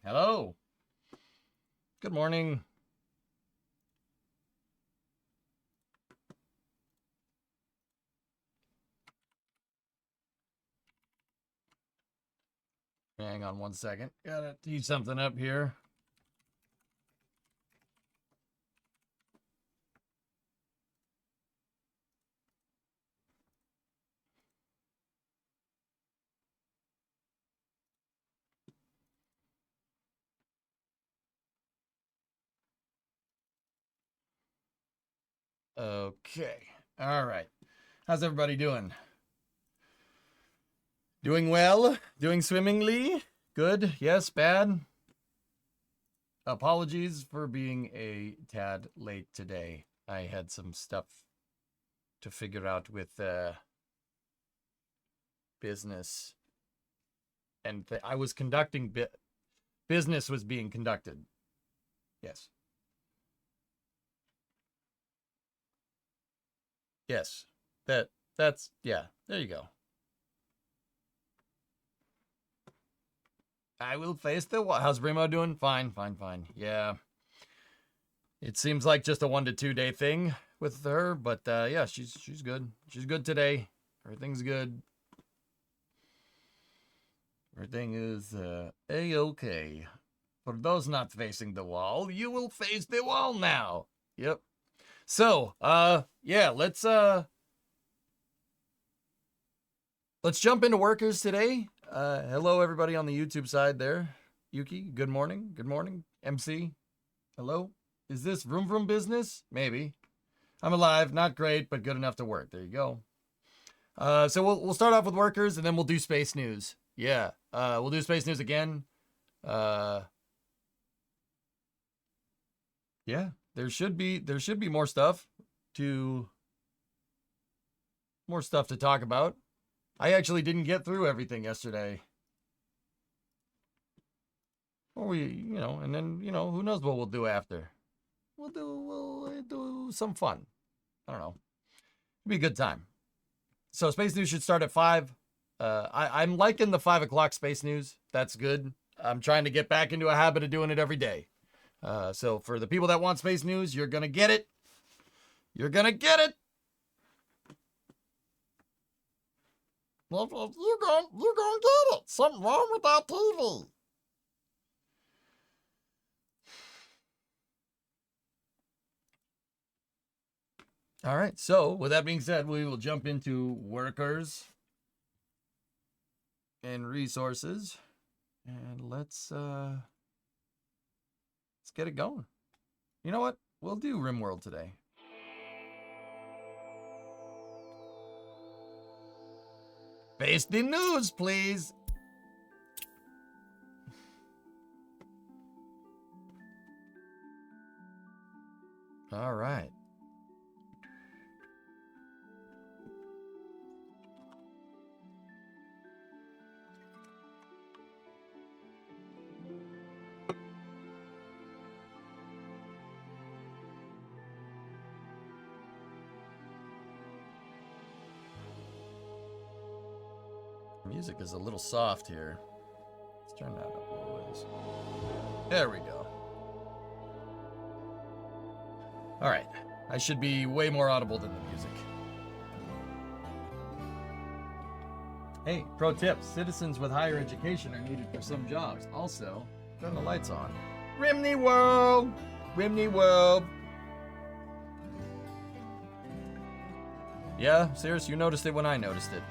Hello. Good morning. Hang on one second. Gotta tee something up here. Okay. All right. How's everybody doing? Doing well? Doing swimmingly? Good? Yes? Bad? Apologies for being a tad late today. I had some stuff to figure out with business, and I was conducting business was being conducted. Yes. Yes. That's yeah. There you go. I will face the wall. How's Brimo doing? Fine, fine, fine. Yeah. It seems like just a 1 to 2 day thing with her, but yeah, she's good. She's good today. Everything's good. Everything is a-okay. For those not facing the wall, you will face the wall now. Yep. So, yeah, let's jump into workers today. Hello everybody on the YouTube side there. Yuki, good morning. Good morning. MC, hello. Is this vroom vroom business? Maybe. I'm alive, not great, but good enough to work. There you go. So we'll start off with workers and then we'll do space news. Yeah. We'll do space news again. Yeah, there should be more stuff to talk about. I actually didn't get through everything yesterday. Or and then, who knows what we'll do after. We'll do some fun. I don't know. It'll be a good time. So space news should start at 5. I'm liking the 5 o'clock space news. That's good. I'm trying to get back into a habit of doing it every day. So for the people that want space news, you're gonna get it. You're gonna get it. You're gonna get it. Something wrong with that TV. All right. So with that being said, we will jump into workers and resources, and let's get it going. You know what? We'll do RimWorld today. Face the news, please. All right. Music is a little soft here. Let's turn that up a little ways. There we go. All right. I should be way more audible than the music. Hey, pro tip. Citizens with higher education are needed for some jobs. Also, turn the lights on. Rimney World! Rimney World! Yeah, serious, you noticed it when I noticed it.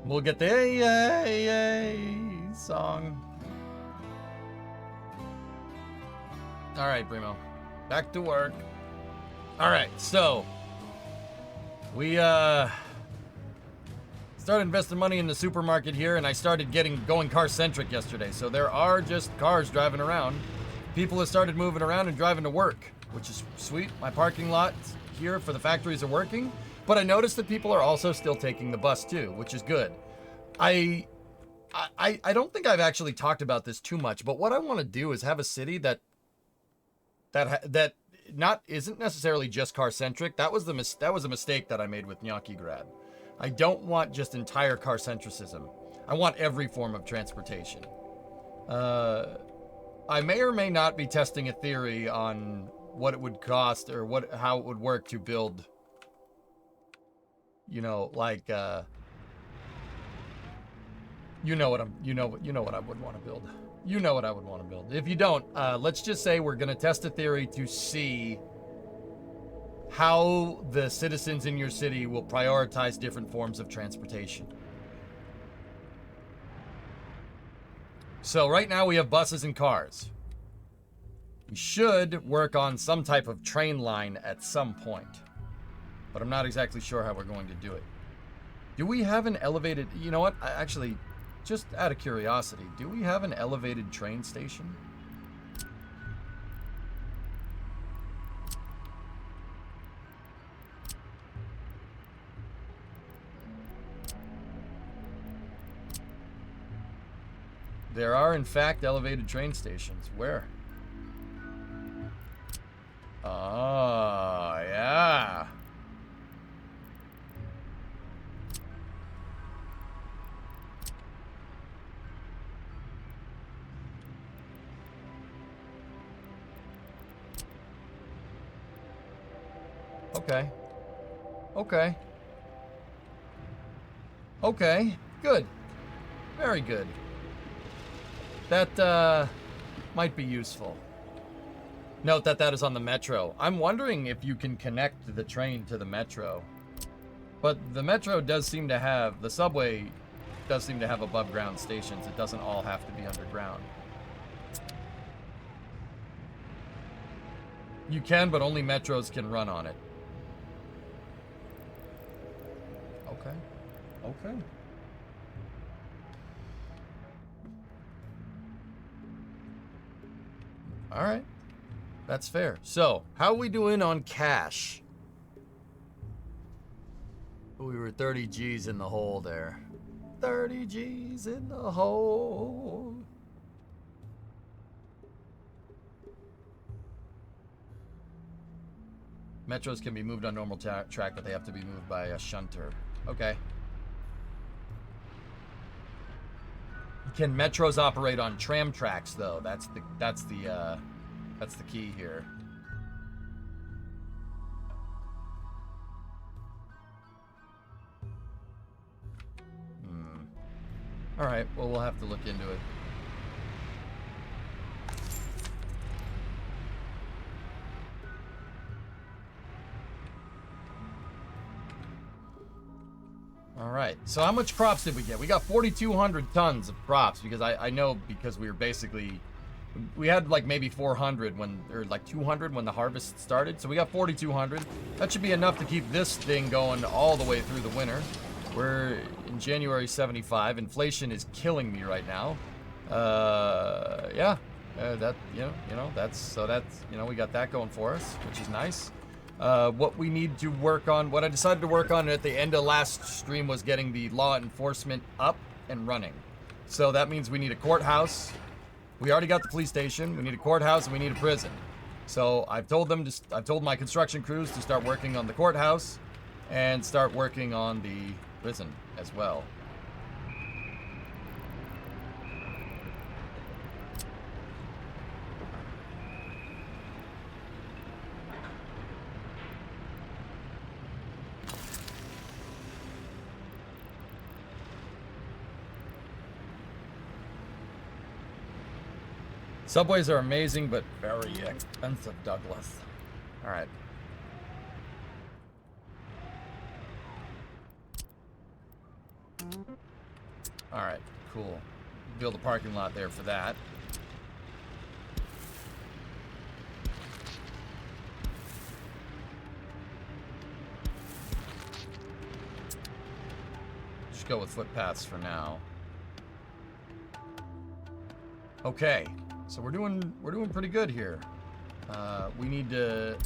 We'll get the yay song. All right, Primo. Back to work. All right, so we started investing money in the supermarket here, and I started going car-centric yesterday. So there are just cars driving around. People have started moving around and driving to work, which is sweet. My parking lot here for the factories are working. But I noticed that people are also still taking the bus too, which is good. I don't think I've actually talked about this too much, but what I want to do is have a city that isn't necessarily just car centric. That was a mistake that I made with Gnocchi Grad. I don't want just entire car centricism. I want every form of transportation. I may or may not be testing a theory on what it would cost or how it would work to build, you know, like you know what I would want to build. You know what I would want to build. If you don't, let's just say we're going to test a theory to see how the citizens in your city will prioritize different forms of transportation. So right now we have buses and cars. We should work on some type of train line at some point, but I'm not exactly sure how we're going to do it. Do we have an elevated, you know what, actually, just out of curiosity, do we have an elevated train station? There are, in fact, elevated train stations. Where? Oh, yeah. Okay. Okay. Okay. Good. Very good. That might be useful. Note that that is on the metro. I'm wondering if you can connect the train to the metro. But the metro does seem to have, the subway does seem to have above ground stations. It doesn't all have to be underground. You can, but only metros can run on it. Okay. Okay. All right. That's fair. So, how are we doing on cash? We were 30 G's in the hole there. 30 G's in the hole. Metros can be moved on normal track, but they have to be moved by a shunter. Okay. Can metros operate on tram tracks though? That's the key here. All right. Well, we'll have to look into it. All right, so how much crops did we get? We got 4,200 tons of crops because I know because we were basically, we had like maybe 400 when, or like 200 when the harvest started. So we got 4,200. That should be enough to keep this thing going all the way through the winter. We're in January 75. Inflation is killing me right now. Yeah, that, that's, we got that going for us, which is nice. What we need to work on, what I decided to work on at the end of last stream was getting the law enforcement up and running. So that means we need a courthouse. We already got the police station. We need a courthouse and we need a prison. So I've told my construction crews to start working on the courthouse and start working on the prison as well. Subways are amazing, but very expensive, Douglas. All right. All right, cool. Build a parking lot there for that. Just go with footpaths for now. Okay. So we're doing pretty good here. We need to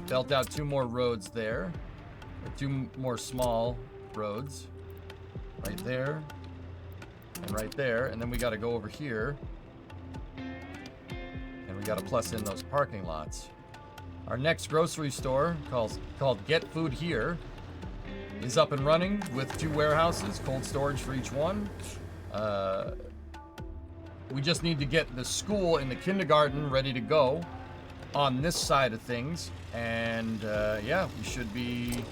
belt out 2 more roads there, or 2 more small roads, right there, and right there, and then we got to go over here, and we got to plus in those parking lots. Our next grocery store, called Get Food Here, is up and running with 2 warehouses, cold storage for each one. We just need to get the school and the kindergarten ready to go on this side of things. And yeah, we should be...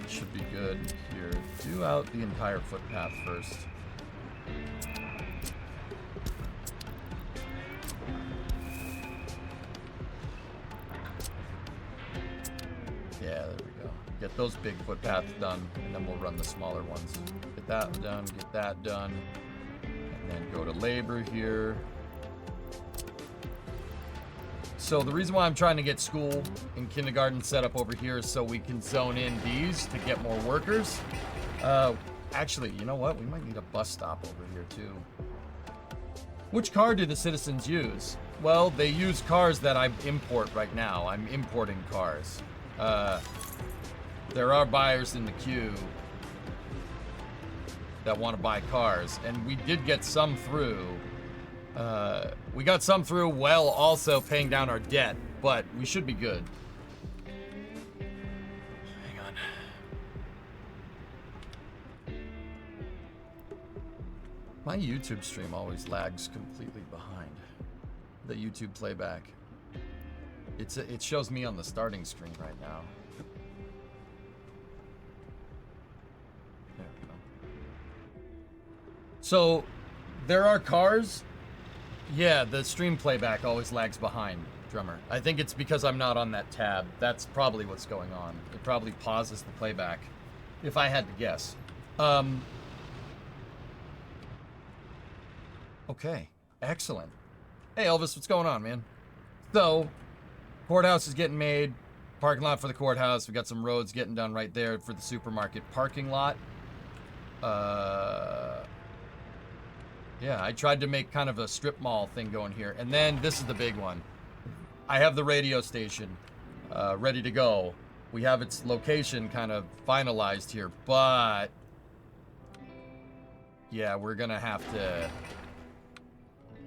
should be good here. Do out the entire footpath first. Yeah, there we go. Get those big footpaths done, and then we'll run the smaller ones. Get that done, get that done, and then go to labor here. So the reason why I'm trying to get school and kindergarten set up over here is so we can zone in these to get more workers. Actually, you know what? We might need a bus stop over here too. Which car do the citizens use? Well, they use cars that I import right now. I'm importing cars. There are buyers in the queue that want to buy cars, and we did get some through. We got some through while also paying down our debt, but we should be good. Hang on. My YouTube stream always lags completely behind the YouTube playback. It shows me on the starting screen right now. There we go. So, there are cars. Yeah, the stream playback always lags behind, Drummer. I think it's because I'm not on that tab. That's probably what's going on. It probably pauses the playback, if I had to guess. Okay, excellent. Hey, Elvis, what's going on, man? So, courthouse is getting made. Parking lot for the courthouse. We got some roads getting done right there for the supermarket parking lot. Yeah, I tried to make kind of a strip mall thing going here. And then this is the big one. I have the radio station ready to go. We have its location kind of finalized here, but yeah, we're gonna have to...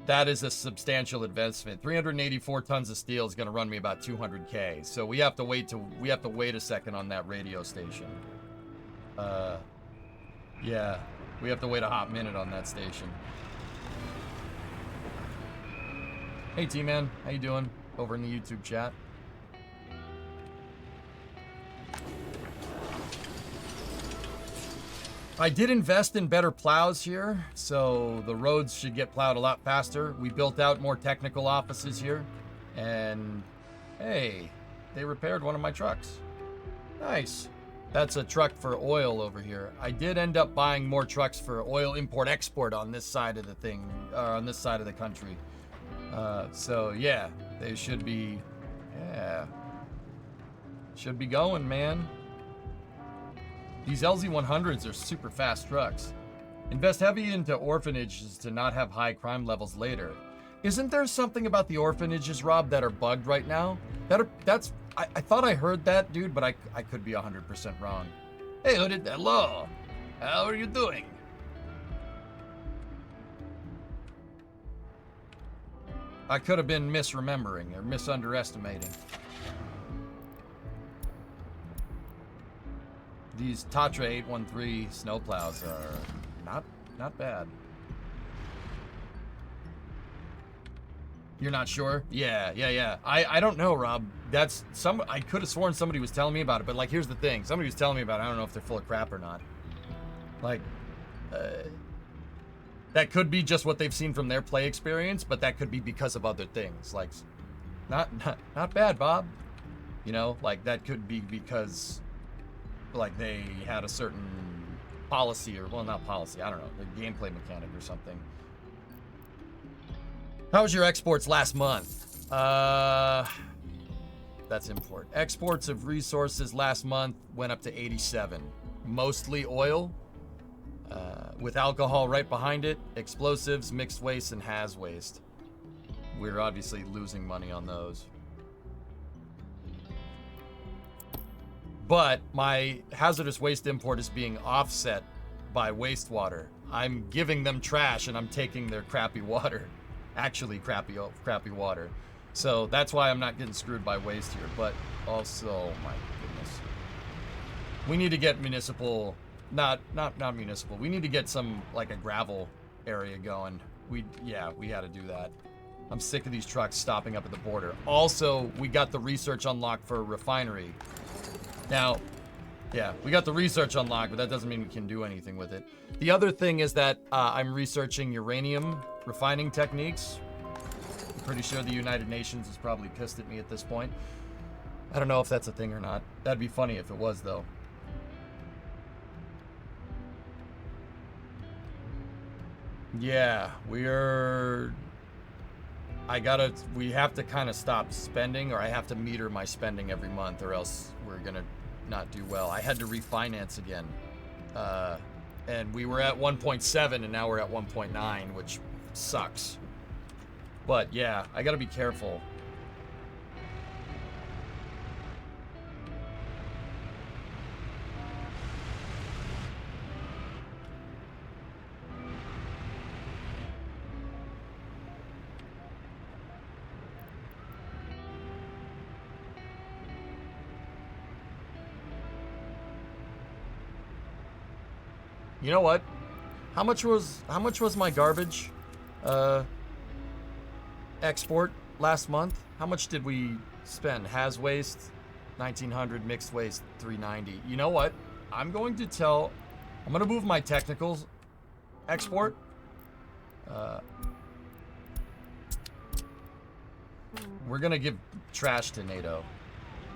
That is a substantial investment. 384 tons of steel is gonna run me about 200K. So we have to wait a second on that radio station. Yeah, we have to wait a hot minute on that station. Hey T-Man, how you doing? Over in the YouTube chat. I did invest in better plows here, so the roads should get plowed a lot faster. We built out more technical offices here, and hey, they repaired one of my trucks. Nice. That's a truck for oil over here. I did end up buying more trucks for oil import-export on this side of the thing, on this side of the country. So yeah, they should be, should be going, man. These LZ100s are super fast trucks. Invest heavy into orphanages to not have high crime levels later. Isn't there something about the orphanages, Rob, that are bugged right now? I thought I heard that, dude, but I could be 100% wrong. Hey, Hooded, hello. How are you doing? I could have been misremembering or misunderestimating. These Tatra 813 snowplows are not bad. You're not sure? Yeah. I don't know, Rob. That's I could have sworn somebody was telling me about it, but like, here's the thing. Somebody was telling me about it. I don't know if they're full of crap or not. Like, that could be just what they've seen from their play experience, but that could be because of other things. Like, not bad, Bob. You know, like that could be because like they had a certain policy, or well, not policy, I don't know, the gameplay mechanic or something. How was your exports last month? That's import. Exports of resources last month went up to 87. Mostly oil, with alcohol right behind it, explosives, mixed waste, and haz waste. We're obviously losing money on those. but my hazardous waste import is being offset by wastewater. I'm giving them trash and I'm taking their crappy water. Actually crappy water. So that's why I'm not getting screwed by waste here. But also, oh my goodness. We need to get municipal, not municipal. We need to get some, like a gravel area going. We had to do that. I'm sick of these trucks stopping up at the border. Also, we got the research unlocked for a refinery. Now, yeah, we got the research unlocked, but that doesn't mean we can do anything with it. The other thing is that I'm researching uranium refining techniques. I'm pretty sure the United Nations is probably pissed at me at this point. I don't know if that's a thing or not. That'd be funny if it was, though. Yeah, we have to kind of stop spending, or I have to meter my spending every month, or else we're gonna not do well. I had to refinance again. And we were at 1.7 and now we're at 1.9, which sucks. But yeah, I gotta be careful. You know what? How much was my garbage export last month? How much did we spend? Haz waste 1900, mixed waste 390. You know what? I'm going to move my technicals export. We're gonna give trash to NATO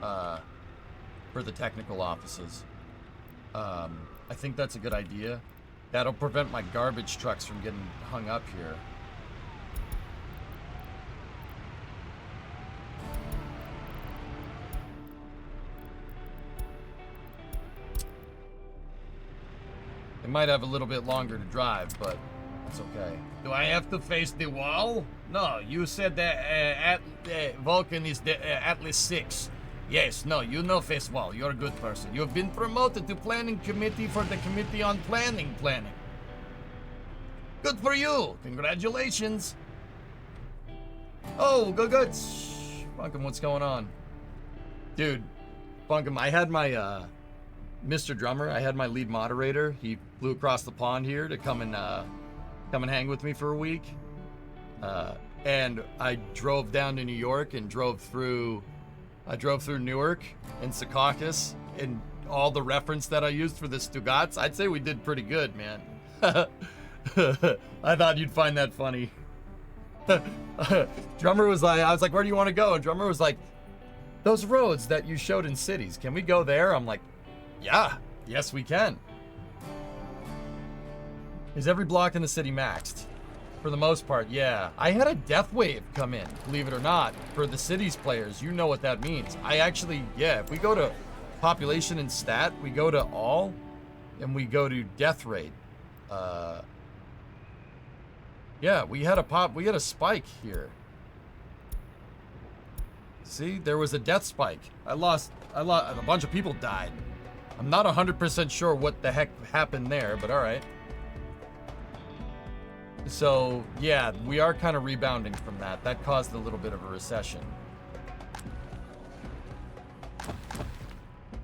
for the technical offices. I think that's a good idea. That'll prevent my garbage trucks from getting hung up here. They might have a little bit longer to drive, but it's okay. Do I have to face the wall? No, you said that Vulcan is the Atlas 6. Yes, no, you know face wall. You're a good person. You've been promoted to planning committee for the Committee on Planning. Good for you. Congratulations. Oh, good. Bunkum, what's going on? Dude, Bunkum, I had my, Mr. Drummer, I had my lead moderator. He flew across the pond here to come and hang with me for a week. And I drove down to New York and drove through Newark and Secaucus, and all the reference that I used for the Stugats. I'd say we did pretty good, man. I thought you'd find that funny. Drummer was like, I was like, where do you want to go? And Drummer was like, those roads that you showed in cities, can we go there? I'm like, yeah, yes we can. Is every block in the city maxed? For the most part, yeah. I had a death wave come in, believe it or not, for the cities players. You know what that means. I actually, yeah, if we go to population and stat, we go to all, and we go to death rate. Yeah, we had a spike here. See, there was a death spike. A bunch of people died. I'm not 100% sure what the heck happened there, but all right. So, yeah, we are kind of rebounding from that. That caused a little bit of a recession.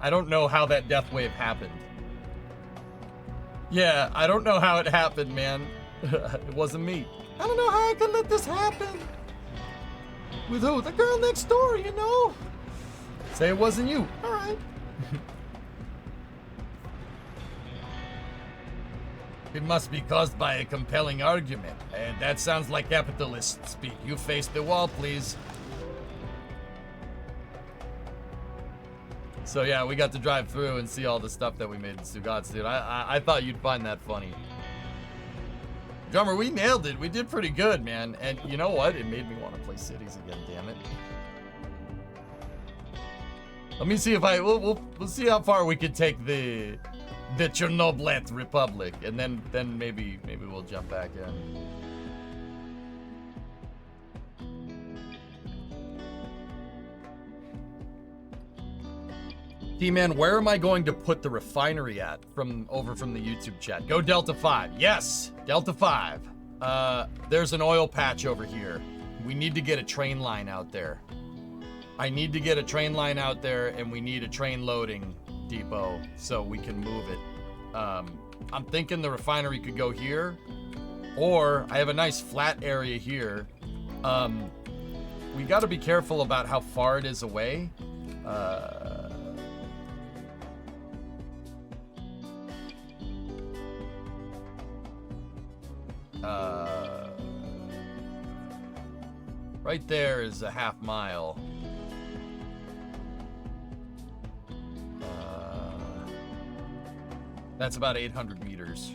I don't know how that death wave happened. Yeah, I don't know how it happened, man. It wasn't me. I don't know how I could let this happen. With who? The girl next door, you know? Say it wasn't you. All right. It must be caused by a compelling argument. And that sounds like capitalist speak. You face the wall, please. So yeah, we got to drive through and see all the stuff that we made in Stugats, dude. I thought you'd find that funny. Drummer, we nailed it. We did pretty good, man. And you know what? It made me want to play cities again, damn it. Let me see if we'll see how far we could take the Chernoblyat Republic, and then maybe we'll jump back in. T-Man, where am I going to put the refinery at? Over from the YouTube chat. Go Delta 5. Yes, Delta 5. There's an oil patch over here. We need to get a train line out there. I need to get a train line out there, and we need a train loading depot so we can move it. I'm thinking the refinery could go here, or I have a nice flat area here. We got to be careful about how far it is away. Right there is a half mile. That's about 800 meters.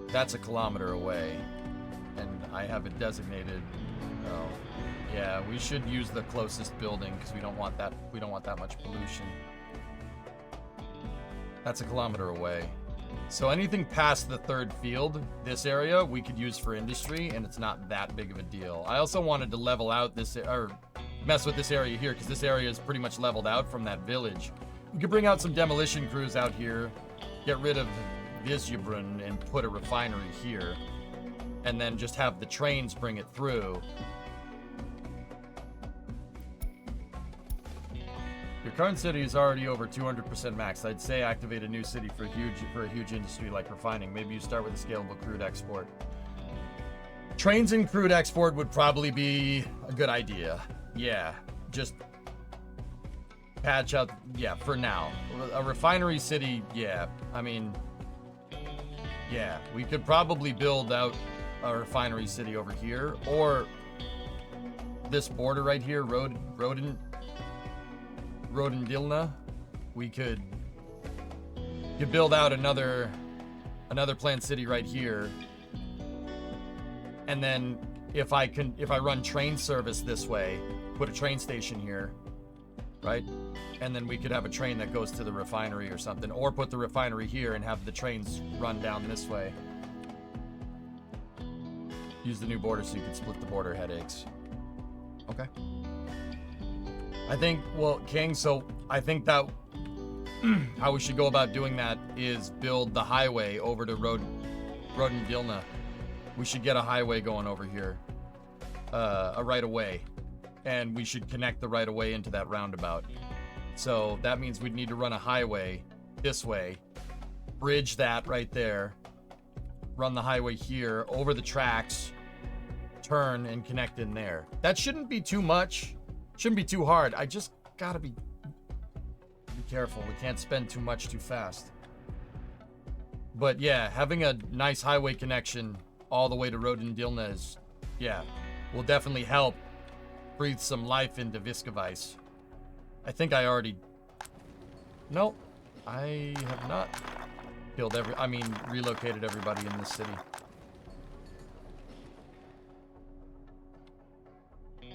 That's a kilometer away. And I have it designated. Oh, yeah, we should use the closest building because we don't want that much pollution. That's a kilometer away. So anything past the third field, this area, we could use for industry, and it's not that big of a deal. I also wanted to level out this, or mess with this area here, because this area is pretty much leveled out from that village. We could bring out some demolition crews out here, get rid of Visjebrunn, and put a refinery here, and then just have the trains bring it through. Your current city is already over 200% max. I'd say activate a new city for a huge industry like refining. Maybe you start with a scalable crude export. Trains and crude export would probably be a good idea. Yeah, just patch out. Yeah, for now. A refinery city, yeah. I mean, yeah, we could probably build out a refinery city over here, or this border right here, Rodendilna. We could build out another planned city right here, and then if I run train service this way, put a train station here, right? And then we could have a train that goes to the refinery or something, or put the refinery here and have the trains run down this way. Use the new border so you can split the border headaches. Okay. I think, well, King, so I think that how we should go about doing that is build the highway over to Rodendilna. We should get a highway going over here, a right-of-way, and we should connect the right-of-way into that roundabout. So that means we'd need to run a highway this way, bridge that right there, run the highway here, over the tracks, turn, and connect in there. That shouldn't be too much. Shouldn't be too hard. I just gotta be careful. We can't spend too much too fast. But yeah, having a nice highway connection all the way to Rodendilna is, yeah, will definitely help breathe some life into Viskavice. I think I already... Nope. I have not killed relocated everybody in this city.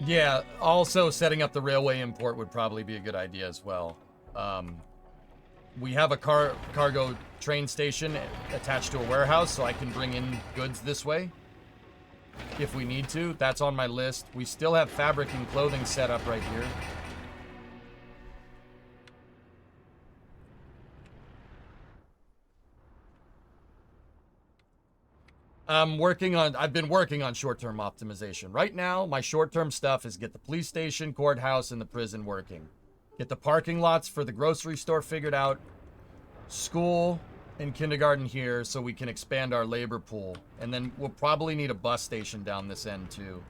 Yeah, also setting up the railway import would probably be a good idea as well. We have a cargo train station attached to a warehouse, so I can bring in goods this way if we need to. That's on my list. We still have fabric and clothing set up right here. I've been working on short-term optimization. Right now, my short-term stuff is get the police station, courthouse, and the prison working. Get the parking lots for the grocery store figured out. School and kindergarten here so we can expand our labor pool. And then we'll probably need a bus station down this end too.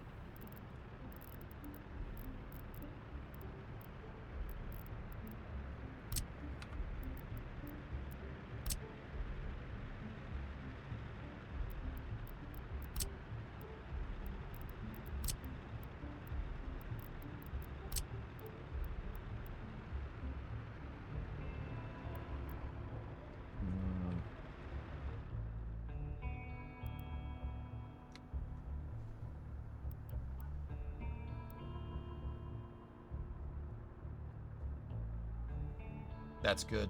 That's good.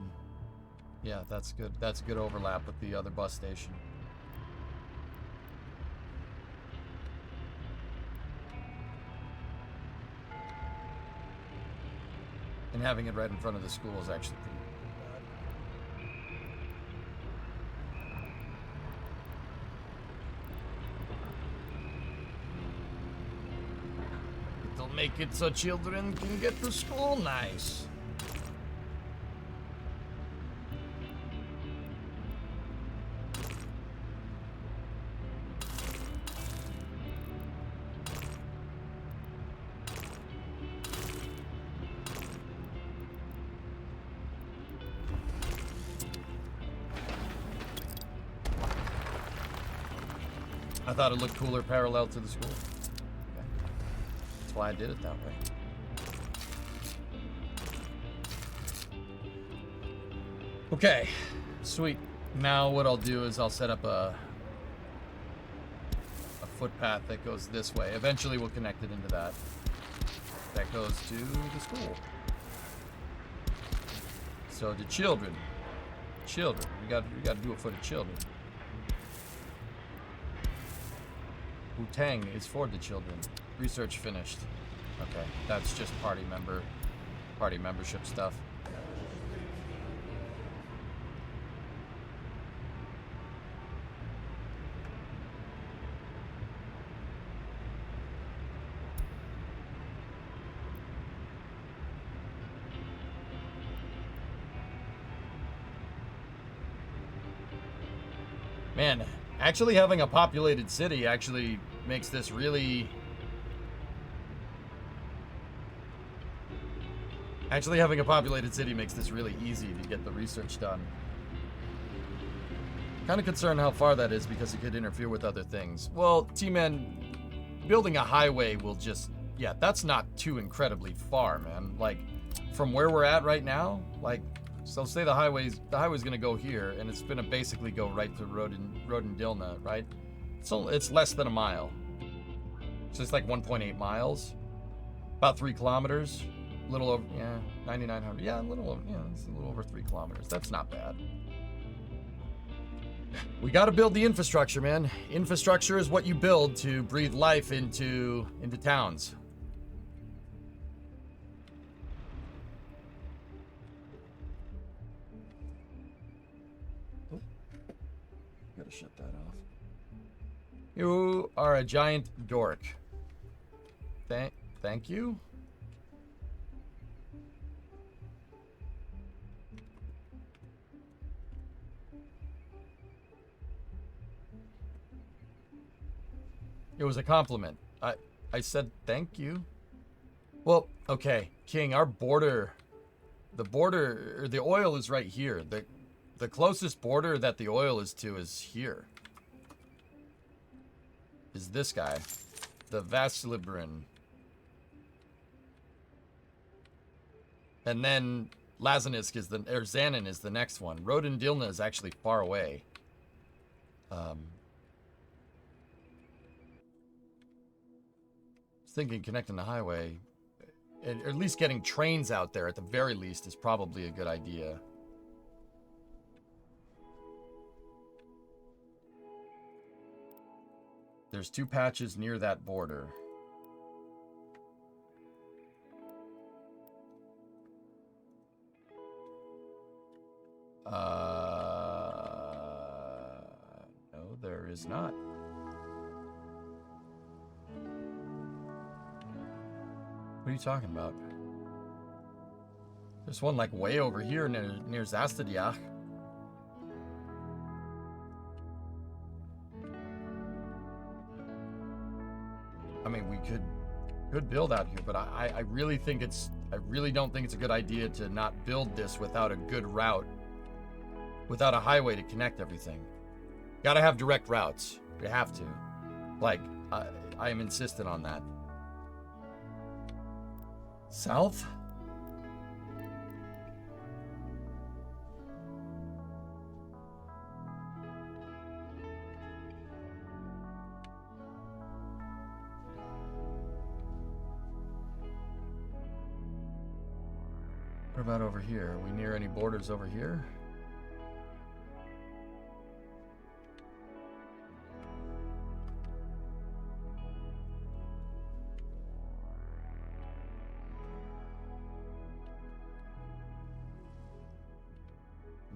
Yeah, that's good. That's a good overlap with the other bus station. And having it right in front of the school is actually pretty bad. It'll make it so children can get to school nice. I thought it looked cooler parallel to the school. Okay. That's why I did it that way. Okay, sweet. Now what I'll do is I'll set up a footpath that goes this way. Eventually we'll connect it into that. That goes to the school. So the children. Children. We got to do it for the children. Wu-Tang is for the children. Research finished. Okay, that's just party membership stuff. Man, actually having a populated city actually makes this really... Actually having a populated city makes this really easy to get the research done. Kind of concerned how far that is because it could interfere with other things. Well, T-Man, building a highway will just... Yeah, that's not too incredibly far, man. Like, from where we're at right now, like... So say the highway's gonna go here, and it's gonna basically go right to Rodendilna, right? So it's less than a mile. So it's like 1.8 miles, about 3 kilometers, a little over, yeah, 9,900, yeah, a little over, yeah, it's a little over 3 kilometers. That's not bad. We got to build the infrastructure, man. Infrastructure is what you build to breathe life into towns. Gotta shut that off. You are a giant dork. Thank you? It was a compliment. I said thank you. Well, okay, King, our border, the oil is right here. The closest border that the oil is to is here. Is this guy. The Vasilibrin. And then Lazanisk is Zanin is the next one. Rodendilna is actually far away. I was thinking connecting the highway, or at least getting trains out there at the very least is probably a good idea. There's 2 patches near that border. No, there is not. What are you talking about? There's one like way over here near Zastadiach. I mean, we could build out here, but I really think I really don't think it's a good idea to not build this without a good route, without a highway to connect everything. Gotta have direct routes. You have to. Like, I am insistent on that. South? What about over here? Are we near any borders over here?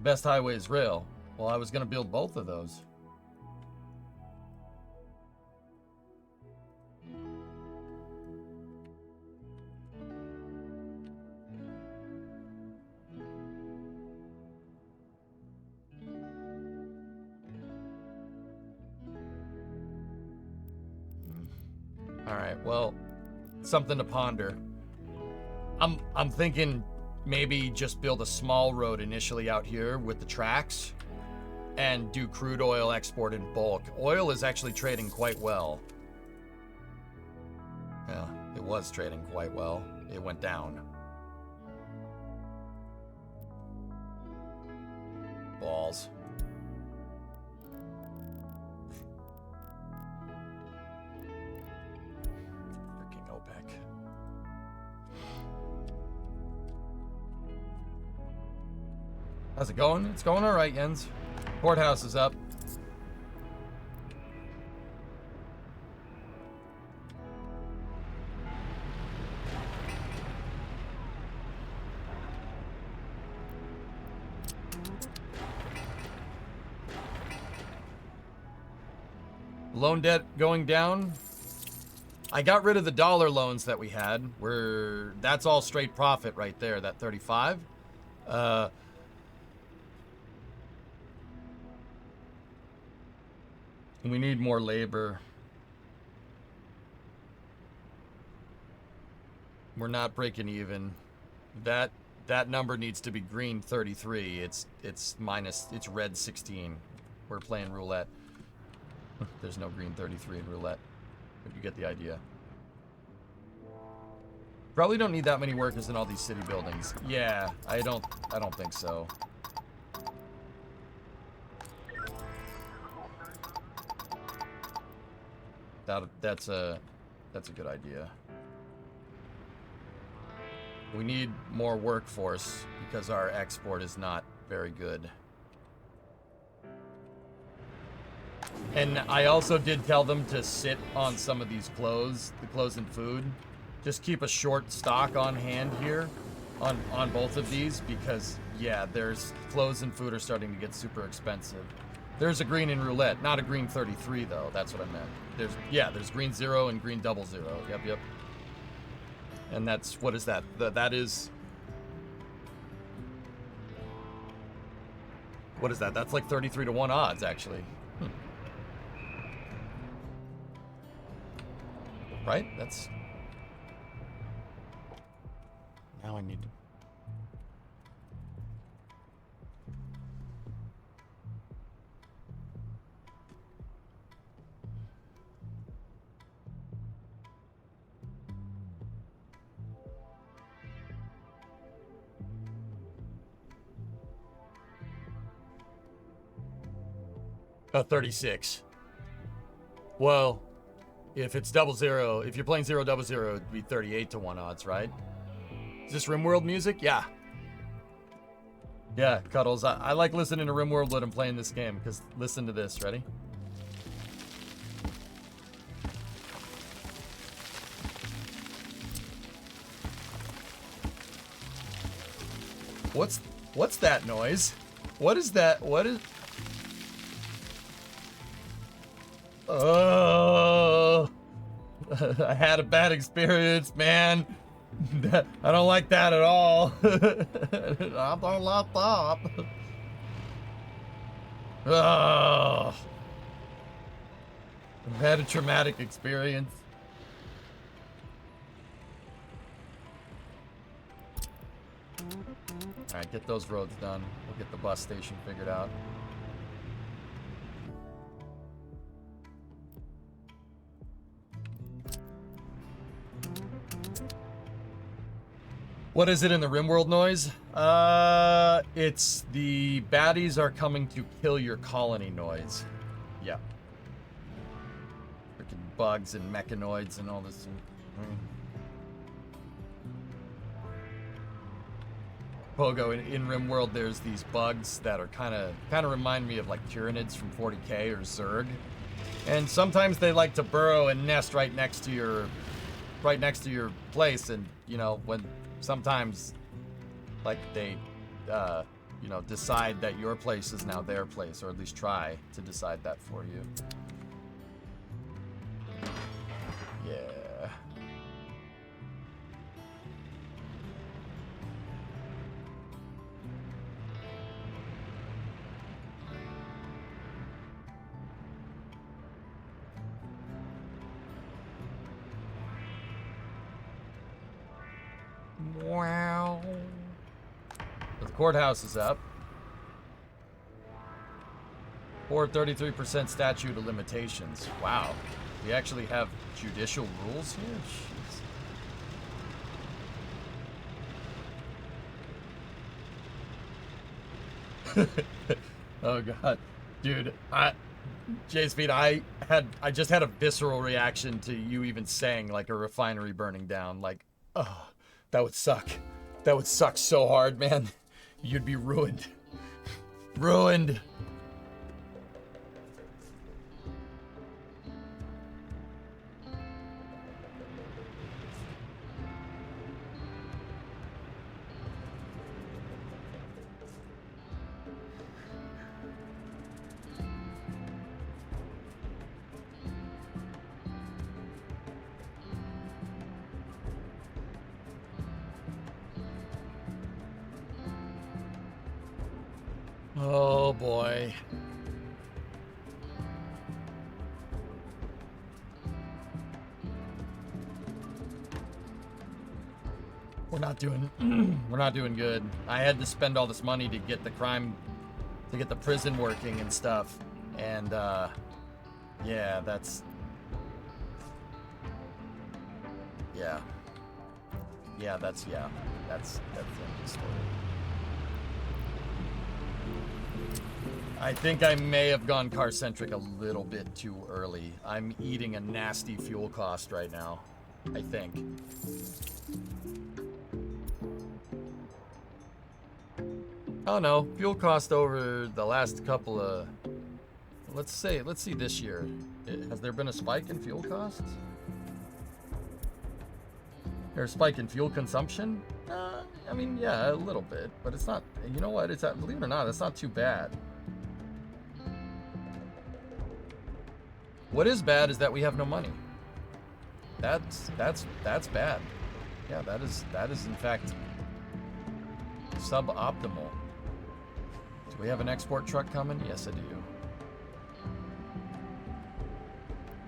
Best highway is rail. Well, I was going to build both of those. All right, well, something to ponder. I'm thinking maybe just build a small road initially out here with the tracks and do crude oil export in bulk. Oil is actually trading quite well. Yeah, it was trading quite well. It went down. Balls. Freaking OPEC. How's it going? It's going all right, Jens. Courthouse is up. Loan debt going down. I got rid of the dollar loans that we had. That's all straight profit right there, that 35. We need more labor. We're not breaking even. That number needs to be green 33. It's red 16. We're playing roulette. There's no green 33 in roulette. But you get the idea. Probably don't need that many workers in all these city buildings. Yeah, I don't think so. That's a good idea. We need more workforce because our export is not very good. And I also did tell them to sit on some of these clothes, the clothes and food. Just keep a short stock on hand here on both of these because, yeah, there's clothes and food are starting to get super expensive. There's a green in roulette, not a green 33 though. That's what I meant. There's green 0 and green 00. Yep. And that's, what is that? That is, what is that? That's like 33 to 1 odds actually. Right? That's... Now I need to... Oh, 36. Well... If it's 00, if you're playing 000, it'd be 38 to 1 odds, right? Is this RimWorld music? Yeah. Yeah, Cuddles. I like listening to RimWorld when I'm playing this game, because listen to this. Ready? What's that noise? What is that? What is... Oh, I had a bad experience, man. I don't like that at all. I don't like that. Oh, I've had a traumatic experience. All right, get those roads done. We'll get the bus station figured out. What is it in the RimWorld noise? It's the baddies are coming to kill your colony noise. Yeah. Freaking bugs and mechanoids and all this. Pogo, in RimWorld, there's these bugs that are kind of remind me of like Tyranids from 40K or Zerg, and sometimes they like to burrow and nest right next to your place, and you know when. Sometimes, like, they you know, decide that your place is now their place, or at least try to decide that for you. Yeah. Wow. The courthouse is up. Or 33% statute of limitations. Wow. We actually have judicial rules here? Jeez. Oh god. Dude, J-Speed, I just had a visceral reaction to you even saying like a refinery burning down. Like, oh, that would suck. That would suck so hard, man. You'd be ruined. Ruined. Oh boy. We're not doing good. I had to spend all this money to get the prison working and stuff. And yeah, that's the end of the story. I think I may have gone car-centric a little bit too early. I'm eating a nasty fuel cost right now, I think. Oh no, fuel cost over the last couple of... Let's see this year. Has there been a spike in fuel costs? Or a spike in fuel consumption? I mean, yeah, a little bit, but it's not... You know what? Believe it or not, it's not too bad. What is bad is that we have no money. That's bad. Yeah, that is in fact suboptimal. Do we have an export truck coming? Yes, I do.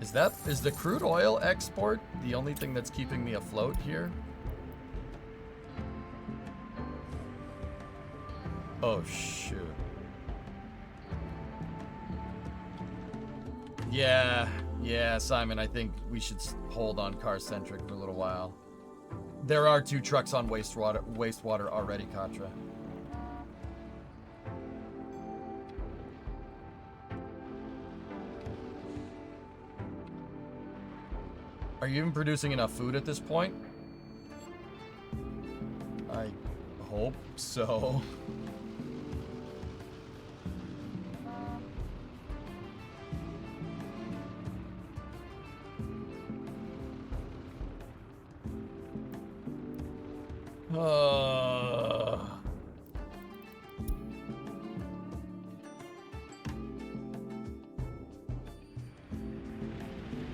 Is the crude oil export the only thing that's keeping me afloat here? Oh shoot. Yeah, Simon, I think we should hold on car-centric for a little while. There are 2 trucks on wastewater already, Katra. Are you even producing enough food at this point? I hope so.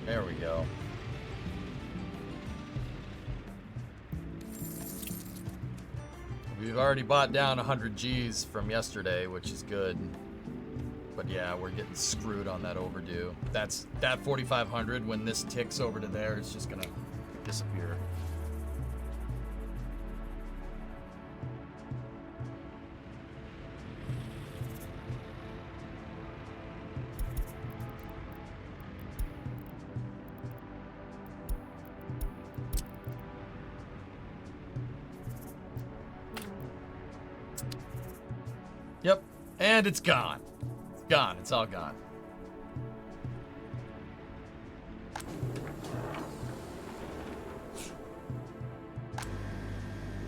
There we go. We've already bought down 100 G's from yesterday, which is good. But yeah, we're getting screwed on that overdue. That 4,500, when this ticks over to there, it's just gonna disappear. Yep, and it's gone. It's gone. It's all gone.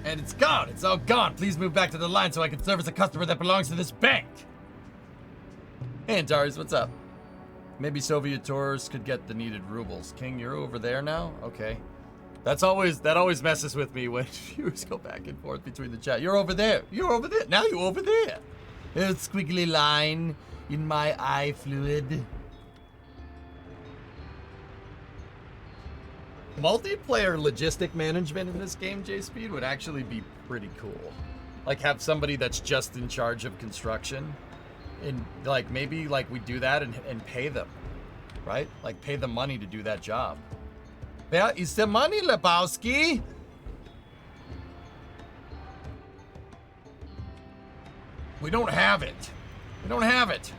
And it's gone. It's all gone. Please move back to the line so I can service a customer that belongs to this bank. Hey, Antares, what's up? Maybe Soviet tourists could get the needed rubles. King, you're over there now? Okay. That always messes with me when viewers go back and forth between the chat. You're over there. You're over there. Now you're over there. There's a squiggly line in my eye fluid. Multiplayer logistic management in this game, J-Speed, would actually be pretty cool. Like, have somebody that's just in charge of construction. And, like, maybe, like, we do that and pay them. Right? Like, pay them money to do that job. Where is the money, Lebowski? We don't have it. We don't have it.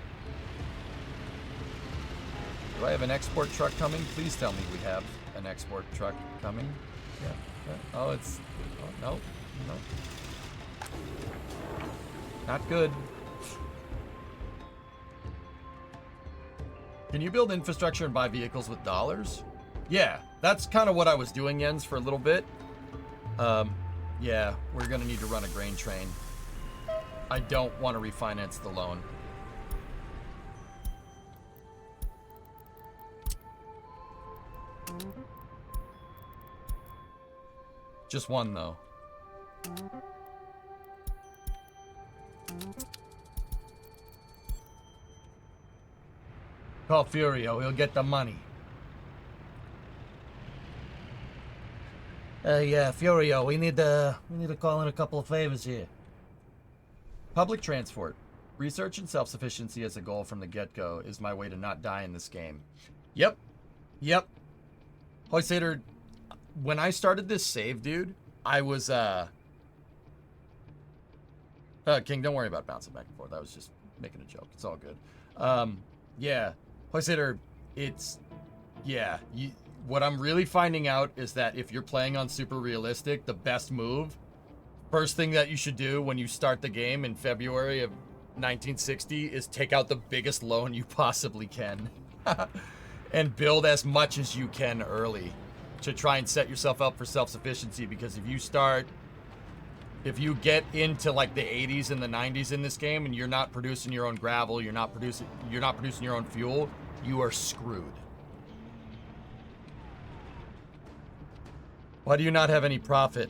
Do I have an export truck coming? Please tell me we have an export truck coming. Yeah. Oh, it's... Oh, no. No. Not good. Can you build infrastructure and buy vehicles with dollars? Yeah, that's kind of what I was doing, Jens, for a little bit. Yeah, we're gonna need to run a grain train. I don't want to refinance the loan. Just one, though. Call Furio, he'll get the money. Yeah, Furio, we need to call in a couple of favors here. Public transport. Research and self-sufficiency as a goal from the get-go is my way to not die in this game. Yep. Yep. Hoysater, when I started this save, dude, I was, King, don't worry about bouncing back and forth. I was just making a joke. It's all good. Yeah. Hoysater, it's, yeah. What I'm really finding out is that if you're playing on super realistic, the best move, first thing that you should do when you start the game in February of 1960 is take out the biggest loan you possibly can and build as much as you can early to try and set yourself up for self-sufficiency, because if you get into like the 80s and the 90s in this game and you're not producing your own gravel, you're not producing your own fuel, you are screwed. Why do you not have any profit?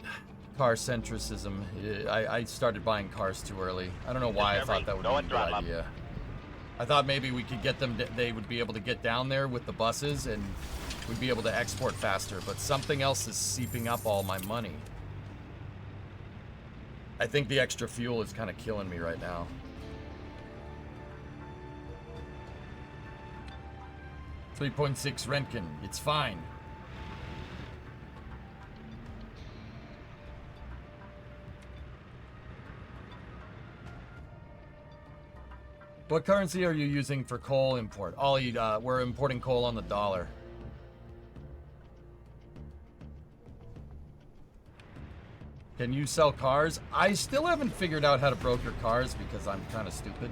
Car centricism. I started buying cars too early. I don't know why I thought that would be a good idea. I thought maybe we could get them, they would be able to get down there with the buses and we'd be able to export faster, but something else is seeping up all my money. I think the extra fuel is kind of killing me right now. $3.6 Rentgen. It's fine. What currency are you using for coal import? Ollie, we're importing coal on the dollar. Can you sell cars? I still haven't figured out how to broker cars because I'm kind of stupid.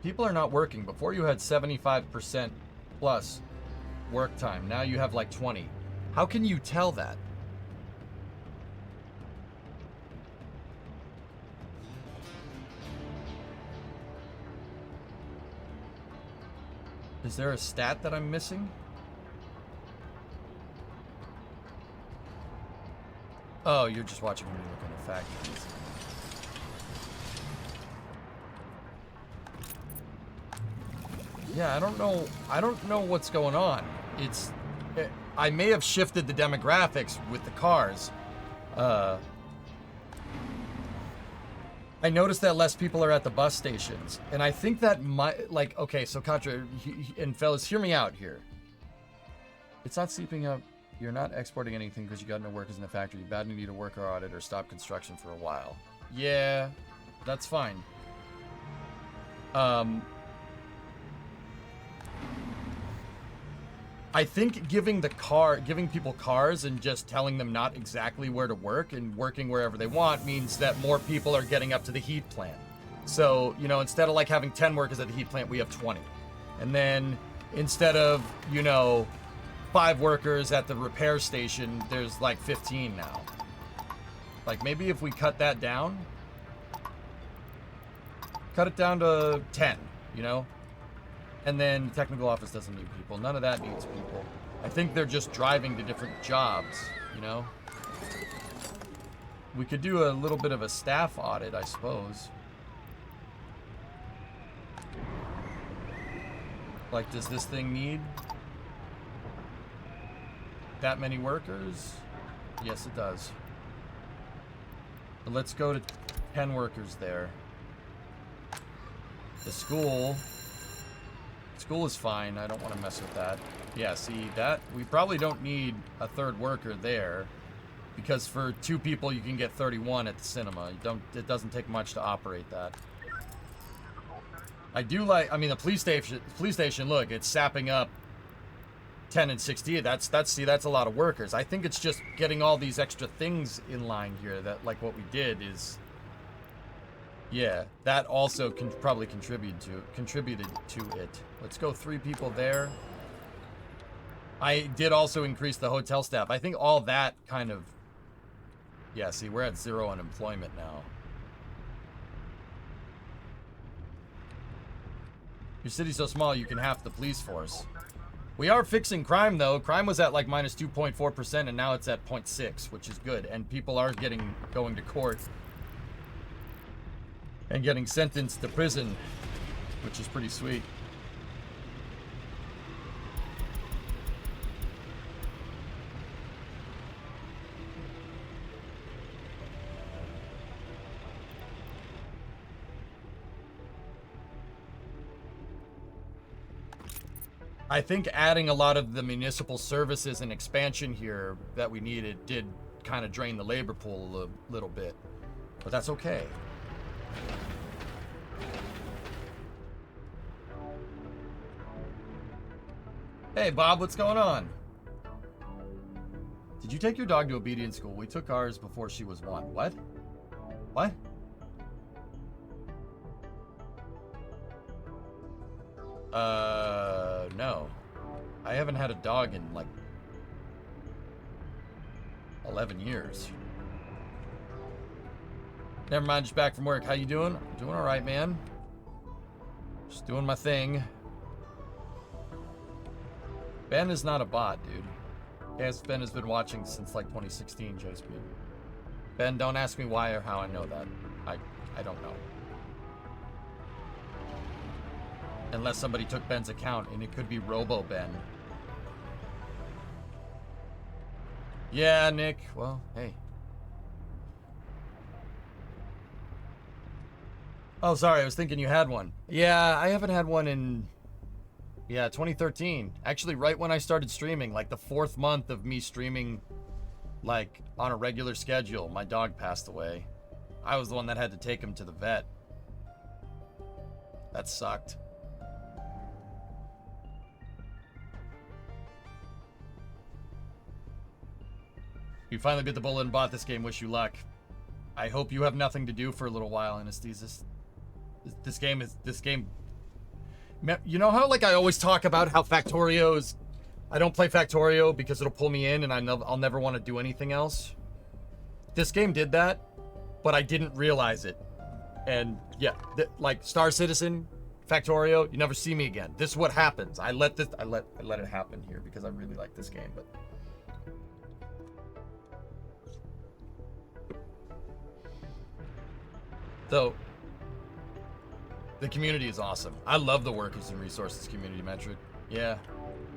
People are not working. Before you had 75% plus work time. Now you have like 20. How can you tell that? Is there a stat that I'm missing? Oh, you're just watching when you look at the factories. Yeah, I don't know what's going on. I may have shifted the demographics with the cars. I noticed that less people are at the bus stations, and I think that might, like, okay, so Contra, and fellas, hear me out here. It's not seeping up. You're not exporting anything because you got no workers in the factory. You badly need a worker audit or stop construction for a while. Yeah, that's fine. I think giving people cars and just telling them not exactly where to work and working wherever they want means that more people are getting up to the heat plant. So, you know, instead of like having 10 workers at the heat plant, we have 20. And then instead of, you know, 5 workers at the repair station, there's like 15 now. Like, maybe if we cut that down. Cut it down to 10, you know? And then the technical office doesn't need people. None of that needs people. I think they're just driving to different jobs, you know? We could do a little bit of a staff audit, I suppose. Like, does this thing need that many workers? Yes, it does. But let's go to 10 workers there. The school is fine. I don't want to mess with that. Yeah, see, that, we probably don't need a third worker there. Because for 2 people, you can get 31 at the cinema. It doesn't take much to operate that. I do like, I mean, the police station, look, it's sapping up 10 and 60. That's a lot of workers. I think it's just getting all these extra things in line here that, like what we did is, yeah, that also probably contributed to it. Let's go 3 people there. I did also increase the hotel staff. I think all that kind of, yeah, see, we're at 0 unemployment now. Your city's so small, you can half the police force. We are fixing crime, though. Crime was at like minus 2.4%, and now it's at 0.6, which is good. And people are going to court and getting sentenced to prison, which is pretty sweet. I think adding a lot of the municipal services and expansion here that we needed did kind of drain the labor pool a little bit, but that's okay. Hey, Bob, what's going on? Did you take your dog to obedience school? We took ours before she was 1. What? What? No. I haven't had a dog in like 11 years. Never mind, just back from work. How you doing? I'm doing all right, man. Just doing my thing. Ben is not a bot, dude. Yes, Ben has been watching since like 2016, Joe Speed. Ben, don't ask me why or how I know that. I don't know. Unless somebody took Ben's account, and it could be Robo-Ben. Yeah, Nick. Well, hey. Oh, sorry. I was thinking you had one. Yeah, I haven't had one in, 2013. Actually, right when I started streaming, like the 4th month of me streaming, like, on a regular schedule, my dog passed away. I was the one that had to take him to the vet. That sucked. You finally bit the bullet and bought this game. Wish you luck. I hope you have nothing to do for a little while, Anesthesis. This game. You know how, like, I always talk about how Factorio is... I don't play Factorio because it'll pull me in and I'll never want to do anything else. This game did that, but I didn't realize it. And, yeah, like, Star Citizen, Factorio, you never see me again. This is what happens. I let it happen here because I really like this game, but... So, the community is awesome. I love the Workers and Resources community metric. Yeah,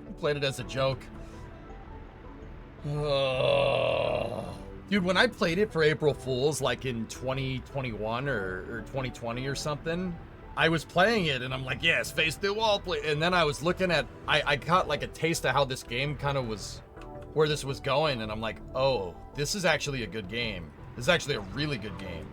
I played it as a joke. Dude, when I played it for April Fools, like in 2021 or 2020 or something, I was playing it and I'm like, yes, face the wall play. And then I was looking at, I got like a taste of how this game kind of was, where this was going. And I'm like, oh, this is actually a good game. This is actually a really good game.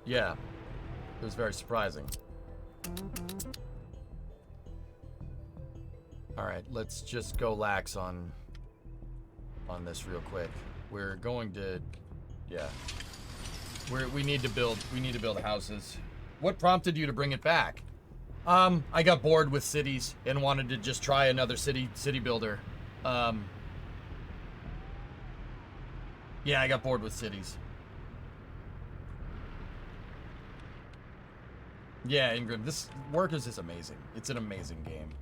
Yeah, it was very surprising. All right, let's just go lax on this real quick. We're going to, yeah, we need to build houses. What prompted you to bring it back? I got bored with cities and wanted to just try another city builder. Yeah, I got bored with cities. Yeah, Ingram, this Workers is amazing. It's an amazing game.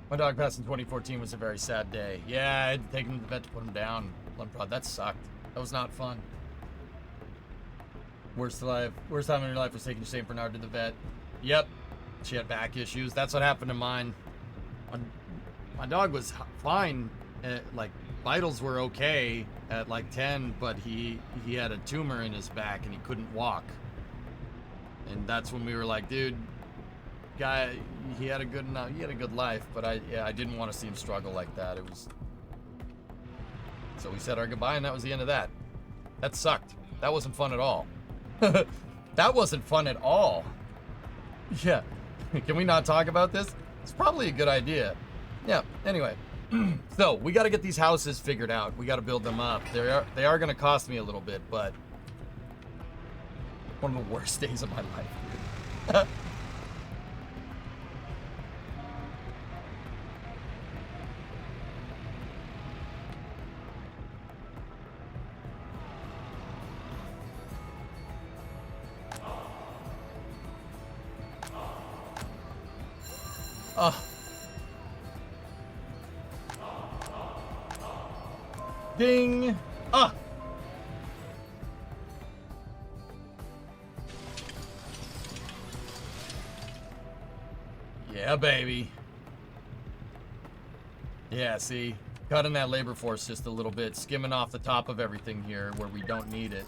My dog passed in 2014 was a very sad day. Yeah, I had to take him to the vet to put him down. Limprod, that sucked. That was not fun. Worst time in your life was taking St. Bernard to the vet. Yep. She had back issues. That's what happened to mine. My dog was fine. Like, vitals were okay at like 10, but he had a tumor in his back and he couldn't walk. And that's when we were like, dude, guy, he had a good life, but I didn't want to see him struggle like that. It was, so we said our goodbye, and that was the end of that. That sucked. That wasn't fun at all. That wasn't fun at all. Yeah. Can we not talk about this? It's probably a good idea. Yeah. Anyway, so we got to get these houses figured out. We got to build them up. They are going to cost me a little bit, but one of the worst days of my life. Ding! Ah! Yeah, baby. Yeah, see? Cutting that labor force just a little bit, skimming off the top of everything here where we don't need it,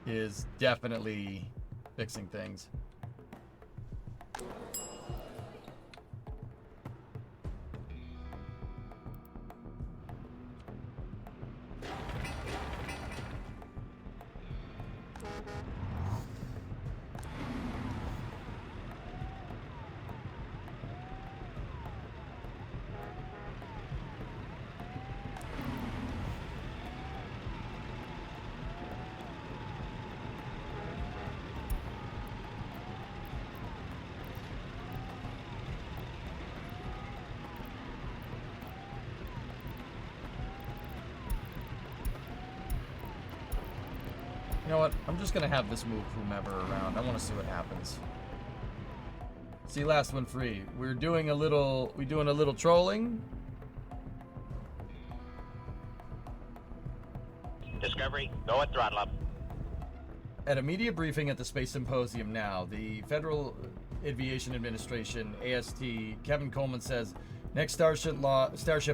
is definitely fixing things. You know what? I'm just gonna have this move whomever around. I want to see what happens. See, last one free. We're doing a little trolling. Discovery, go at throttle up. At a media briefing at the Space Symposium now, the Federal Aviation Administration, AST, Kevin Coleman says, next Starship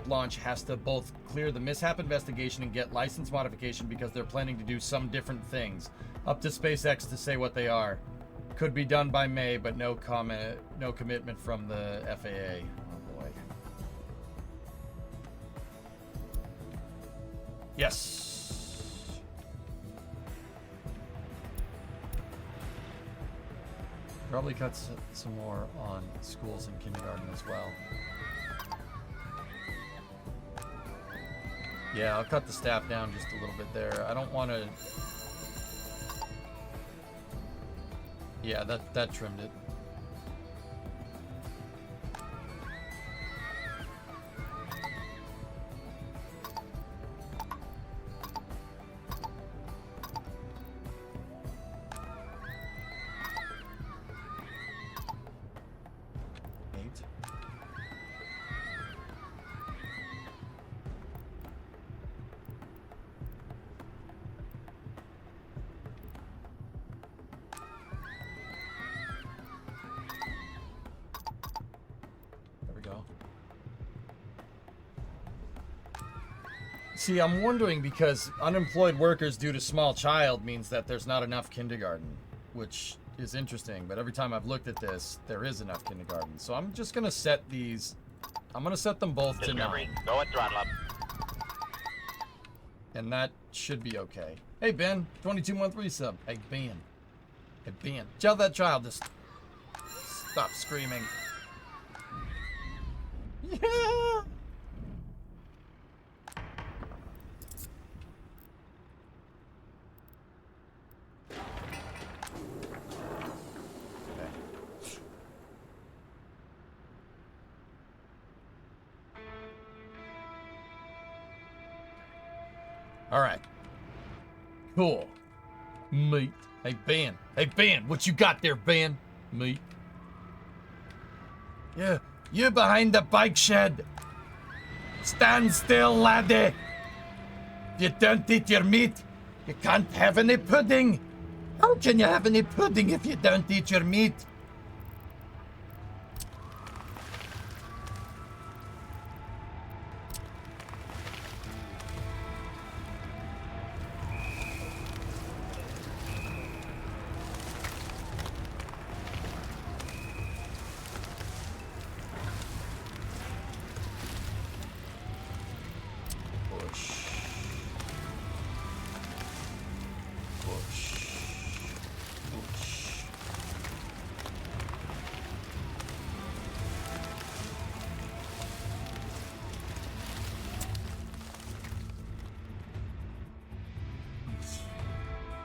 launch has to both clear the mishap investigation and get license modification because they're planning to do some different things. Up to SpaceX to say what they are. Could be done by May, but no commitment from the FAA. Oh boy. Yes. Probably cut some more on schools and kindergarten as well. Yeah, I'll cut the staff down just a little bit there. I don't want to... Yeah, that trimmed it. See, I'm wondering because unemployed workers due to small child means that there's not enough kindergarten, which is interesting. But every time I've looked at this, there is enough kindergarten. So I'm just going to set these I'm gonna set them both to Discovery, 9. go at throttle up. And that should be okay. Hey, Ben. 22-month resub. Hey, Ben. Hey, Ben. Tell that child to stop screaming. Yeah! All right. Cool. Meat. Hey, Ben. Hey, Ben. What you got there, Ben? Meat. Yeah. You behind the bike shed. Stand still, laddie. If you don't eat your meat, you can't have any pudding. How can you have any pudding if you don't eat your meat?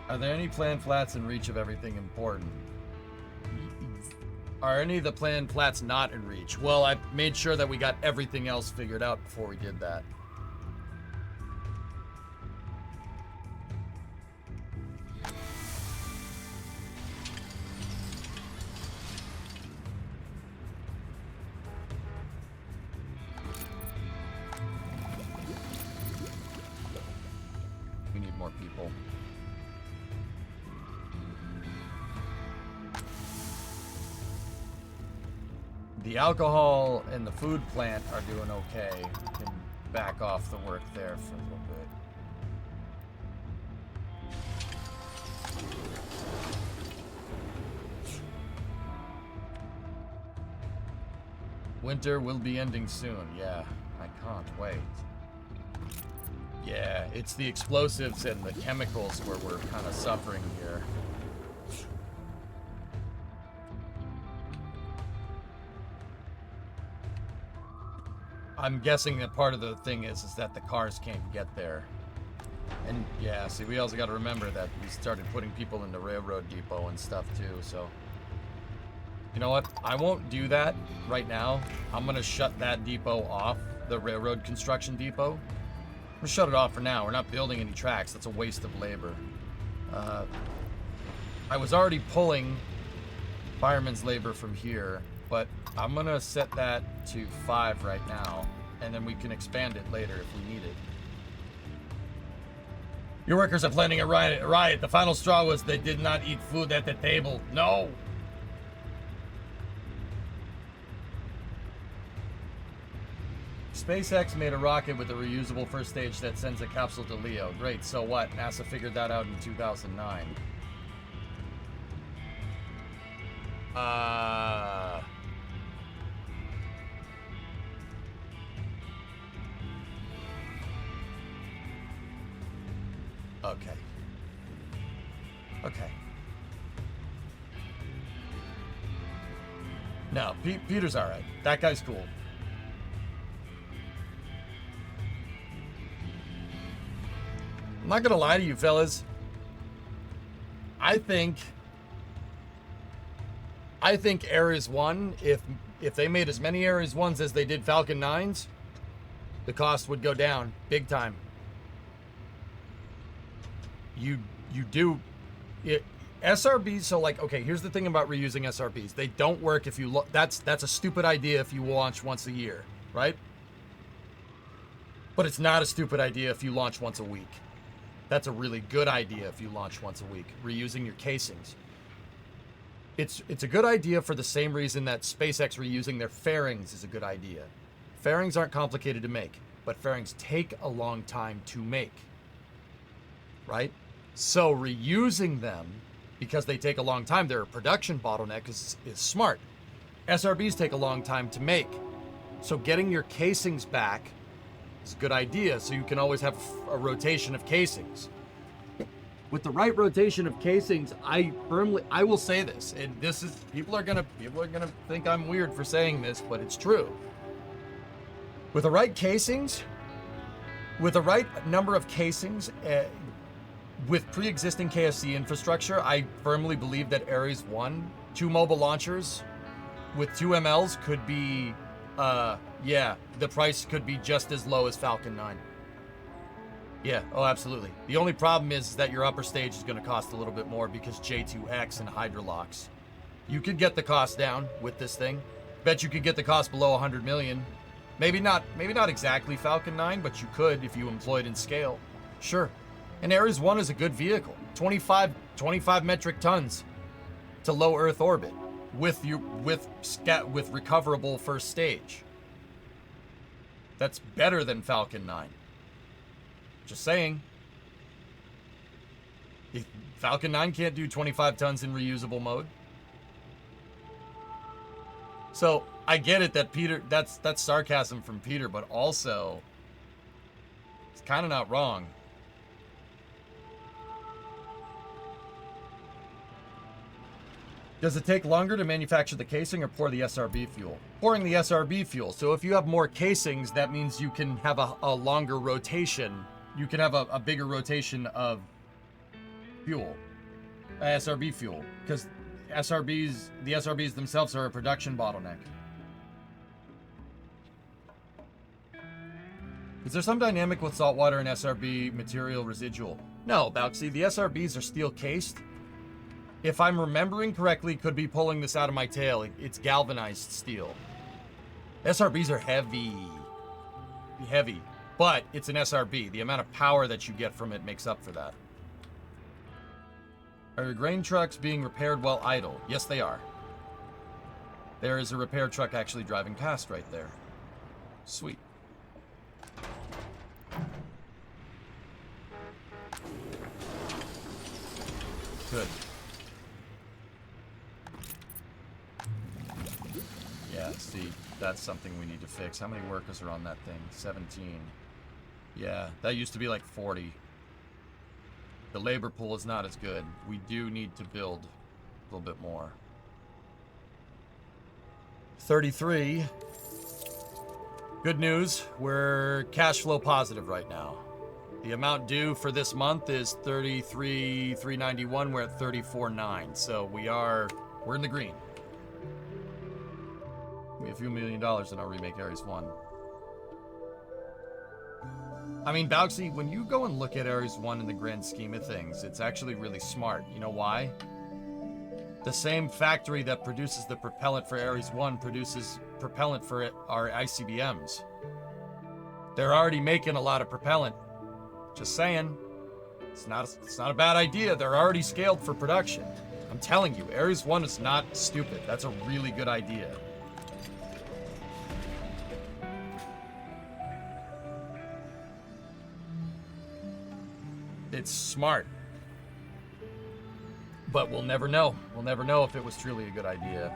Are there any planned flats in reach of everything important? Are any of the planned flats not in reach? Well, I made sure that we got everything else figured out before we did that. We need more people. The alcohol and the food plant are doing okay. We can back off the work there for a little bit. Winter will be ending soon. Yeah, I can't wait. Yeah, it's the explosives and the chemicals where we're kind of suffering here. I'm guessing that part of the thing is that the cars can't get there. And yeah, see, we also got to remember that we started putting people in the railroad depot and stuff too, so. You know what? I won't do that right now. I'm going to shut that depot off, the railroad construction depot. I'm going to shut it off for now. We're not building any tracks. That's a waste of labor. I was already pulling fireman's labor from here, but I'm going to set that to 5 right now, and then we can expand it later if we need it. Your workers are planning a riot. The final straw was they did not eat food at the table. No! SpaceX made a rocket with a reusable first stage that sends a capsule to Leo. Great, so what? NASA figured that out in 2009. Okay. Okay. No, Peter's alright. That guy's cool. I'm not gonna lie to you, fellas. I think Ares 1, if they made as many Ares 1s as they did Falcon 9s, the cost would go down big time. You do it. SRBs, so like, okay, here's the thing about reusing SRBs. They don't work if you that's a stupid idea if you launch once a year, right? But it's not a stupid idea if you launch once a week. That's a really good idea if you launch once a week, reusing your casings. It's a good idea for the same reason that SpaceX reusing their fairings is a good idea. Fairings aren't complicated to make, but fairings take a long time to make, right? So reusing them, because they take a long time, they're a production bottleneck, is smart. SRBs take a long time to make. So getting your casings back is a good idea, so you can always have a rotation of casings. With the right rotation of casings, I will say this, and this is, people are gonna think I'm weird for saying this, but it's true. With the right casings, with the right number of casings, with pre-existing KFC infrastructure, I firmly believe that Ares 1, 2 mobile launchers with 2 MLs could be, the price could be just as low as Falcon 9. Yeah, oh, absolutely. The only problem is that your upper stage is going to cost a little bit more because J2X and Hydrolocks. You could get the cost down with this thing. Bet you could get the cost below 100 million. Maybe not exactly Falcon 9, but you could if you employed in scale. Sure. And Ares 1 is a good vehicle. 25 metric tons to low Earth orbit with recoverable first stage. That's better than Falcon 9. Just saying. Falcon 9 can't do 25 tons in reusable mode. So I get it that Peter, that's sarcasm from Peter, but also it's kind of not wrong. Does it take longer to manufacture the casing or pour the SRB fuel? Pouring the SRB fuel. So if you have more casings, that means you can have a longer rotation. You can have a bigger rotation of fuel, SRB fuel, because the SRBs themselves are a production bottleneck. Is there some dynamic with saltwater and SRB material residual? No, Bauxy, the SRBs are steel cased. If I'm remembering correctly, could be pulling this out of my tail. It's galvanized steel. SRBs are heavy. But it's an SRB. The amount of power that you get from it makes up for that. Are your grain trucks being repaired while idle? Yes, they are. There is a repair truck actually driving past right there. Sweet. Good. Yeah, see, that's something we need to fix. How many workers are on that thing? 17. Yeah, that used to be like 40. The labor pool is not as good. We do need to build a little bit more. 33. Good news, we're cash flow positive right now. The amount due for this month is 33,391. We're at 34,9. So we're in the green. Give me a few $1 million and I'll remake Ares 1. I mean, Bauxy, when you go and look at Ares 1 in the grand scheme of things, it's actually really smart. You know why? The same factory that produces the propellant for Ares 1 produces propellant for our ICBMs. They're already making a lot of propellant. Just saying. It's not a bad idea. They're already scaled for production. I'm telling you, Ares 1 is not stupid. That's a really good idea. It's smart. But we'll never know. We'll never know if it was truly a good idea.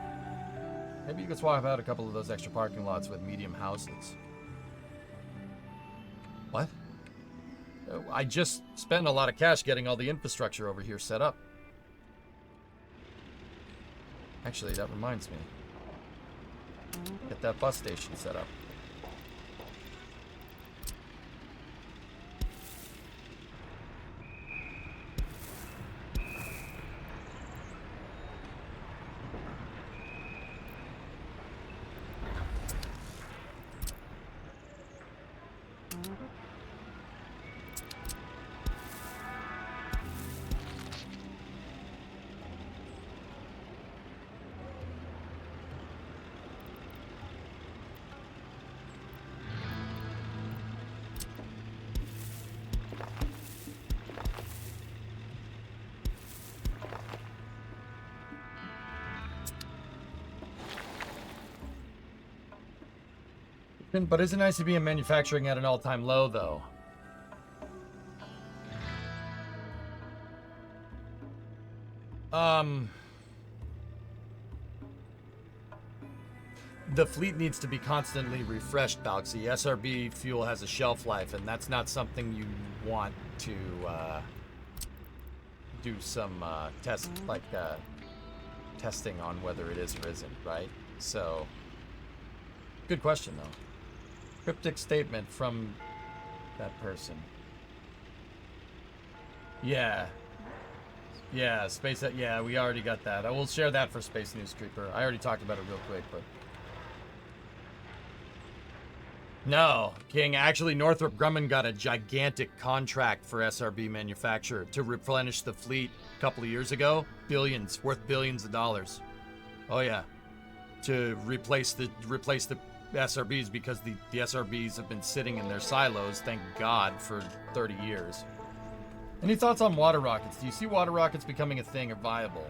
Maybe you could swap out a couple of those extra parking lots with medium houses. What? I just spent a lot of cash getting all the infrastructure over here set up. Actually, that reminds me. Get that bus station set up. But isn't ICBM manufacturing at an all-time low, though? the fleet needs to be constantly refreshed, Balxy. SRB fuel has a shelf life, and that's not something you want to do some testing on whether it is or isn't, right? So, good question though. Cryptic statement from that person. Yeah. Yeah, space. Yeah, we already got that. I will share that for Space News Creeper. I already talked about it real quick, but no, King. Actually, Northrop Grumman got a gigantic contract for SRB manufacture to replenish the fleet a couple of years ago. Billions, worth billions of dollars. Oh yeah, to replace the SRBs because the SRBs have been sitting in their silos, thank God, for 30 years. Any thoughts on water rockets? Do you see water rockets becoming a thing or viable?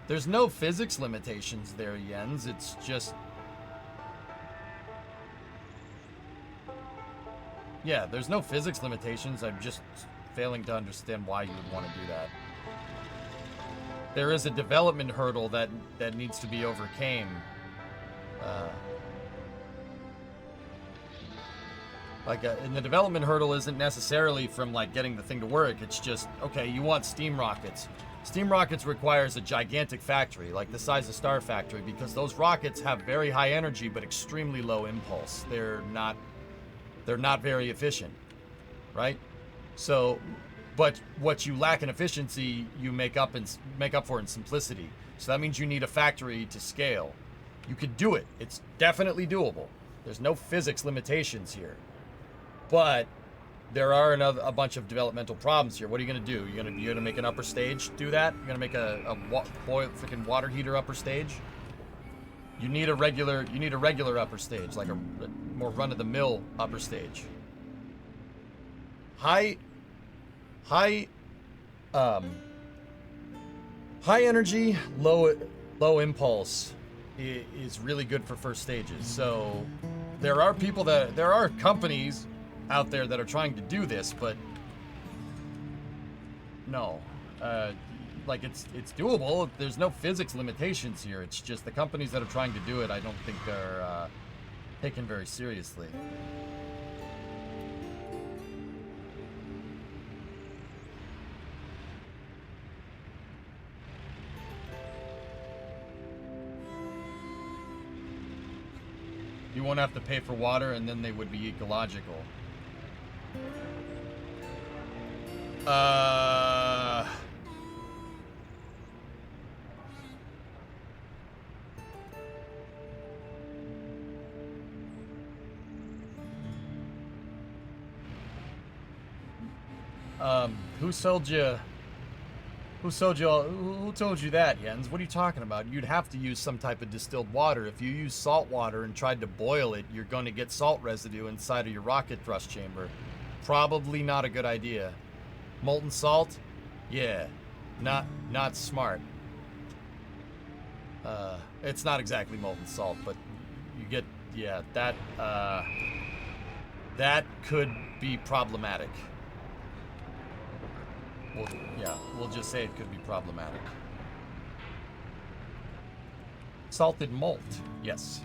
There's no physics limitations there, Jens. It's just... Yeah, there's no physics limitations. I'm just failing to understand why you would want to do that. There is a development hurdle that needs to be overcame. And the development hurdle isn't necessarily from like getting the thing to work. It's just, okay, you want steam rockets. Steam rockets requires a gigantic factory, like the size of Star Factory, because those rockets have very high energy but extremely low impulse. They're not very efficient, right? So, but what you lack in efficiency, you make up for in simplicity. So that means you need a factory to scale. You could do it. It's definitely doable. There's no physics limitations here. But there are a bunch of developmental problems here. What are you going to do? You're going to make an upper stage do that? You're going to make a freaking water heater upper stage? You need a regular upper stage, like a more run-of-the-mill upper stage. High energy, low impulse is really good for first stages. So there are companies out there that are trying to do this, but no, like it's doable. There's no physics limitations here. It's just the companies that are trying to do it, I don't think are taken very seriously. You won't have to pay for water, and then they would be ecological. Who told you that, Jens? What are you talking about? You'd have to use some type of distilled water. If you use salt water and tried to boil it, you're going to get salt residue inside of your rocket thrust chamber. Probably not a good idea. Molten salt? Yeah. Not smart. It's not exactly molten salt, but you get, yeah, that could be problematic. We'll just say it could be problematic. Salted malt, yes.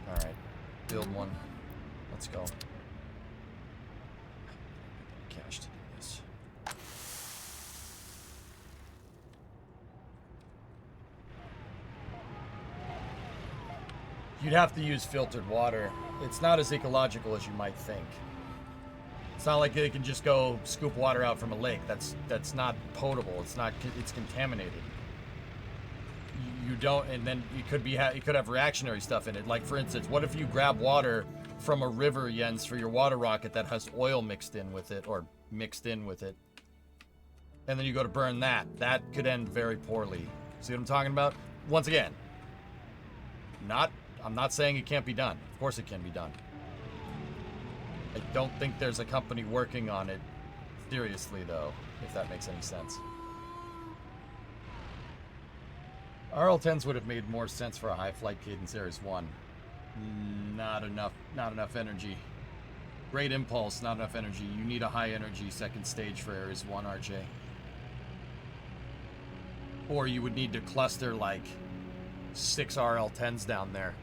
All right, build one. Let's go. Cash to do this. You'd have to use filtered water. It's not as ecological as you might think. It's not like they can just go scoop water out from a lake. That's not potable. It's contaminated. You don't, and then it could have reactionary stuff in it. Like for instance, what if you grab water from a river, Jens, for your water rocket that has oil mixed in with it, and then you go to burn that? That could end very poorly. See what I'm talking about? Once again, I'm not saying it can't be done. Of course it can be done. I don't think there's a company working on it seriously, though, if that makes any sense. RL-10s would have made more sense for a high flight cadence Ares 1. Not enough energy. Great impulse, not enough energy. You need a high energy second stage for Ares 1, RJ. Or you would need to cluster like 6 RL10s down there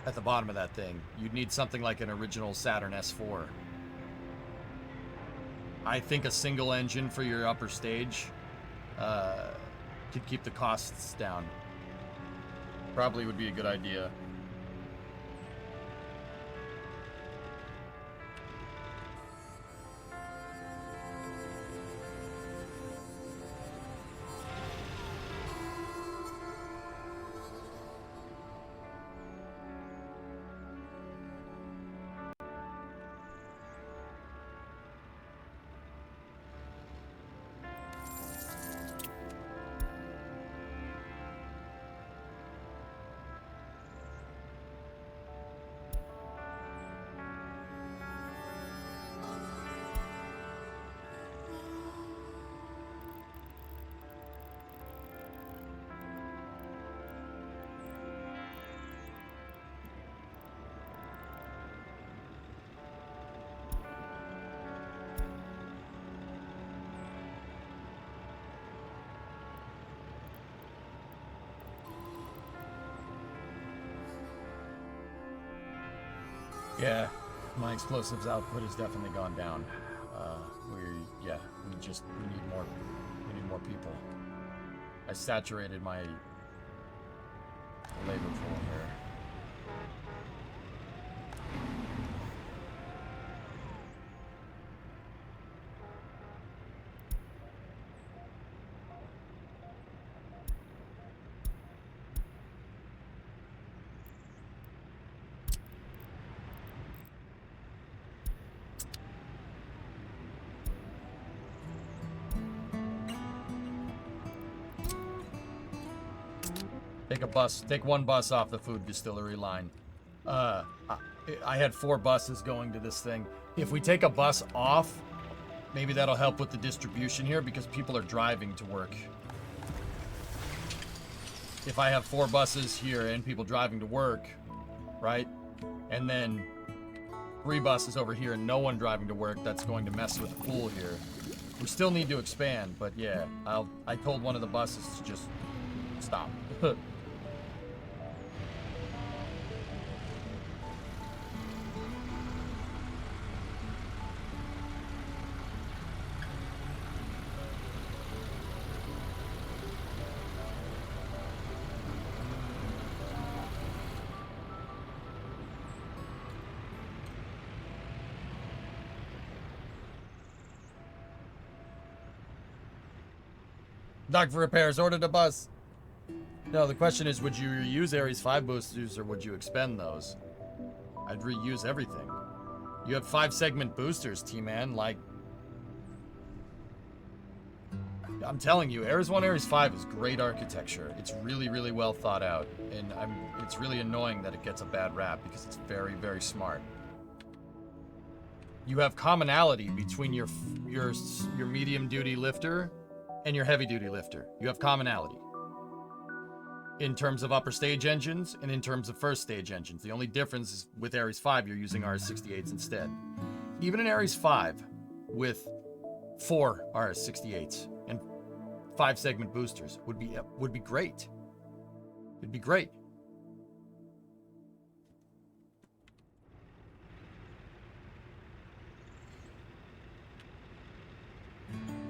at the bottom of that thing. You'd need something like an original Saturn S4. I think a single engine for your upper stage could keep the costs down. Probably would be a good idea. Yeah, my explosives output has definitely gone down. We need more people. I saturated my labor pool here. Take one bus off the food distillery line. I had 4 buses going to this thing. If we take a bus off, maybe that'll help with the distribution here because people are driving to work. If I have 4 buses here and people driving to work, right? And then 3 buses over here and no one driving to work, that's going to mess with the pool here. We still need to expand, but yeah, I told one of the buses to just stop. Doc for repairs, ordered a bus. No, the question is, would you reuse Ares 5 boosters or would you expend those? I'd reuse everything. You have 5-segment boosters, T-Man, like... I'm telling you, Ares 1, Ares 5 is great architecture. It's really, really well thought out. And it's really annoying that it gets a bad rap because it's very, very smart. You have commonality between your medium-duty lifter and your heavy-duty lifter. You have commonality. In terms of upper stage engines and in terms of first stage engines. The only difference is with Ares 5, you're using RS-68s instead. Even in Ares 5, with 4 RS-68s and 5-segment boosters would be great. It'd be great.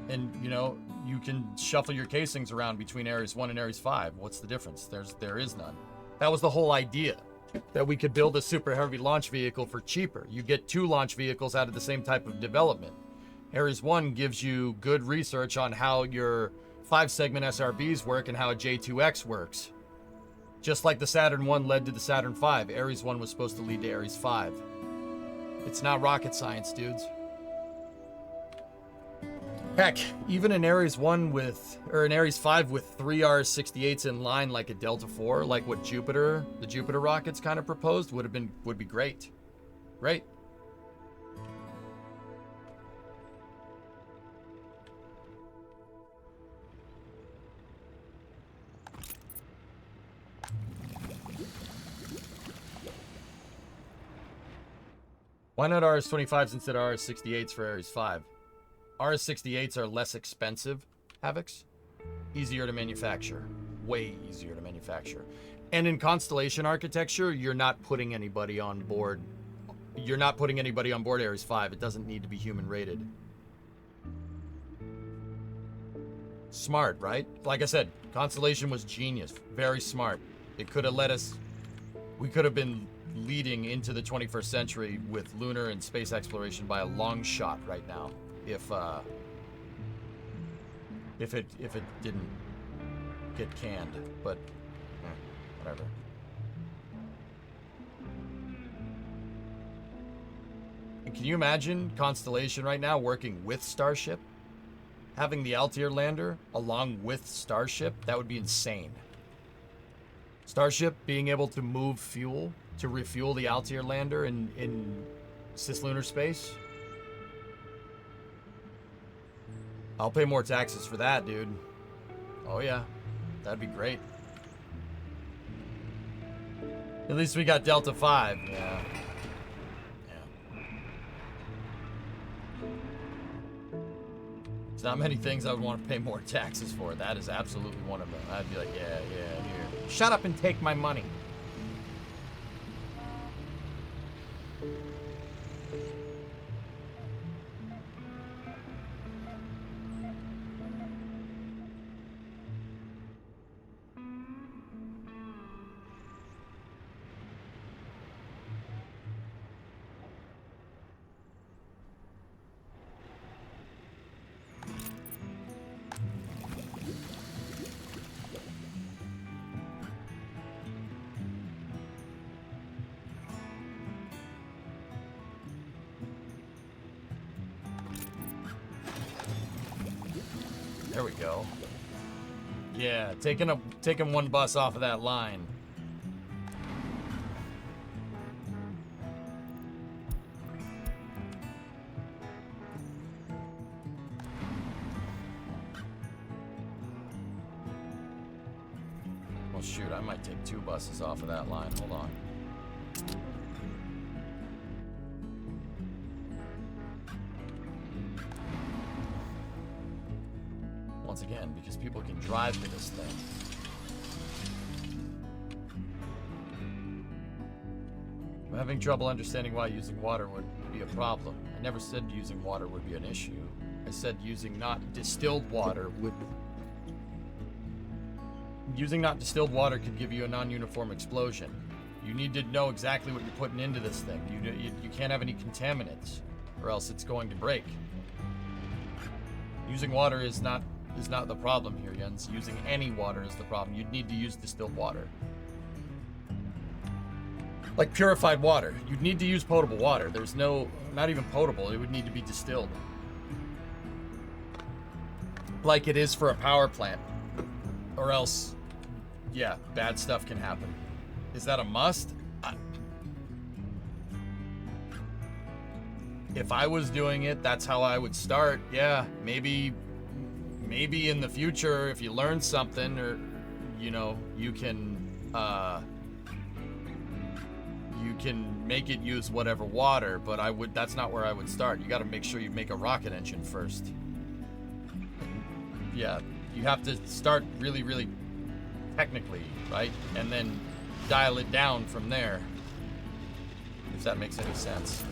And, you know, you can shuffle your casings around between Ares 1 and Ares 5. What's the difference? There is none. That was the whole idea, that we could build a super heavy launch vehicle for cheaper. You get 2 launch vehicles out of the same type of development. Ares 1 gives you good research on how your 5-segment SRBs work and how a J2X works. Just like the Saturn 1 led to the Saturn 5, Ares 1 was supposed to lead to Ares 5. It's not rocket science, dudes. Heck, even an Ares 1 an Ares 5 with 3 RS-68s in line like a Delta 4, like what the Jupiter rockets kind of proposed, would be great. Great. Why not RS-25s instead of RS-68s for Ares 5? RS-68s are less expensive Havocs. Easier to manufacture. Way easier to manufacture. And in Constellation architecture, you're not putting anybody on board. You're not putting anybody on board Ares 5. It doesn't need to be human rated. Smart, right? Like I said, Constellation was genius. Very smart. It could have let us... We could have been leading into the 21st century with lunar and space exploration by a long shot right now. If it didn't get canned. But, whatever. And can you imagine Constellation right now working with Starship? Having the Altair lander along with Starship? That would be insane. Starship being able to move fuel to refuel the Altair lander in cislunar space? I'll pay more taxes for that, dude. Oh yeah, that'd be great. At least we got Delta 5. Yeah. There's not many things I would want to pay more taxes for. That is absolutely one of them. I'd be like, yeah, here. Shut up and take my money. There we go. Yeah, taking one bus off of that line. Well, shoot, I might take 2 buses off of that line. Hold on. Once again, because people can drive to this thing. I'm having trouble understanding why using water would be a problem. I never said using water would be an issue. I said using not distilled water would... Using not distilled water could give you a non-uniform explosion. You need to know exactly what you're putting into this thing. You can't have any contaminants, or else it's going to break. Using water is not the problem here, Jens. Using any water is the problem. You'd need to use distilled water. Like purified water. You'd need to use potable water. There's no... Not even potable. It would need to be distilled. Like it is for a power plant. Or else... Yeah, bad stuff can happen. Is that a must? If I was doing it, that's how I would start. Yeah, maybe in the future, if you learn something, or you know, you can make it use whatever water. But that's not where I would start. You got to make sure you make a rocket engine first. Yeah, you have to start really, really technically, right, and then dial it down from there. If that makes any sense.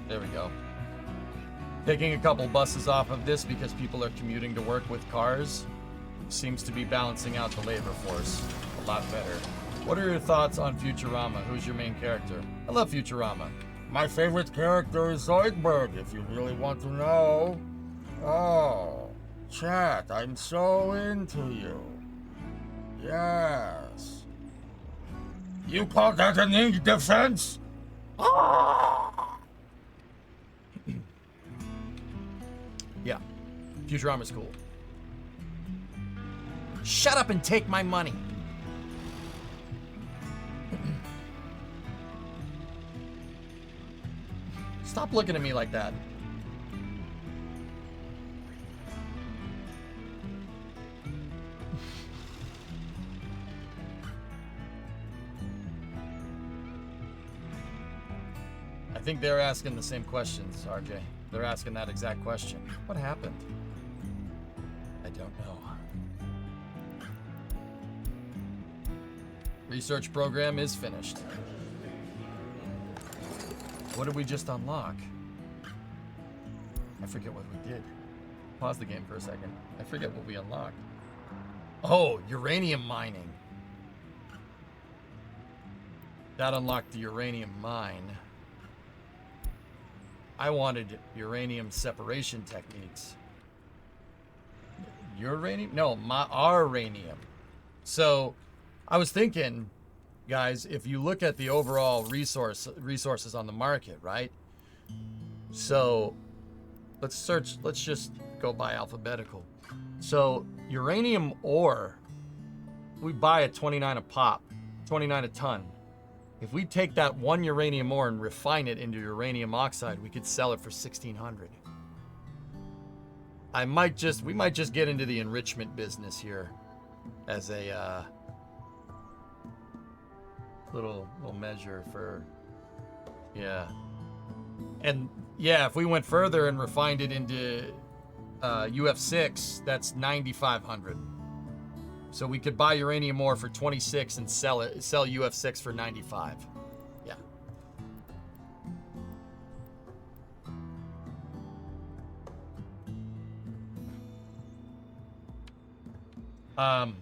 There we go. Taking a couple buses off of this because people are commuting to work with cars seems to be balancing out the labor force a lot better. What are your thoughts on Futurama? Who's your main character? I love Futurama. My favorite character is Zoidberg, if you really want to know. Oh, chat, I'm so into you. Yes. You call that an ink defense? Yeah, Futurama's cool. Shut up and take my money. Stop looking at me like that. I think they're asking the same questions, RJ. They're asking that exact question. What happened? I don't know. Research program is finished. What did we just unlock? I forget what we did. Pause the game for a second. I forget what we unlocked. Oh, uranium mining. That unlocked the uranium mine. I wanted uranium separation techniques. Uranium? No, our uranium. So I was thinking, guys, if you look at the overall resources on the market, right? So let's just go by alphabetical. So uranium ore, we buy at 29 a pop, 29 a ton. If we take that one uranium ore and refine it into uranium oxide, we could sell it for 1,600. We might just get into the enrichment business here as a little measure for, yeah. And yeah, if we went further and refined it into UF6, that's 9,500. So we could buy uranium ore for 26 and sell UF6 for 95. Yeah. I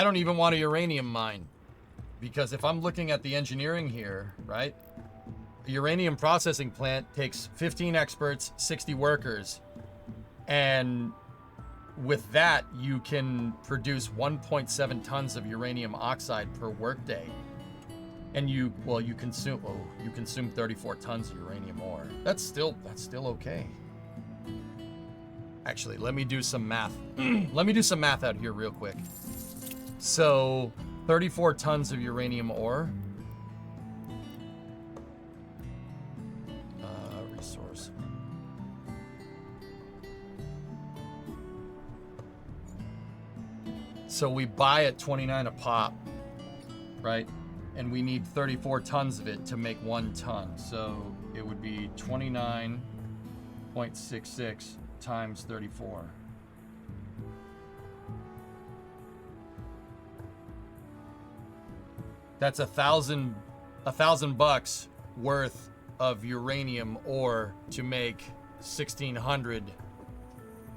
don't even want a uranium mine, because if I'm looking at the engineering here, right? The uranium processing plant takes 15 experts, 60 workers, and with that, you can produce 1.7 tons of uranium oxide per workday. And you consume 34 tons of uranium ore. That's still okay. Actually, let me do some math. Let me do some math out here real quick. So, 34 tons of uranium ore. Resource. So we buy at 29 a pop, right? And we need 34 tons of it to make 1 ton. So it would be 29.66 times 34. That's $1,000 worth of uranium ore to make 1,600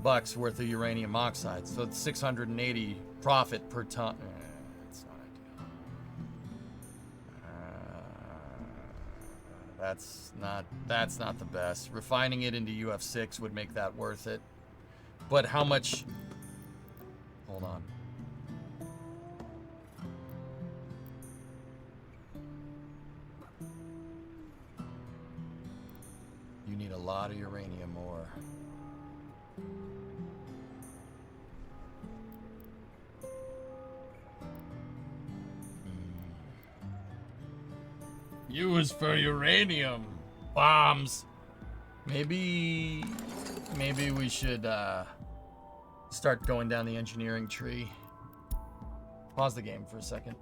bucks worth of uranium oxide. So it's 680 profit per ton. That's not ideal. That's not the best. Refining it into UF6 would make that worth it. But how much? Hold on. You need a lot of uranium ore. Used for uranium bombs. Maybe we should start going down the engineering tree. Pause the game for a second.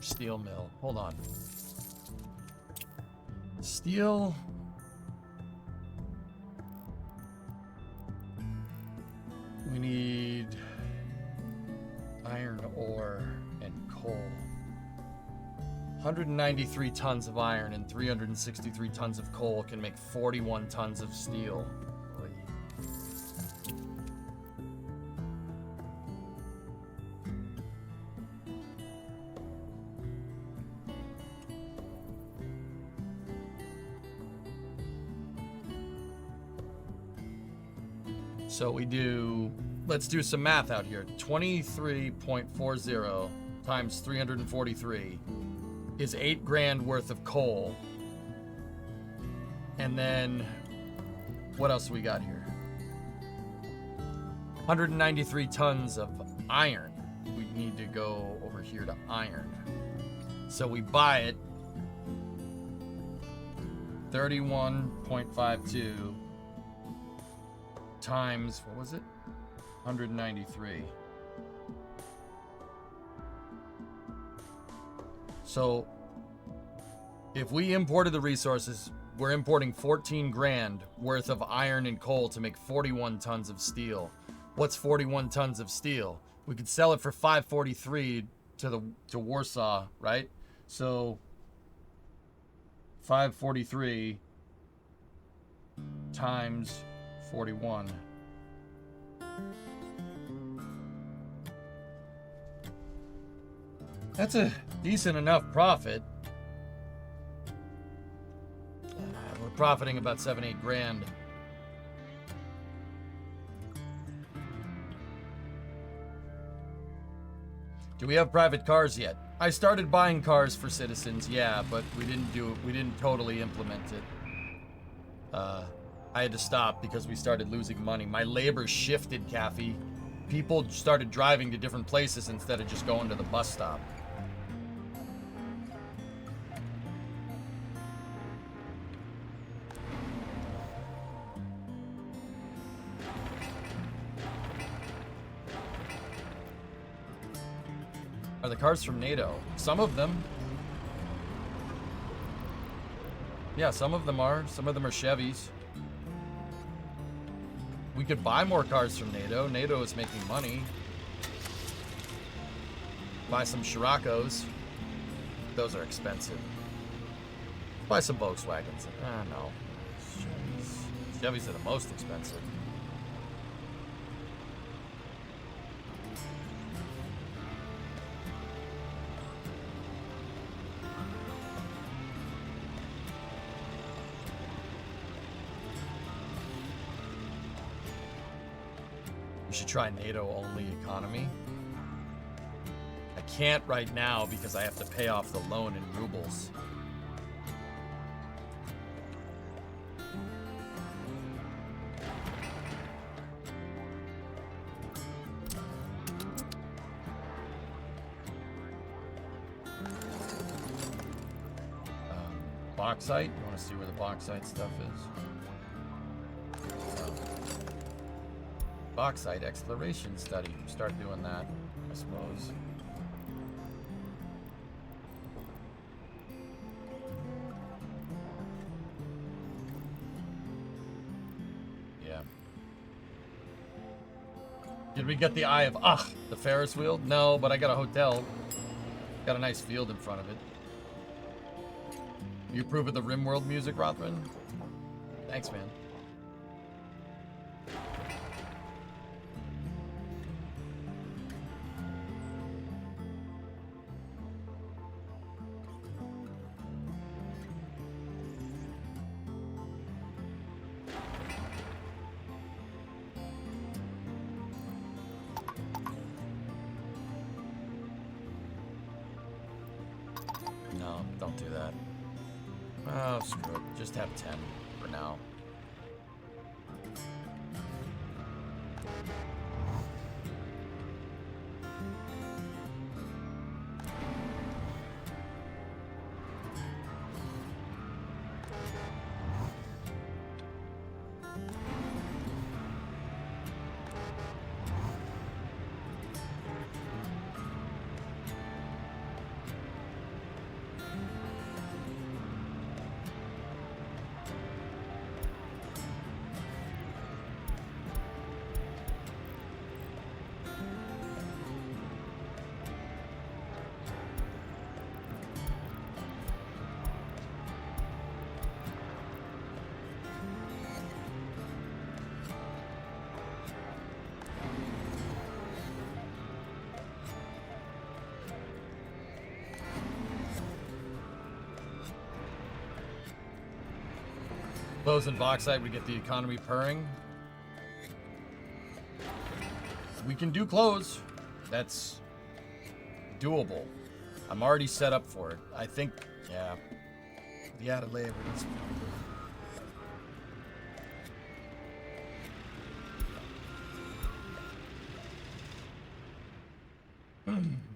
Steel mill. Hold on. Steel. We need iron ore and coal. 193 tons of iron and 363 tons of coal can make 41 tons of steel. So let's do some math out here. 23.40 times 343 is 8 grand worth of coal. And then what else we got here? 193 tons of iron. We need to go over here to iron. So we buy it 31.52 times, what was it? 193. So if we imported the resources, we're importing 14 grand worth of iron and coal to make 41 tons of steel. What's 41 tons of steel? We could sell it for 543 to Warsaw, right? So 543 times 41. That's a decent enough profit. We're profiting about 7-8 grand. Do we have private cars yet? I started buying cars for citizens, yeah, but we didn't totally implement it. I had to stop because we started losing money. My labor shifted, Caffey. People started driving to different places instead of just going to the bus stop. Are the cars from NATO? Some of them. Yeah, some of them are. Some of them are Chevys. We could buy more cars from NATO. NATO is making money. Buy some Scirocco's. Those are expensive. Buy some Volkswagens. No. Chevys. Chevys are the most expensive. We should try NATO-only economy. I can't right now because I have to pay off the loan in rubles. Bauxite? You want to see where the bauxite stuff is? Bauxite exploration study. Start doing that, I suppose. Yeah. Did we get the Eye of the Ferris wheel? No, but I got a hotel. Got a nice field in front of it. You approve of the RimWorld music, Rothman? Thanks, man. No, don't do that. Oh, screw it. Just have 10 for now. Close and bauxite, we get the economy purring. We can do close. That's doable. I'm already set up for it. I think, yeah. The added labor.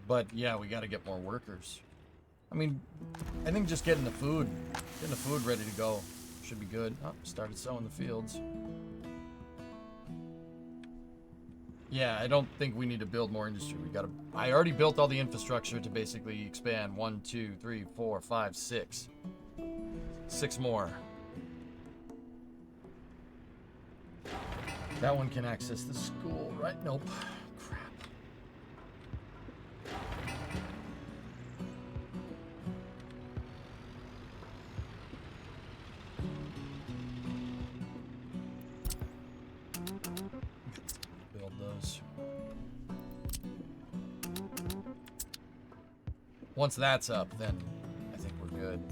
But yeah, we got to get more workers. I mean, I think just getting the food ready to go should be good. Oh, started sowing the fields. Yeah, I don't think we need to build more industry. We gotta. I already built all the infrastructure to basically expand 1, 2, 3, 4, 5, 6. 6 more. That one can access the school, right? Nope. Crap. Build those. Once that's up, then I think we're good.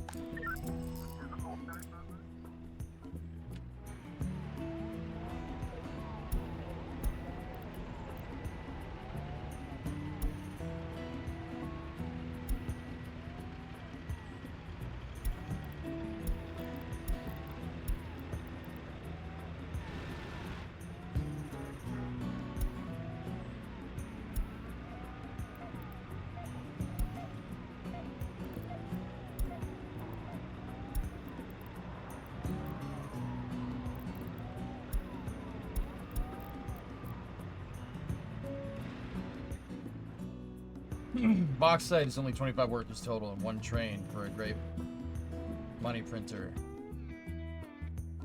Bauxite is only 25 workers total and 1 train for a great money printer.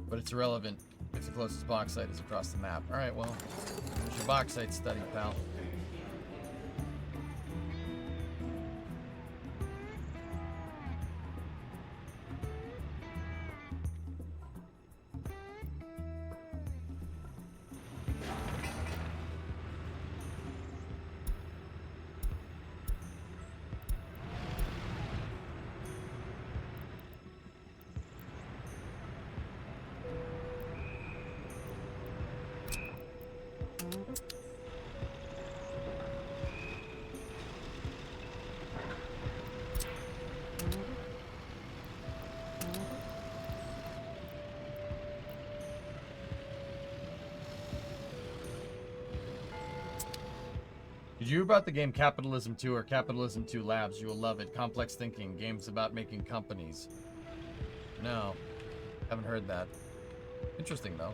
But it's irrelevant if the closest bauxite is across the map. Alright, well, there's your bauxite study, pal. Did you hear about the game Capitalism 2 or Capitalism 2 Labs? You will love it. Complex thinking. Games about making companies. No. Haven't heard that. Interesting, though.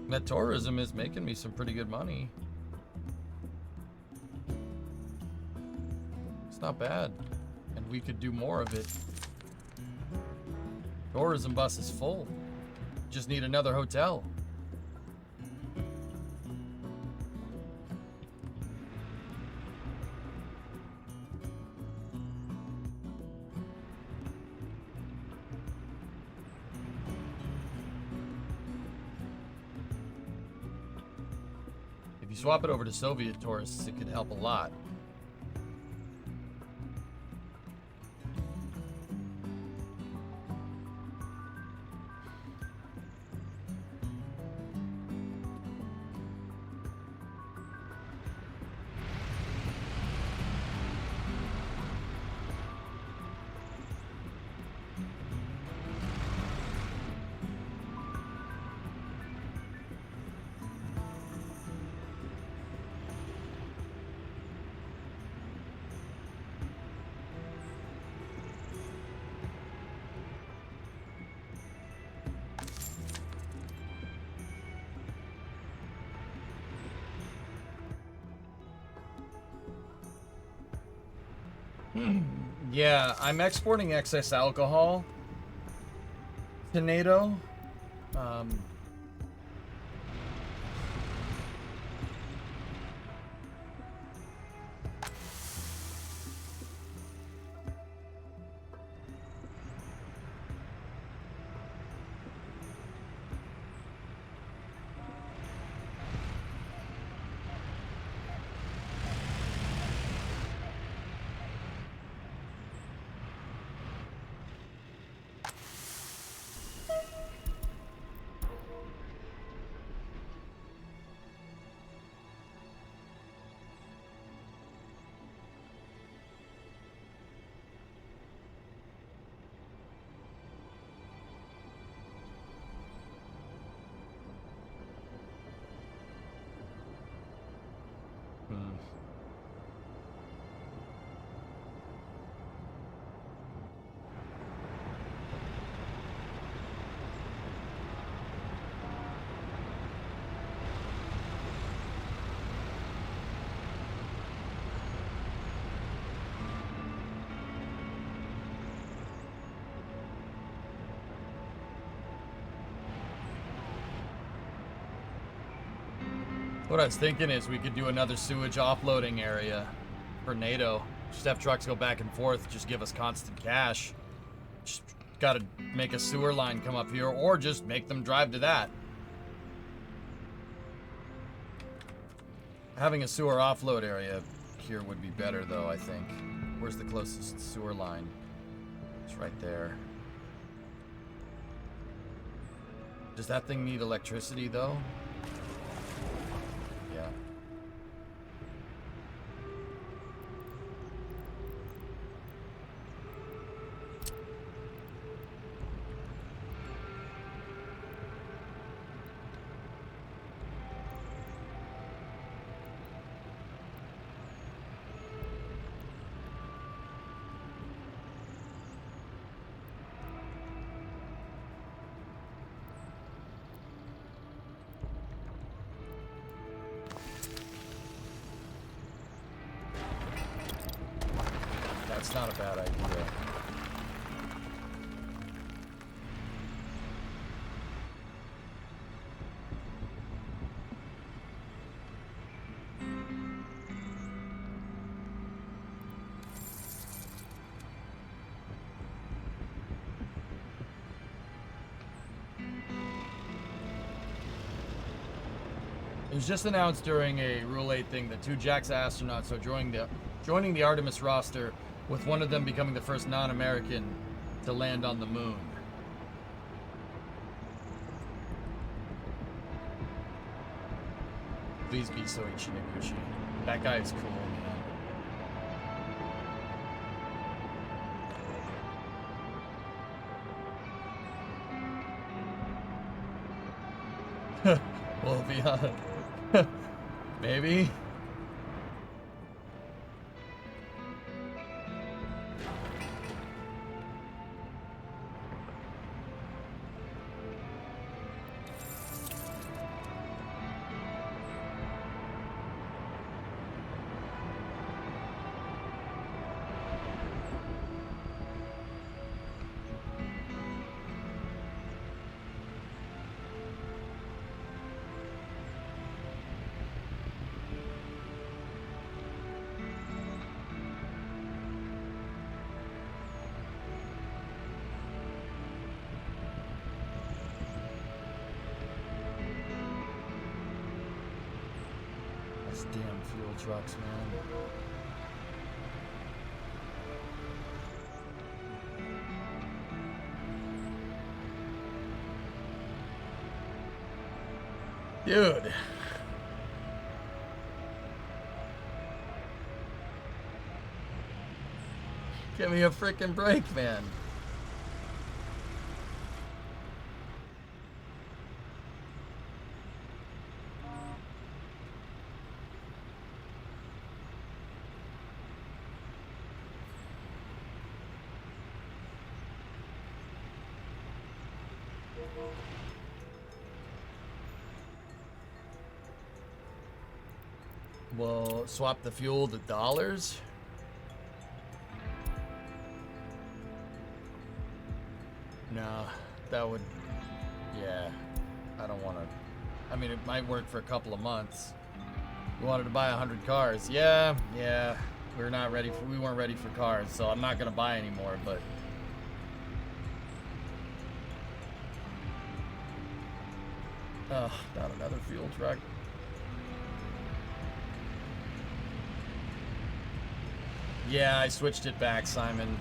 That tourism is making me some pretty good money. It's not bad. And we could do more of it. Tourism bus is full. Just need another hotel. If you swap it over to Soviet tourists, it could help a lot. Yeah, I'm exporting excess alcohol to NATO. What I was thinking is we could do another sewage offloading area for NATO. Just have trucks go back and forth, just give us constant cash. Just gotta make a sewer line come up here, or just make them drive to that. Having a sewer offload area here would be better, though, I think. Where's the closest sewer line? It's right there. Does that thing need electricity, though? Yeah. That's not a bad idea. It was just announced during a Rule 8 thing that 2 JAXA astronauts are joining the Artemis roster, with one of them becoming the first non-American to land on the moon. Please be Soichi Noguchi. That guy is cool, man. Well, be honest. Maybe. Damn fuel trucks, man. Dude. Give me a freaking break, man. Well, swap the fuel to dollars. No, that would, yeah, I don't want to. I mean, it might work for a couple of months. We wanted to buy 100 cars. Yeah, we're not ready for, we weren't ready for cars, so I'm not going to buy anymore, but. Ugh, not another fuel truck. Yeah, I switched it back, Simon.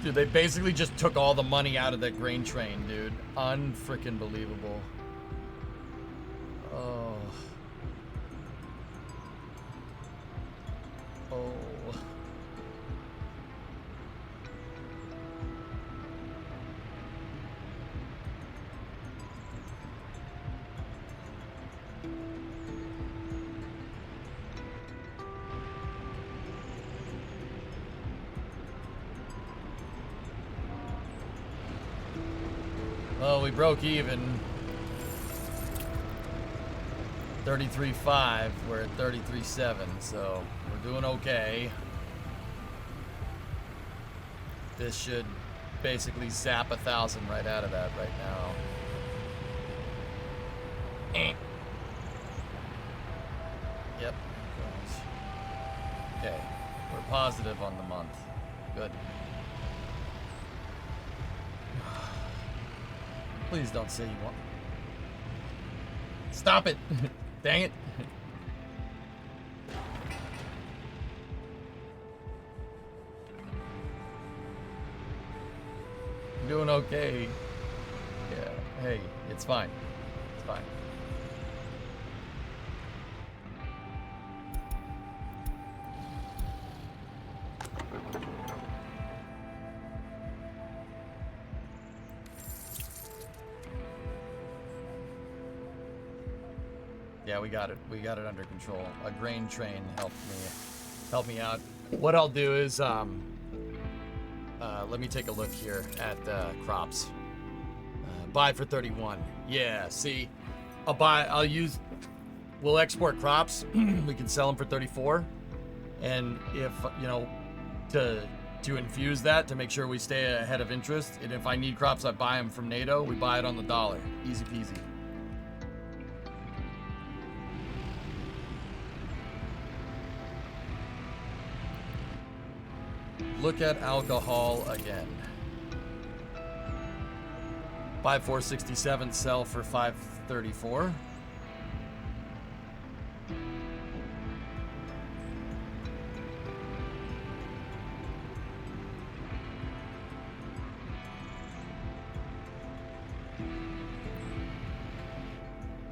Dude, they basically just took all the money out of that grain train, dude. Unfreaking believable. Oh. Oh. Well, we broke even. 33.5. We're at 33.7, so we're doing okay. This should basically zap 1,000 right out of that right now. Yep. Okay. We're positive on the month. Good. Please don't say you want. Stop it! Dang it! I'm doing okay. Yeah. Hey, it's fine. It's fine. Yeah, we got it. We got it under control. A grain train helped me out. What I'll do is let me take a look here at crops. Buy for 31. Yeah, see, we'll export crops. We can sell them for 34. And if, you know, to infuse that to make sure we stay ahead of interest, and if I need crops, I buy them from NATO. We buy it on the dollar. Easy peasy. Look at alcohol again. Buy 467, sell for 534.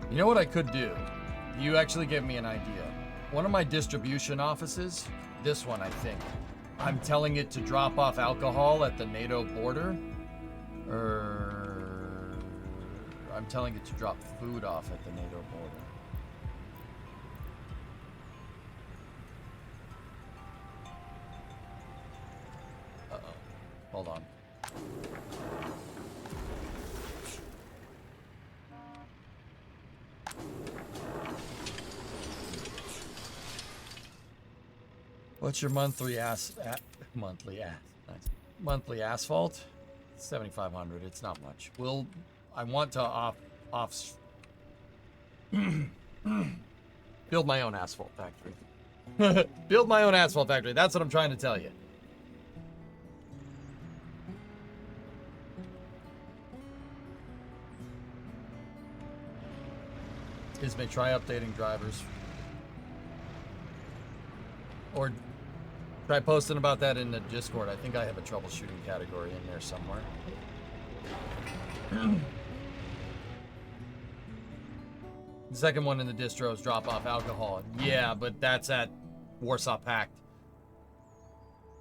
You know what I could do? You actually gave me an idea. One of my distribution offices, this one I think, I'm telling it to drop off alcohol at the NATO border, or I'm telling it to drop food off at the NATO border. Uh-oh. Hold on. What's your monthly monthly asphalt? 7,500. It's not much. I want to build my own asphalt factory. Build my own asphalt factory. That's what I'm trying to tell you. Ismay, try updating drivers. Or try posting about that in the Discord. I think I have a troubleshooting category in there somewhere. The second one in the distro is drop off alcohol. Yeah, but that's at Warsaw Pact.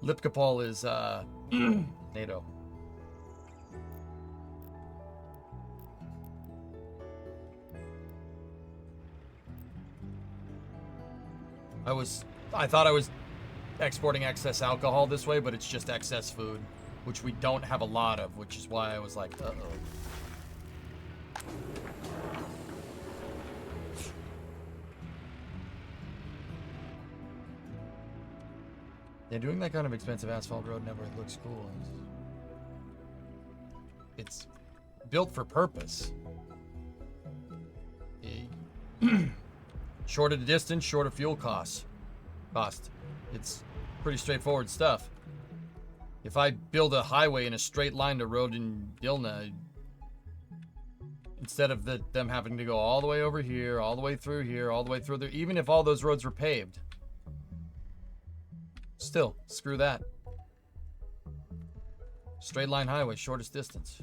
Lipkopol is NATO. I thought I was exporting excess alcohol this way, but it's just excess food, which we don't have a lot of, which is why I was like, uh-oh. Yeah, doing that kind of expensive asphalt road never looks cool. It's built for purpose. Shorter the distance, shorter fuel cost. It's pretty straightforward stuff. If I build a highway in a straight line to road in Dilna, instead of them having to go all the way over here, all the way through here, all the way through there, even if all those roads were paved, still, screw that. Straight line highway, shortest distance.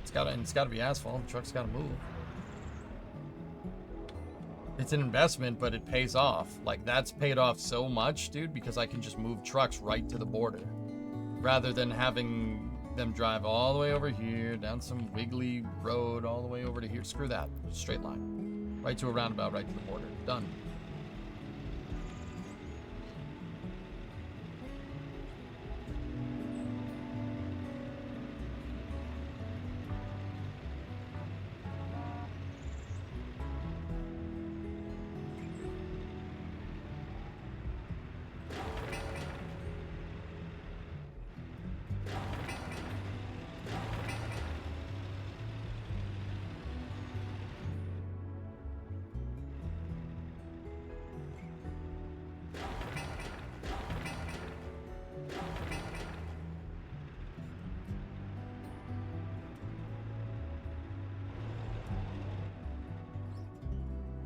It's gotta be asphalt. The truck's gotta move. It's an investment, but it pays off. Like, that's paid off so much, dude, because I can just move trucks right to the border. Rather than having them drive all the way over here, down some wiggly road, all the way over to here. Screw that. Straight line. Right to a roundabout, right to the border. Done.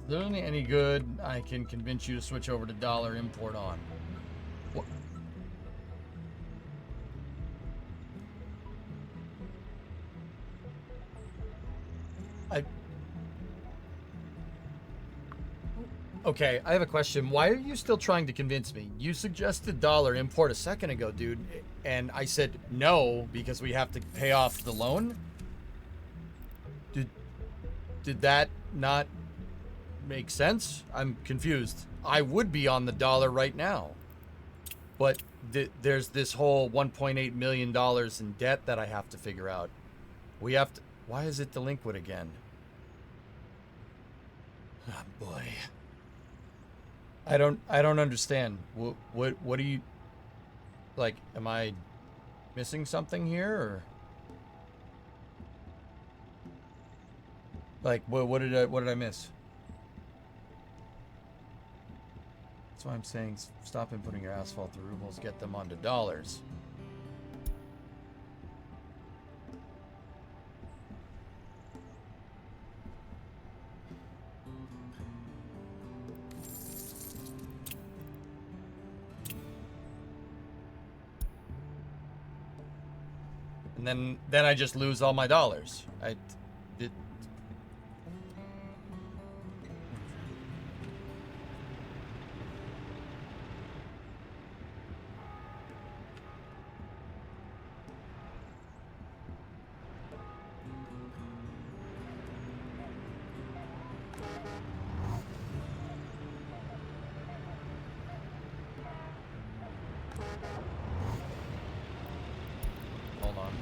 there any good I can convince you to switch over to dollar import on? What? Okay, I have a question. Why are you still trying to convince me? You suggested dollar import a second ago, dude, and I said no because we have to pay off the loan. Did that not make sense? I'm confused. I would be on the dollar right now, but there's this whole $1.8 million in debt that I have to figure out. We have to. Why is it delinquent again? Oh boy. I don't understand. What do you like? Am I missing something here, or like what did I miss? That's why I'm saying stop inputting your asphalt to rubles, get them onto dollars. And then I just lose all my dollars. Hold on.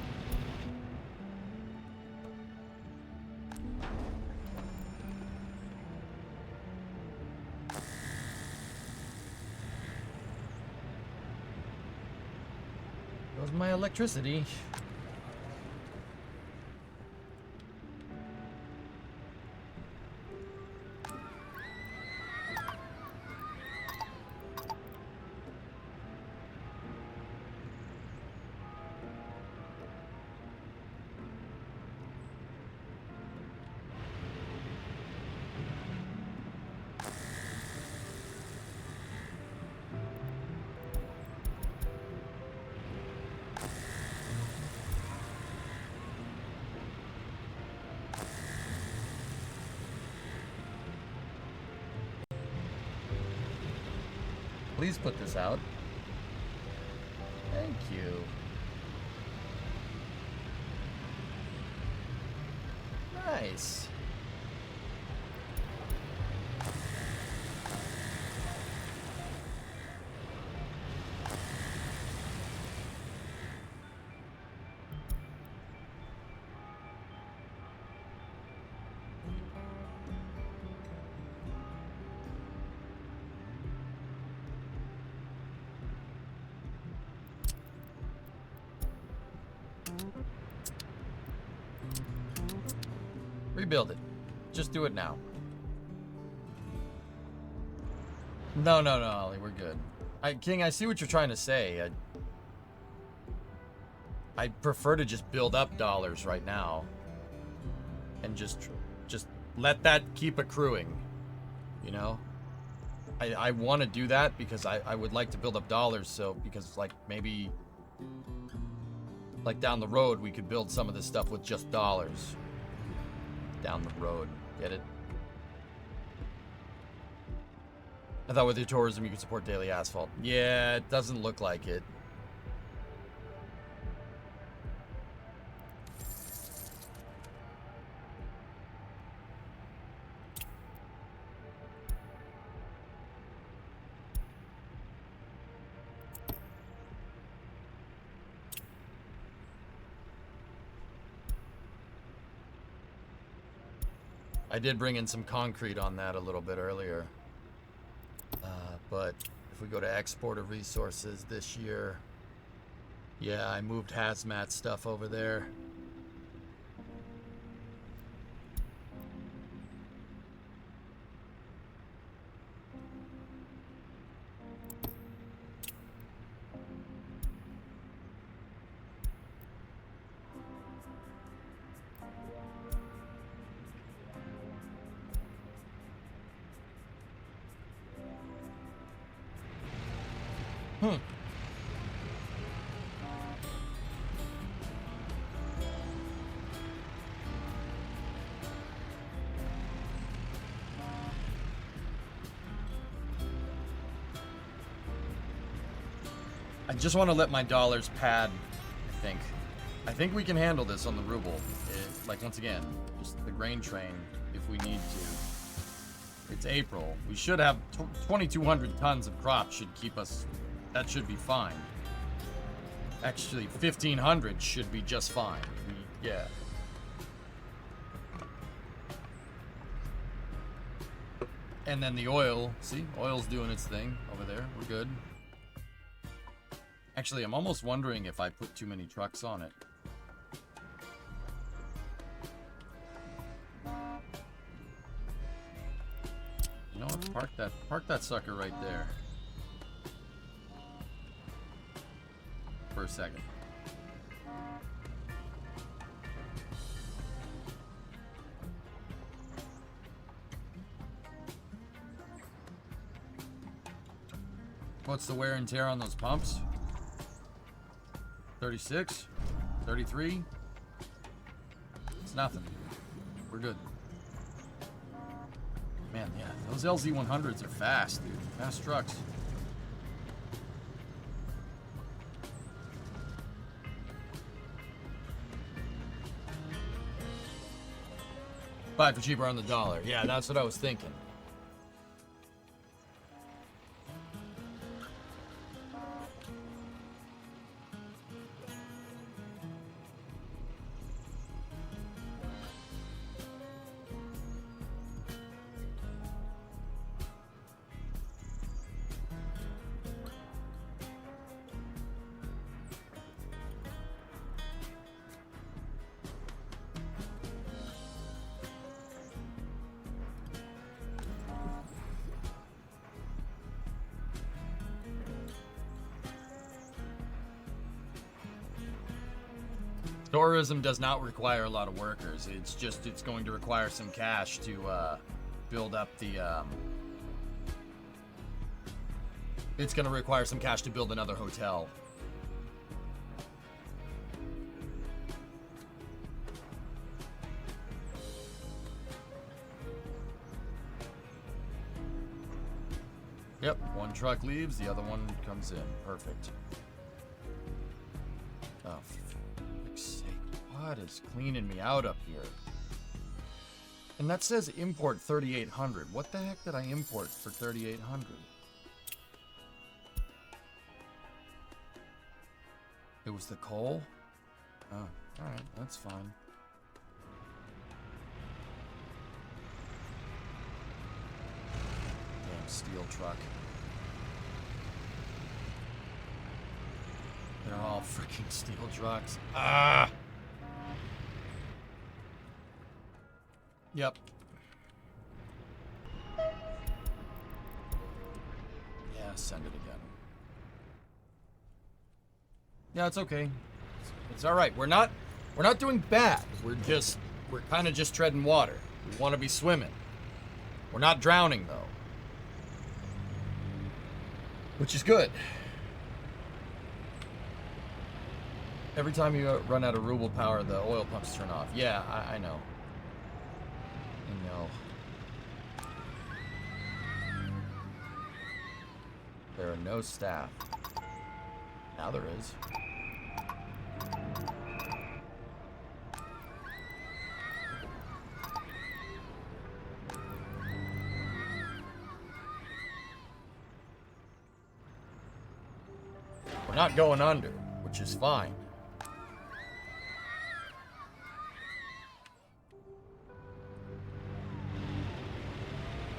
Goes my electricity. Please put this out. Thank you. Nice. Rebuild it. Just do it now. No, Ollie, we're good. King, I see what you're trying to say. I prefer to just build up dollars right now. And just let that keep accruing. You know? I want to do that because I would like to build up dollars, so because like maybe like down the road we could build some of this stuff with just dollars. Down the road. Get it? I thought with your tourism you could support daily asphalt. Yeah, it doesn't look like it. I did bring in some concrete on that a little bit earlier. But if we go to export of resources this year, yeah, I moved hazmat stuff over there. Hmm. I just want to let my dollars pad, I think we can handle this on the ruble. Like, once again, just the grain train, if we need to. It's April. We should have 2,200 tons of crops should keep us... That should be fine. Actually, 1,500 should be just fine. Yeah. And then the oil. See? Oil's doing its thing over there. We're good. Actually, I'm almost wondering if I put too many trucks on it. You know what? Park that sucker right there. For a second. What's the wear and tear on those pumps? 36? 33? It's nothing. We're good. Man, yeah, those LZ100s are fast, dude. Fast trucks. Buy for cheaper on the dollar. Yeah, that's what I was thinking. Tourism does not require a lot of workers. It's going to require some cash to build up the... It's going to require some cash to build another hotel. Yep, one truck leaves, the other one comes in. Perfect. Oh, what is cleaning me out up here? And that says import 3,800. What the heck did I import for 3,800? It was the coal? Oh, alright, that's fine. Damn steel truck. They're all freaking steel trucks. Ah! Yep. Yeah, send it again. Yeah, it's okay. It's all right. We're not doing bad. We're kind of just treading water. We want to be swimming. We're not drowning though. Which is good. Every time you run out of ruble power, the oil pumps turn off. Yeah, I know. No. There are no staff. Now there is. We're not going under, which is fine.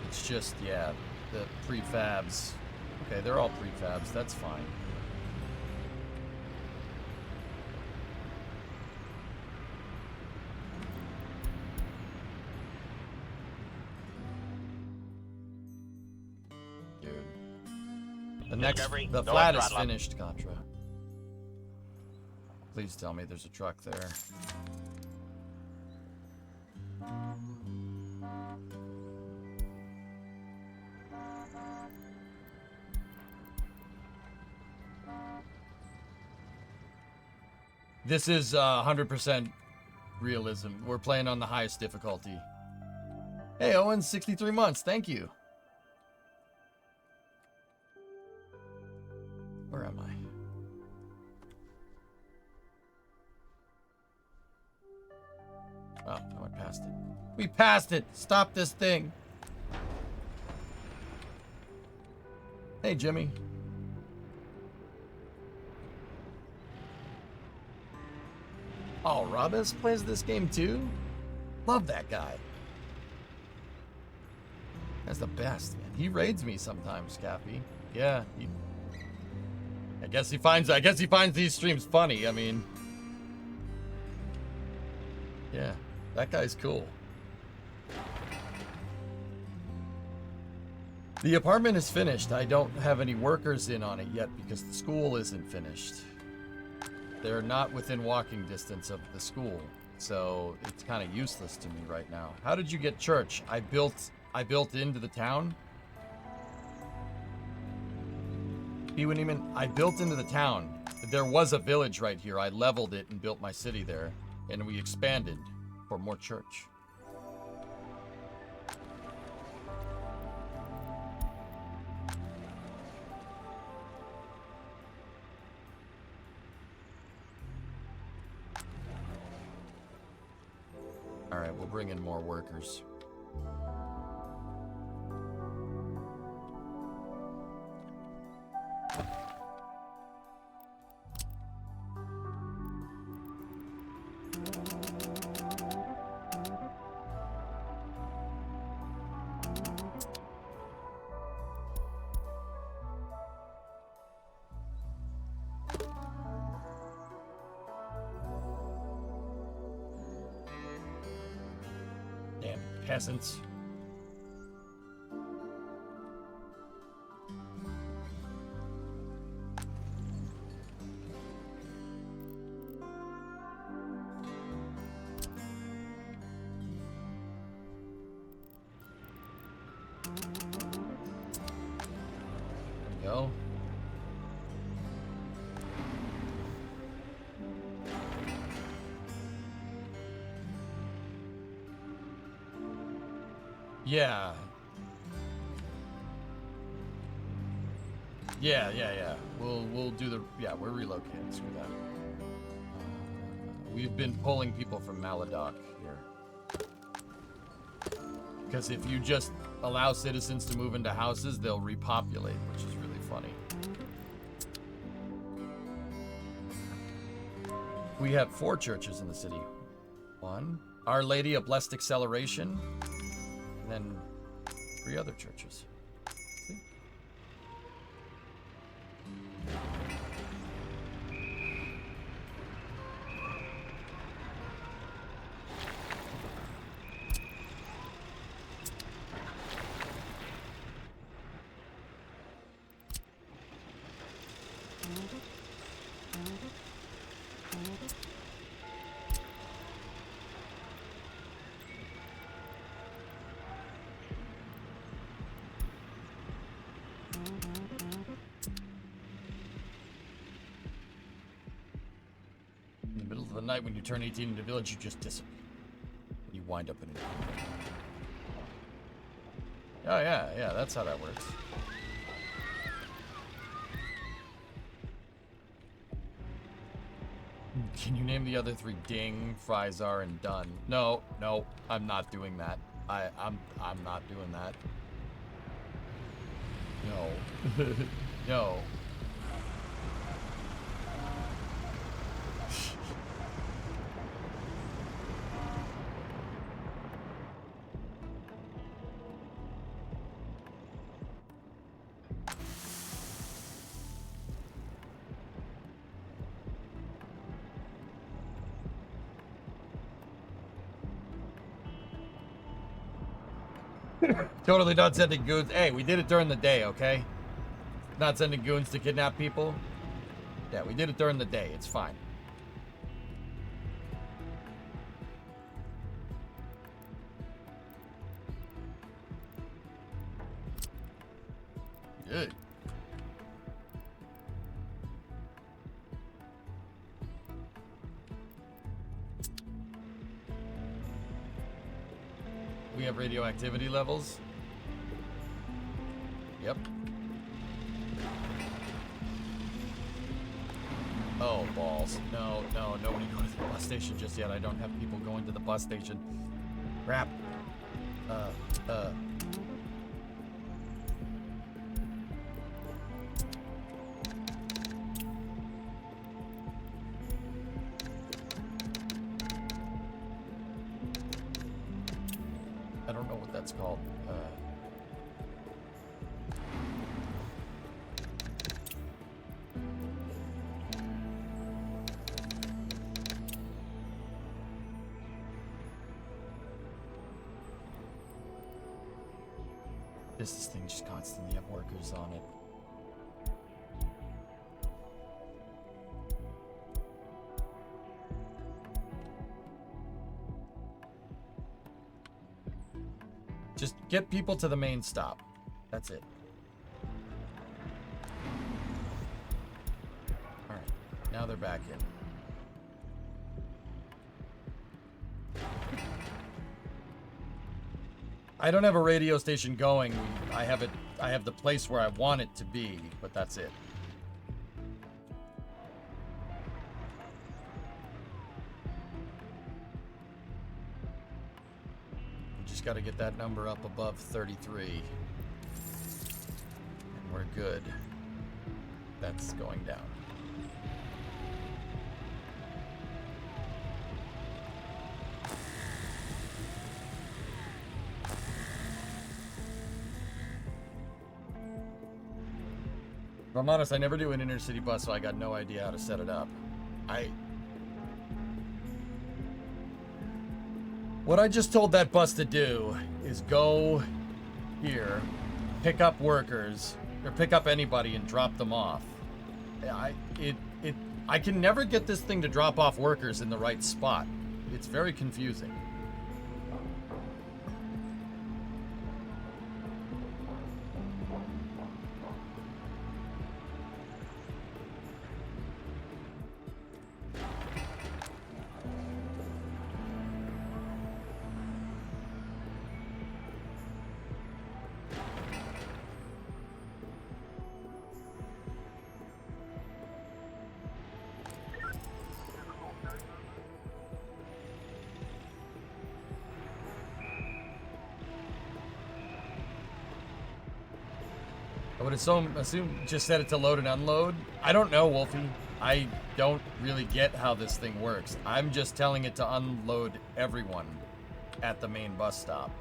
It's just, yeah, the prefabs. Okay, they're all prefabs. That's fine. Dude. The flat is finished, Contra. Please tell me there's a truck there. This is 100% realism. We're playing on the highest difficulty. Hey, Owen, 63 months. Thank you. Where am I? Oh, I went past it. We passed it. Stop this thing. Hey, Jimmy. Oh, Robus plays this game too? Love that guy. That's the best, man. He raids me sometimes, Cappy. Yeah. I guess he finds these streams funny. I mean, yeah, that guy's cool. The apartment is finished. I don't have any workers in on it yet because the school isn't finished. They're not within walking distance of the school, so it's kind of useless to me right now. How did you get church? I built into the town. I built into the town. There was a village right here. I leveled it and built my city there, and we expanded for more church. All right, we'll bring in more workers. Damn peasants. There we go. Yeah. Yeah. We'll do the we're relocating. Screw that. We've been pulling people from Maladoc here. Because if you just allow citizens to move into houses, they'll repopulate, which is really funny. We have 4 churches in the city. 1, Our Lady of Blessed Acceleration, and then 3 other churches. See? In the middle of the night, when you turn 18 in the village, you just disappear. You wind up in a... Oh, yeah, that's how that works. Can you name the other 3? Ding, Fryzar, and Dunn. No, I'm not doing that. I'm not doing that. No. No. Totally not sending goons. Hey, we did it during the day, okay? Not sending goons to kidnap people. Yeah, we did it during the day. It's fine. Good. radioactivity levels. Yep. Oh, balls. No, nobody go to the bus station just yet. I don't have people going to the bus station. Crap. I don't know what that's called. This thing just constantly have workers on it. Just get people to the main stop. That's it. Alright, now they're back in. I don't have a radio station going. I have the place where I want it to be, but that's it. We just got to get that number up above 33. And we're good. That's going down. If I'm honest, I never do an inner city bus, so I got no idea how to set it up. What I just told that bus to do is go here, pick up workers, or pick up anybody and drop them off. I can never get this thing to drop off workers in the right spot. It's very confusing. I would assume just set it to load and unload. I don't know, Wolfie. I don't really get how this thing works. I'm just telling it to unload everyone at the main bus stop.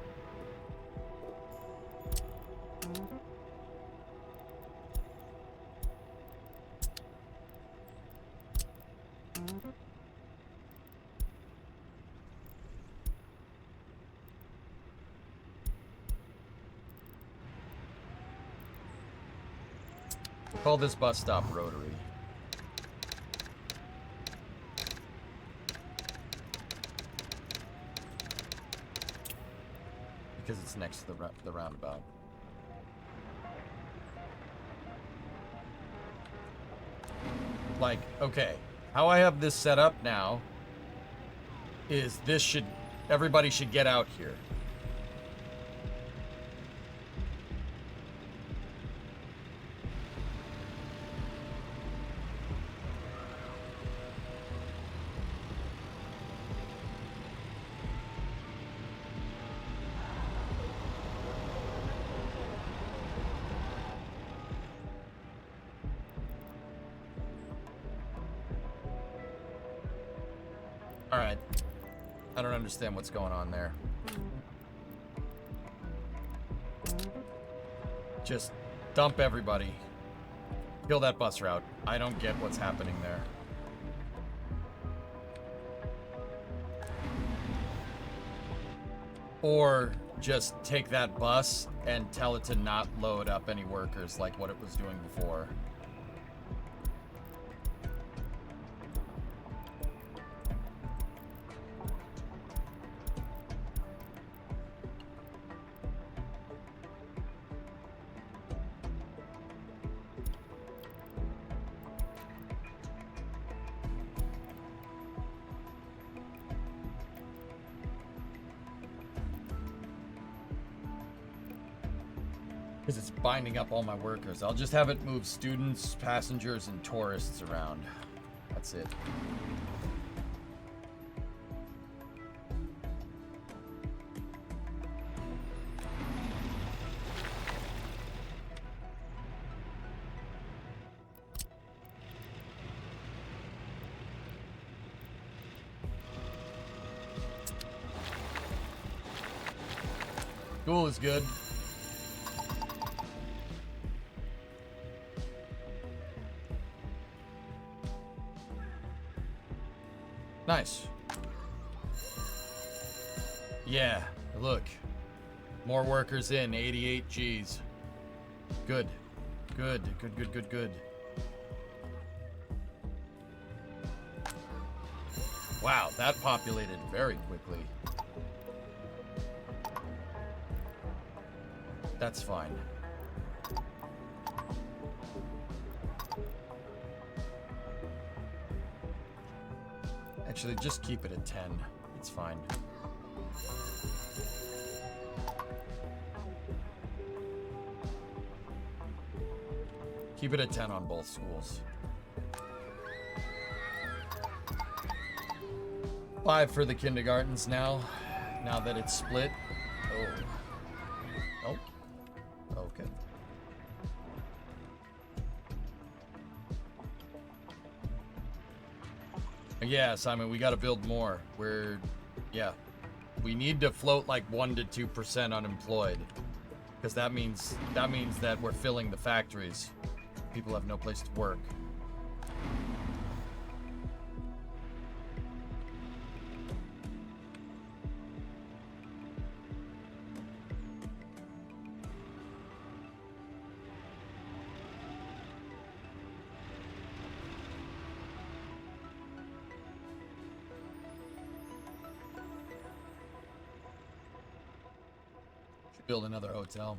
Call this bus stop Rotary. Because it's next to the roundabout. Like, okay, how I have this set up now is everybody should get out here. Alright. I don't understand what's going on there. Just dump everybody. Kill that bus route. I don't get what's happening there. Or just take that bus and tell it to not load up any workers like what it was doing before. Because it's binding up all my workers. I'll just have it move students, passengers, and tourists around. That's it. School is good. Nice. Yeah, look. More workers in, 88 Gs. Good. Good, good, good, good, good. Wow, that populated very quickly. That's fine. Actually, just keep it at 10. It's fine. Keep it at 10 on both schools. 5 for the kindergartens now that it's split. Oh. Oh. Okay. Yeah, Simon, we got to build more. We need to float like 1 to 2% unemployed, because that means that we're filling the factories. People have no place to work. Should build another hotel.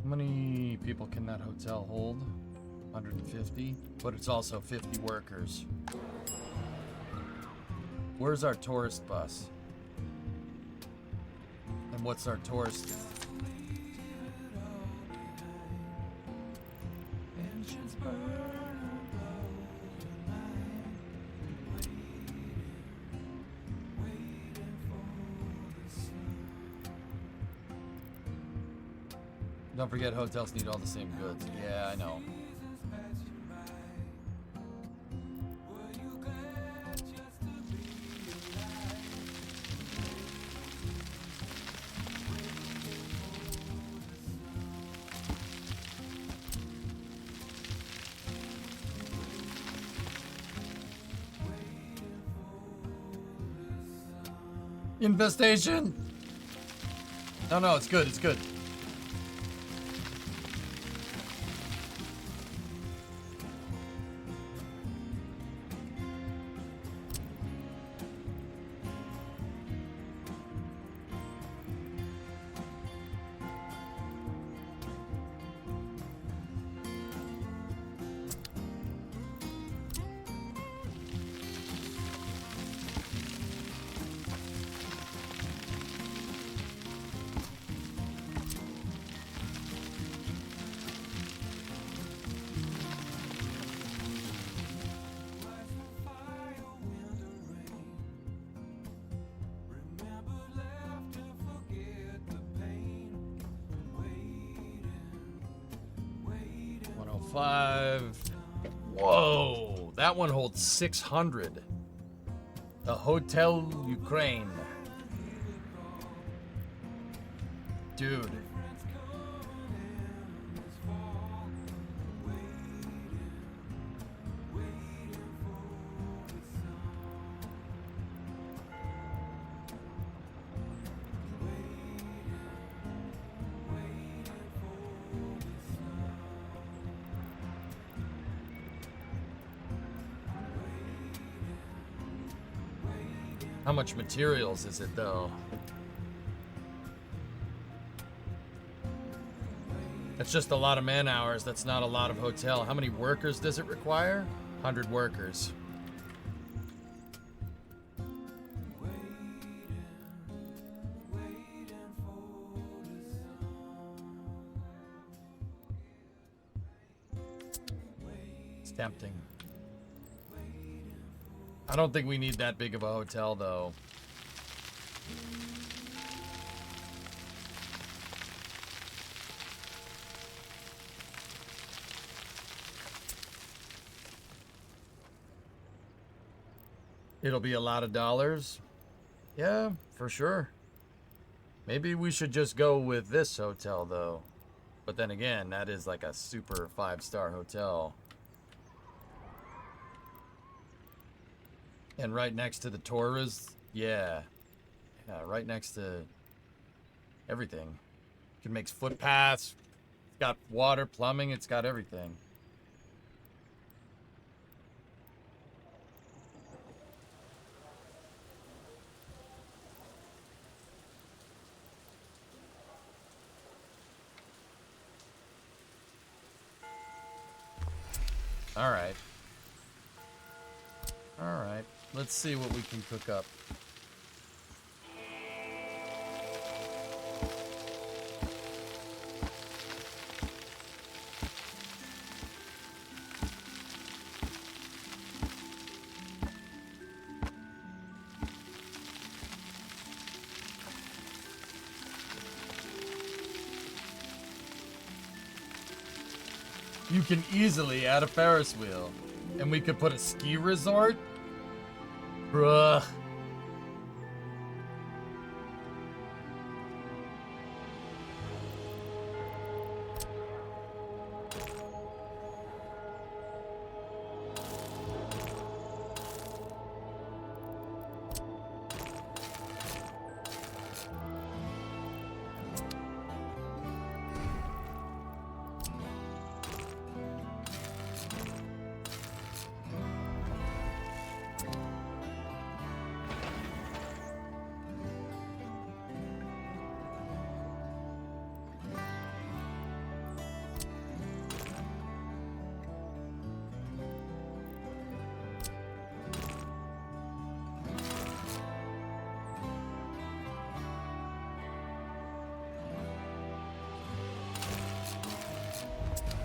How many people can that hotel hold? 150, but it's also 50 workers. Where's our tourist bus? And what's our tourist? Don't forget, hotels need all the same goods. Yeah, I know. Infestation! No, it's good, it's good. Whoa, that one holds 600. The Hotel Ukraine. Dude. How much materials is it though? That's just a lot of man hours. That's not a lot of hotel. How many workers does it require? 100 workers. It's tempting. I don't think we need that big of a hotel, though. It'll be a lot of dollars. Yeah, for sure. Maybe we should just go with this hotel, though. But then again, that is like a super 5-star hotel. And right next to the tourists, yeah. Yeah, right next to everything. It makes footpaths. It's got water, plumbing, it's got everything. Alright. Alright. Let's see what we can cook up. You can easily add a Ferris wheel. And we could put a ski resort? Bruh.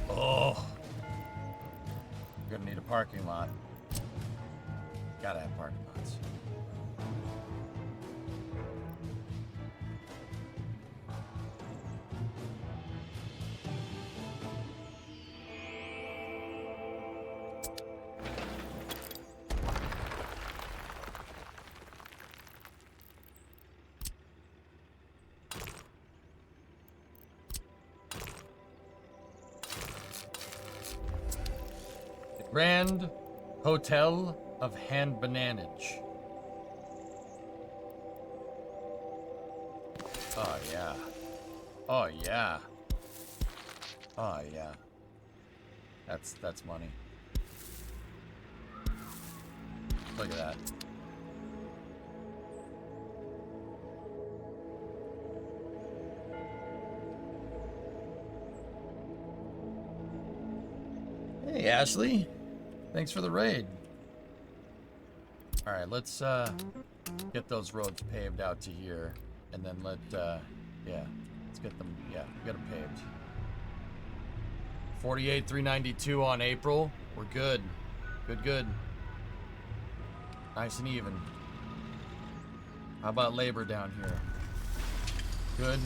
Oh. We're gonna need a parking lot. Gotta have parking lots. Grand Hotel of Hand Bananage. Oh, yeah. Oh, yeah. Oh, yeah. That's money. Look at that. Hey, Ashley. Thanks for the raid. All right, let's get those roads paved out to here, and then yeah, let's get them. Yeah, get them paved. 48,392 on April. We're good. Good. Nice and even. How about labor down here? Good.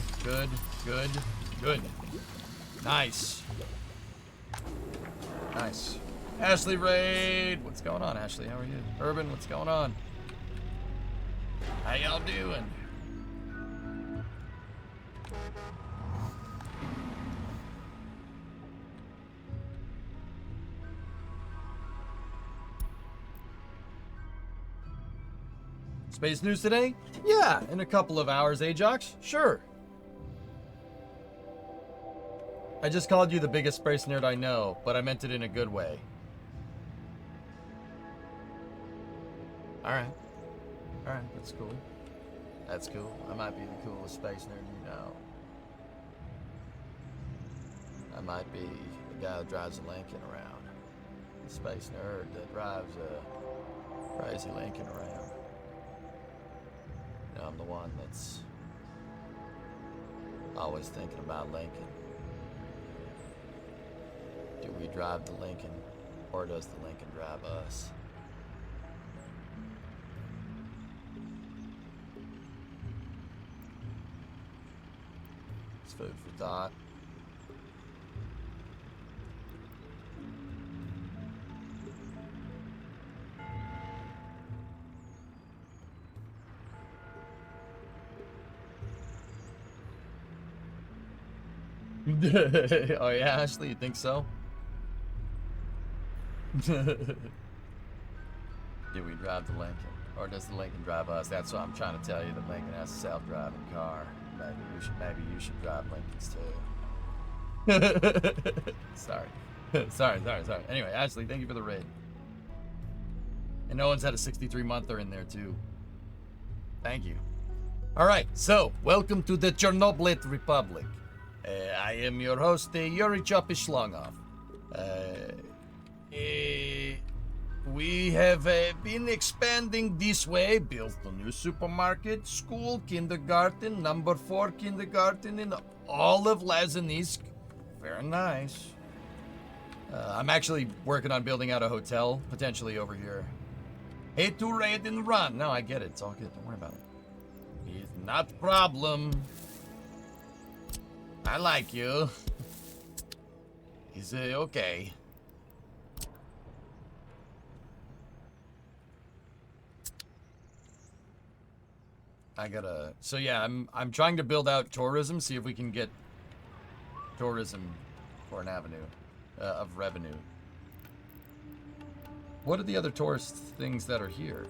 Nice. Ashley raid. What's going on, Ashley? How are you? Urban, what's going on? How y'all doing? Space news today? Yeah, in a couple of hours, Ajox. Sure. I just called you the biggest space nerd I know, but I meant it in a good way. Alright, that's cool. I might be the coolest space nerd you know. I might be the guy that drives a Lincoln around. The space nerd that drives a crazy Lincoln around. You know, I'm the one that's always thinking about Lincoln. Do we drive the Lincoln, or does the Lincoln drive us? It's food for thought. Oh yeah, Ashley, you think so? Do we drive the Lincoln, or does the Lincoln drive us? That's what I'm trying to tell you. The Lincoln has a self-driving car. Maybe you should drive Lincolns too. sorry. Anyway, Ashley, thank you for the raid. And no one's had a 63-monther in there too. Thank you. All right, so welcome to the Chernoblyat Republic. I am your host, Yuri Chopishlongov. We have been expanding this way, built a new supermarket, school, kindergarten, number 4 kindergarten in all of Lazanisk. Very nice. I'm actually working on building out a hotel, potentially over here. Hate to raid and run. No, I get it. It's all good. Don't worry about it. It's not a problem. I like you. Is it okay? So yeah, I'm trying to build out tourism, see if we can get tourism for an avenue of revenue. What are the other tourist things that are here?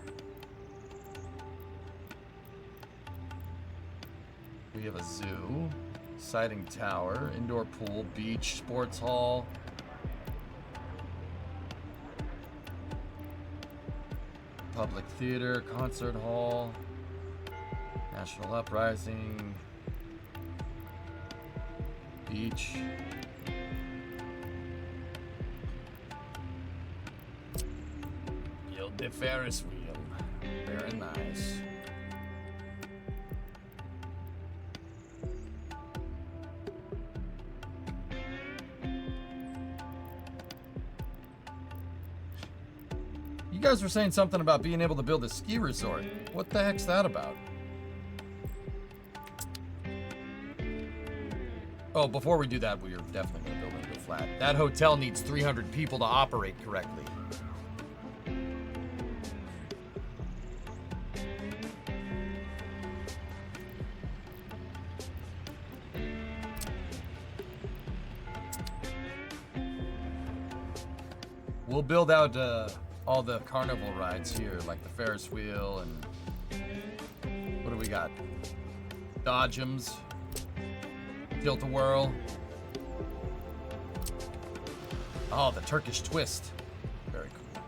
We have a zoo, sighting tower, indoor pool, beach, sports hall. Public theater, concert hall. National Uprising, beach, build the Ferris wheel, very nice. You guys were saying something about being able to build a ski resort. What the heck's that about? Oh, before we do that, we are definitely going to build into a flat. That hotel needs 300 people to operate correctly. We'll build out all the carnival rides here, like the Ferris wheel and... What do we got? Dodgems. Tilt-a-whirl. Oh, the Turkish twist. Very cool.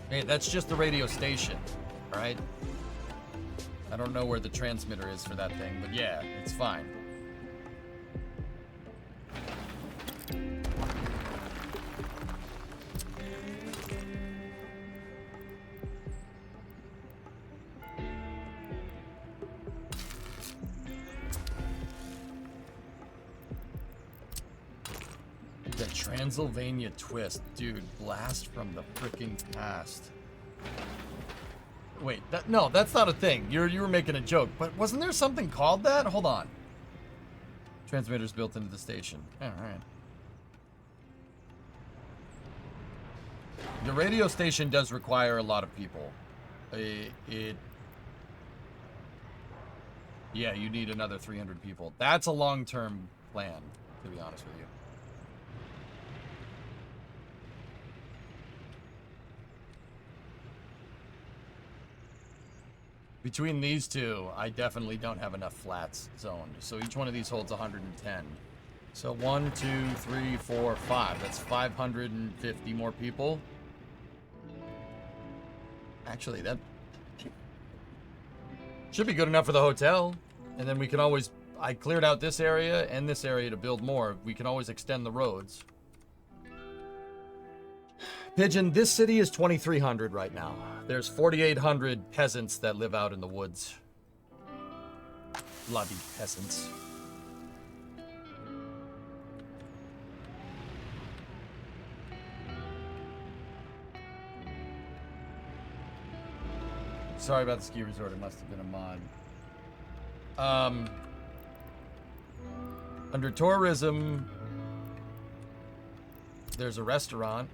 Hey, that's just the radio station, all right? I don't know where the transmitter is for that thing, but yeah, it's fine. The Transylvania twist. Dude, blast from the freaking past. Wait, no, that's not a thing. You were making a joke, but wasn't there something called that? Hold on. Transmitters built into the station. All right. The radio station does require a lot of people. Yeah, you need another 300 people. That's a long-term plan, to be honest with you. Between these two, I definitely don't have enough flats zoned. So each one of these holds 110. So 1, 2, 3, 4, 5. That's 550 more people. Actually, that should be good enough for the hotel. And then we can always... I cleared out this area and this area to build more. We can always extend the roads. Pigeon, this city is 2,300 right now. There's 4,800 peasants that live out in the woods. Bloody peasants. Sorry about the ski resort. It must have been a mod. Under tourism, there's a restaurant.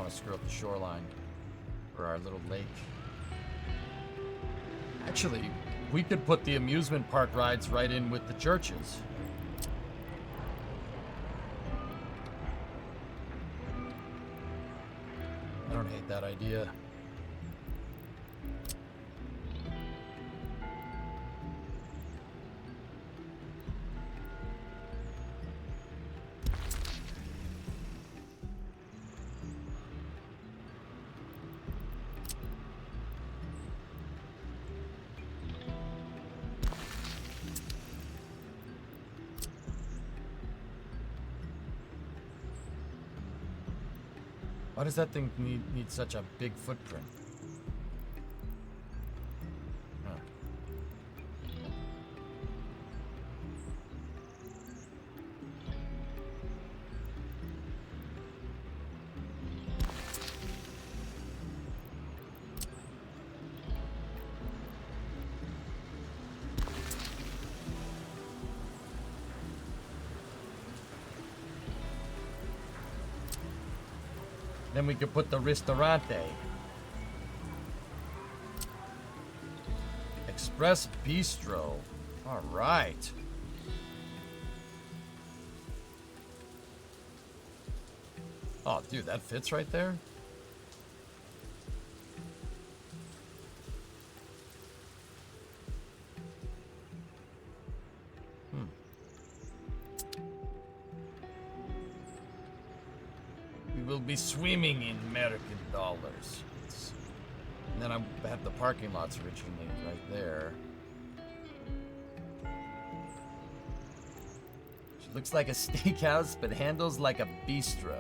Screw up the shoreline for our little lake. Actually, we could put the amusement park rides right in with the churches. I don't hate that idea. Why does that thing need such a big footprint? Huh. Then we could put the ristorante. Express Bistro. All right. Oh, dude, that fits right there. We'll be swimming in American dollars. And then I have the parking lots originally right there. She looks like a steakhouse, but handles like a bistro.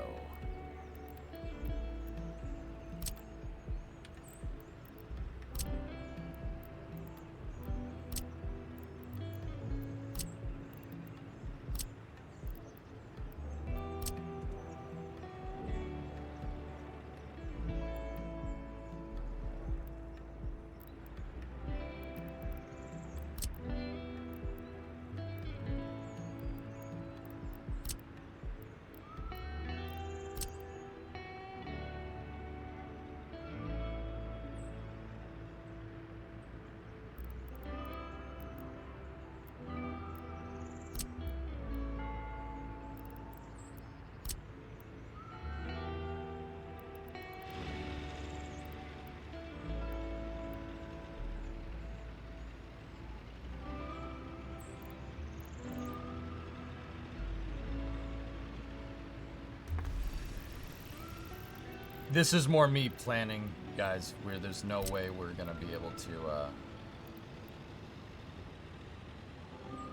This is more me planning, guys, where there's no way we're gonna be able to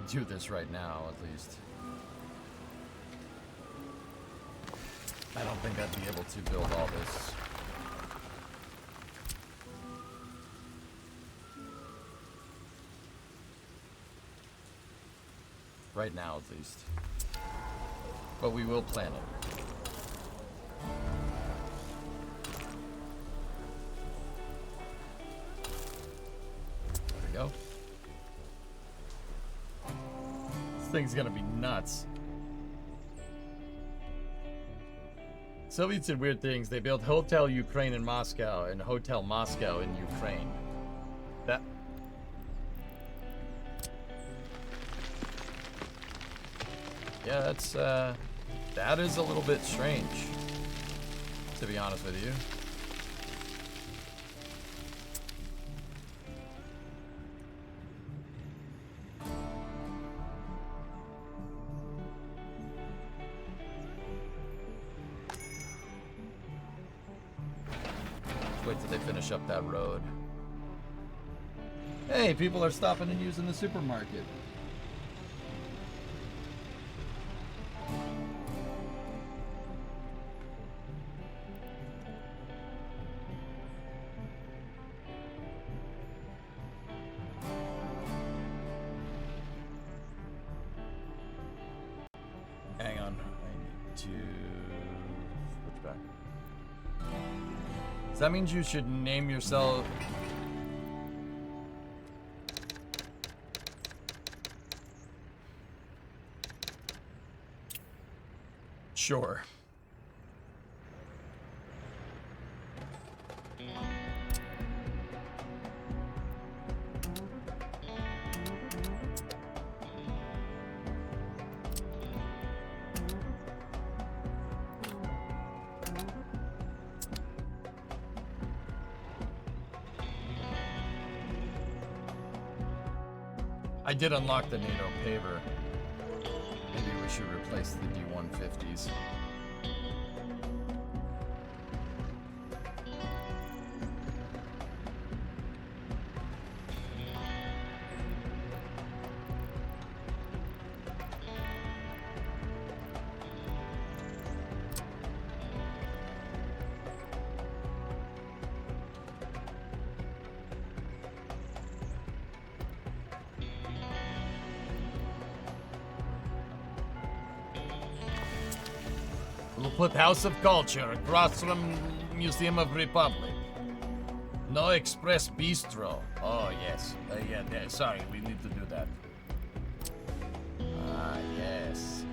do this right now, at least. I don't think I'd be able to build all this. Right now, at least. But we will plan it. There we go. thing's gonna be nuts. Soviets did weird things. They built Hotel Ukraine in Moscow and Hotel Moscow in Ukraine. That... Yeah, that's, that is a little bit strange, to be honest with you. Wait till they finish up that road. Hey, people are stopping and using the supermarket. Hang on, I need to switch back. So that means you should name yourself. Sure. I did unlock the NATO paver. Maybe we should replace the D-150s. We'll put House of Culture across from Museum of Republic. No Express Bistro. Oh, yes. Yeah, sorry, we need to do that. Ah, yes.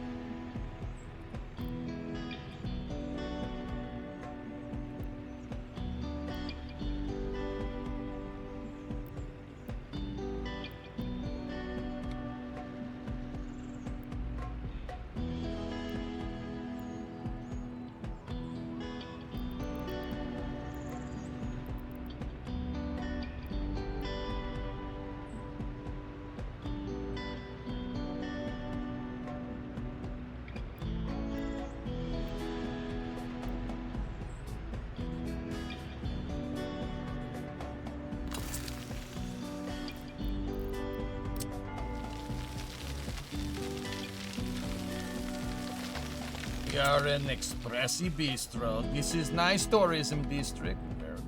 We are in Expressi Bistro. This is nice tourism district. Very good.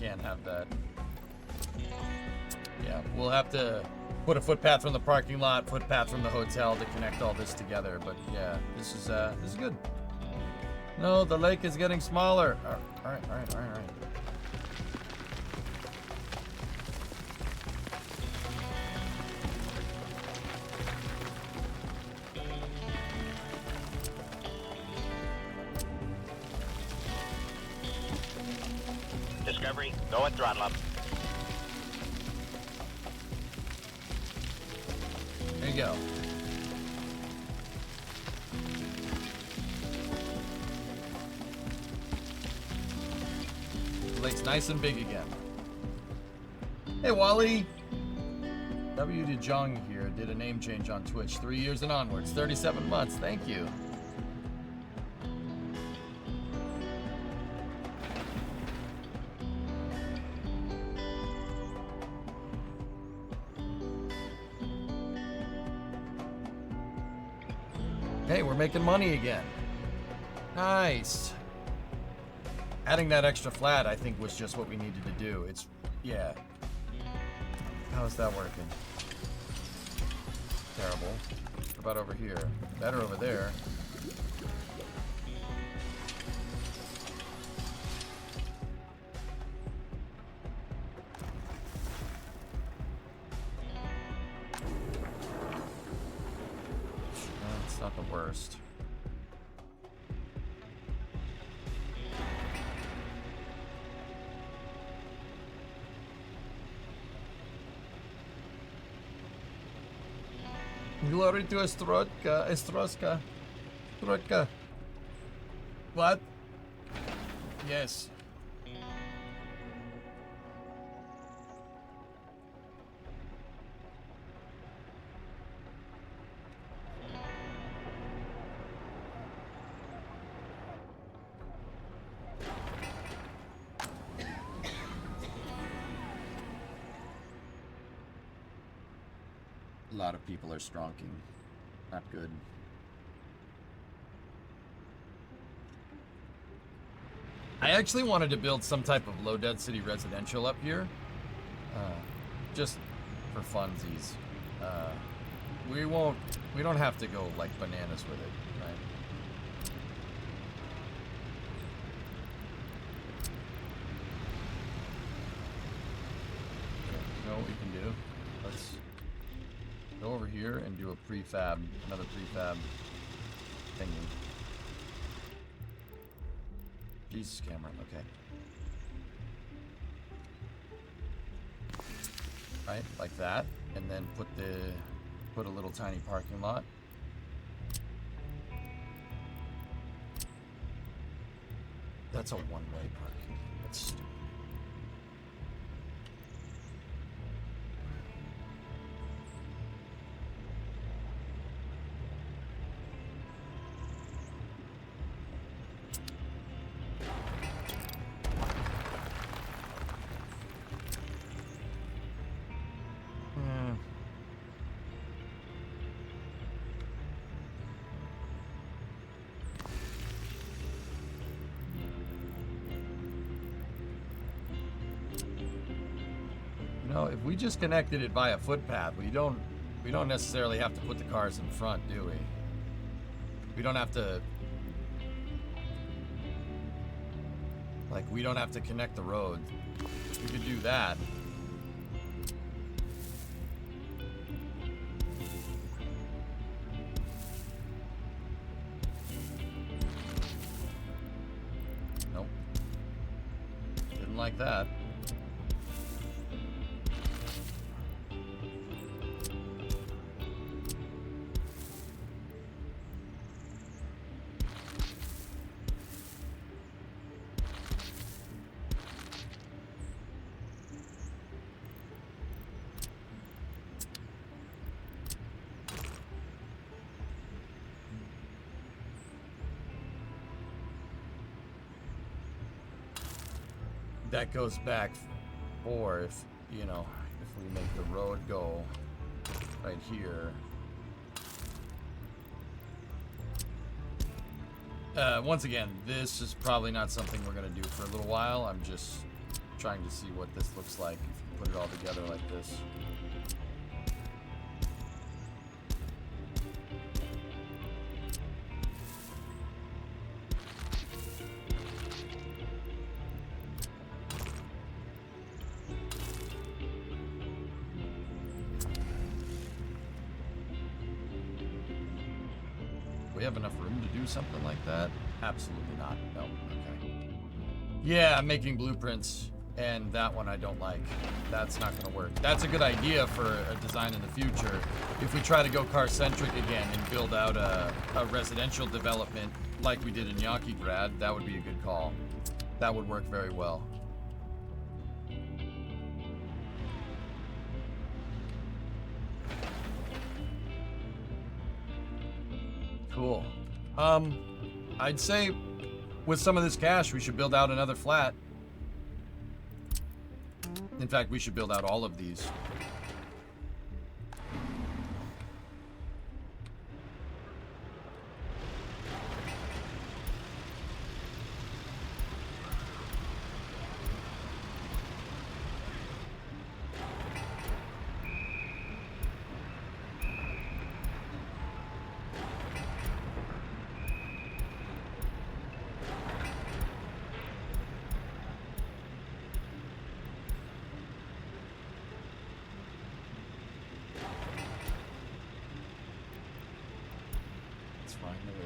Can't have that. Yeah, we'll have to put a footpath from the parking lot, footpath from the hotel to connect all this together. But yeah, this is good. No, the lake is getting smaller. All right. Discovery, go at throttle up. There you go. The lake's nice and big again. Hey, Wally. W. DeJong here did a name change on Twitch. 3 years and onwards. 37 months. Thank you. Hey, we're making money again. Nice. Adding that extra flat, I think, was just what we needed to do. It's, yeah. How's that working? Terrible. What about over here? Better over there. It's not the worst. Glory to Estroska. What? Yes. A lot of people are stronking. Not good. I actually wanted to build some type of low density residential up here. Just for funsies. We don't have to go like bananas with it, right? Okay, you know what we can do? Let's go over here and do a prefab, another prefab thingy. Jesus, camera, okay. Right, like that, and then put a little tiny parking lot. That's a one-way parking. That's stupid. If we just connected it via footpath, we don't necessarily have to put the cars in front, do we? We don't have to, like, we don't have to connect the road. We could do that. Nope. Didn't like that. That goes back for if we make the road go right here. Once again, this is probably not something we're gonna do for a little while. I'm just trying to see what this looks like if you put it all together like this. Have enough room to do something like that? Absolutely not. No. Okay. Yeah, I'm making blueprints, and that one I don't like. That's not going to work. That's a good idea for a design in the future. If we try to go car-centric again and build out a residential development like we did in Yakigrad, that would be a good call. That would work very well. Cool. I'd say with some of this cash, we should build out another flat. In fact, we should build out all of these.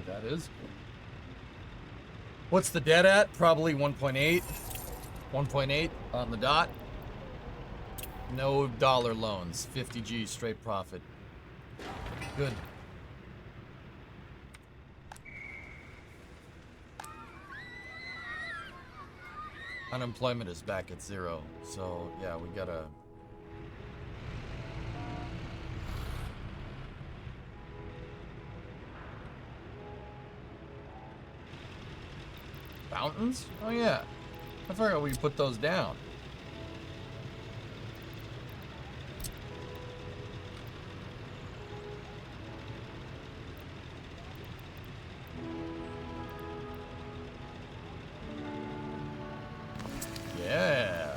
That is. What's the debt at? Probably 1.8. 1.8 on the dot. No dollar loans. 50G straight profit. Good. Unemployment is back at 0. So, yeah, we gotta... Fountains? Oh yeah. I forgot we put those down. Yeah.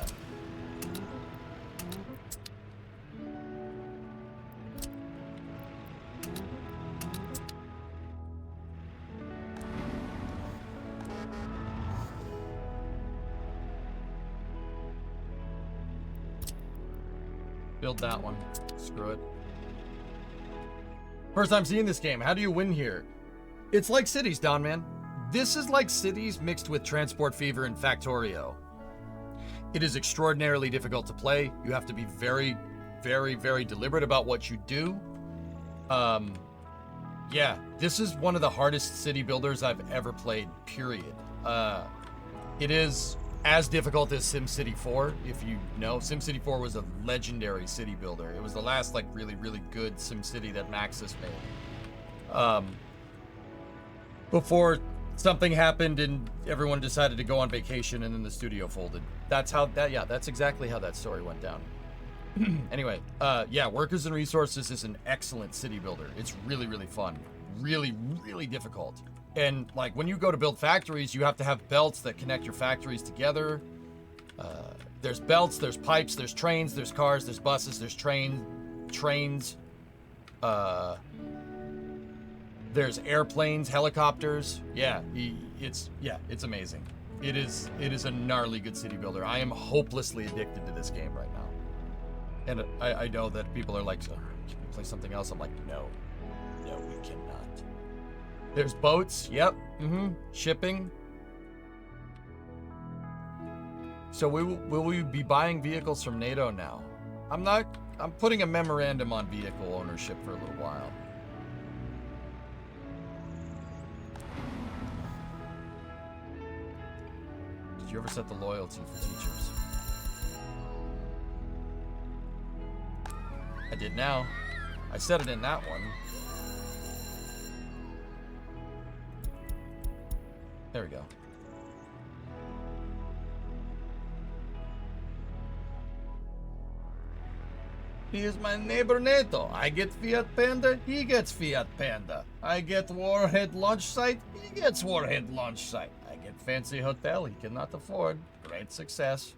Build that one. Screw it. First time seeing this game. How do you win here? It's like Cities, Don, man. This is like Cities mixed with Transport Fever and Factorio. It is extraordinarily difficult to play. You have to be very, very, very deliberate about what you do. Yeah, this is one of the hardest city builders I've ever played, period. It is as difficult as SimCity 4, if you know. SimCity 4 was a legendary city builder. It was the last, like, really, really good SimCity that Maxis made. Before something happened and everyone decided to go on vacation and then the studio folded. That's exactly how that story went down. Anyway, yeah, Workers and Resources is an excellent city builder. It's really, really fun. Really, really difficult. And like when you go to build factories, you have to have belts that connect your factories together. There's belts, there's pipes, there's trains, there's cars, there's buses, there's trains. There's airplanes, helicopters. Yeah, it's amazing. It is a gnarly good city builder. I am hopelessly addicted to this game right now. And I know that people are like, so, can we play something else? I'm like, no, we cannot. There's boats. Yep. Shipping. So will we be buying vehicles from NATO now? I'm putting a memorandum on vehicle ownership for a little while. Did you ever set the loyalty for teachers? I did now. I set it in that one. There we go. He is my neighbor NATO. I get Fiat Panda, he gets Fiat Panda. I get Warhead launch site, he gets Warhead launch site. I get fancy hotel he cannot afford. Great success.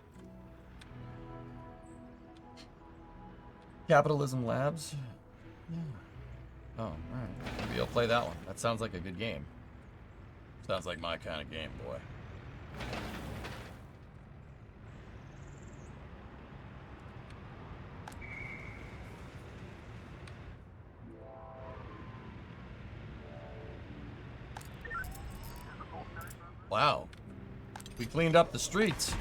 Capitalism Labs. Yeah. Oh, alright. Maybe I'll play that one. That sounds like a good game. Sounds like my kind of game, boy. Wow. We cleaned up the streets.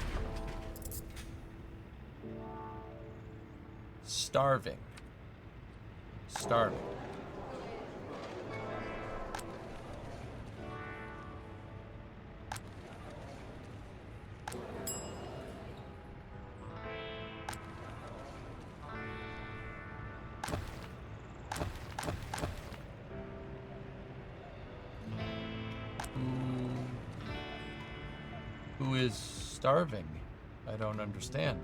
Starving. is starving? I don't understand.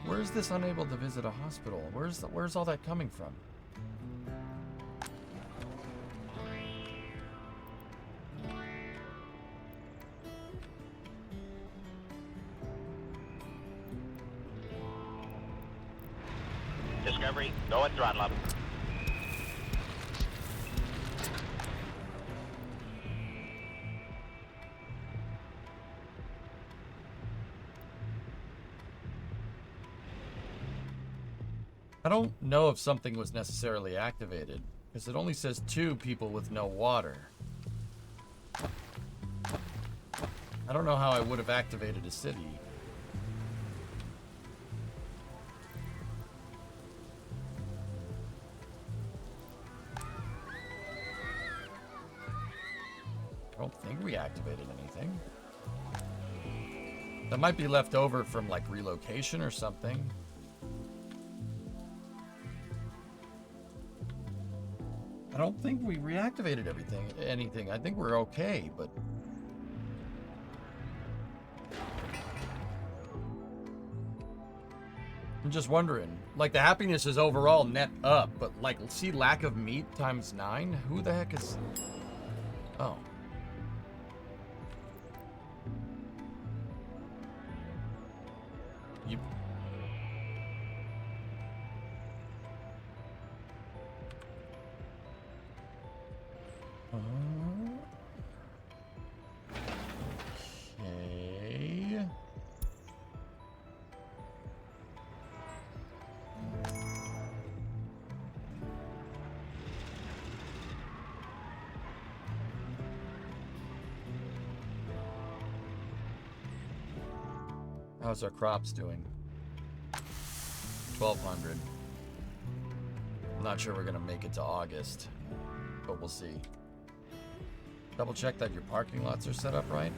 Where's this unable to visit a hospital? Where's all that coming from? Discovery, go at throttle up. I don't know if something was necessarily activated, because it only says 2 people with no water. I don't know how I would have activated a city. I don't think we activated anything. That might be left over from like relocation or something. I don't think we reactivated anything. I think we're okay, but I'm just wondering. Like, the happiness is overall net up, but like, see, lack of meat times 9? Who the heck is... Oh. You... Okay. How's our crops doing? 1,200. I'm not sure we're gonna make it to August, but we'll see. Double check that your parking lots are set up right.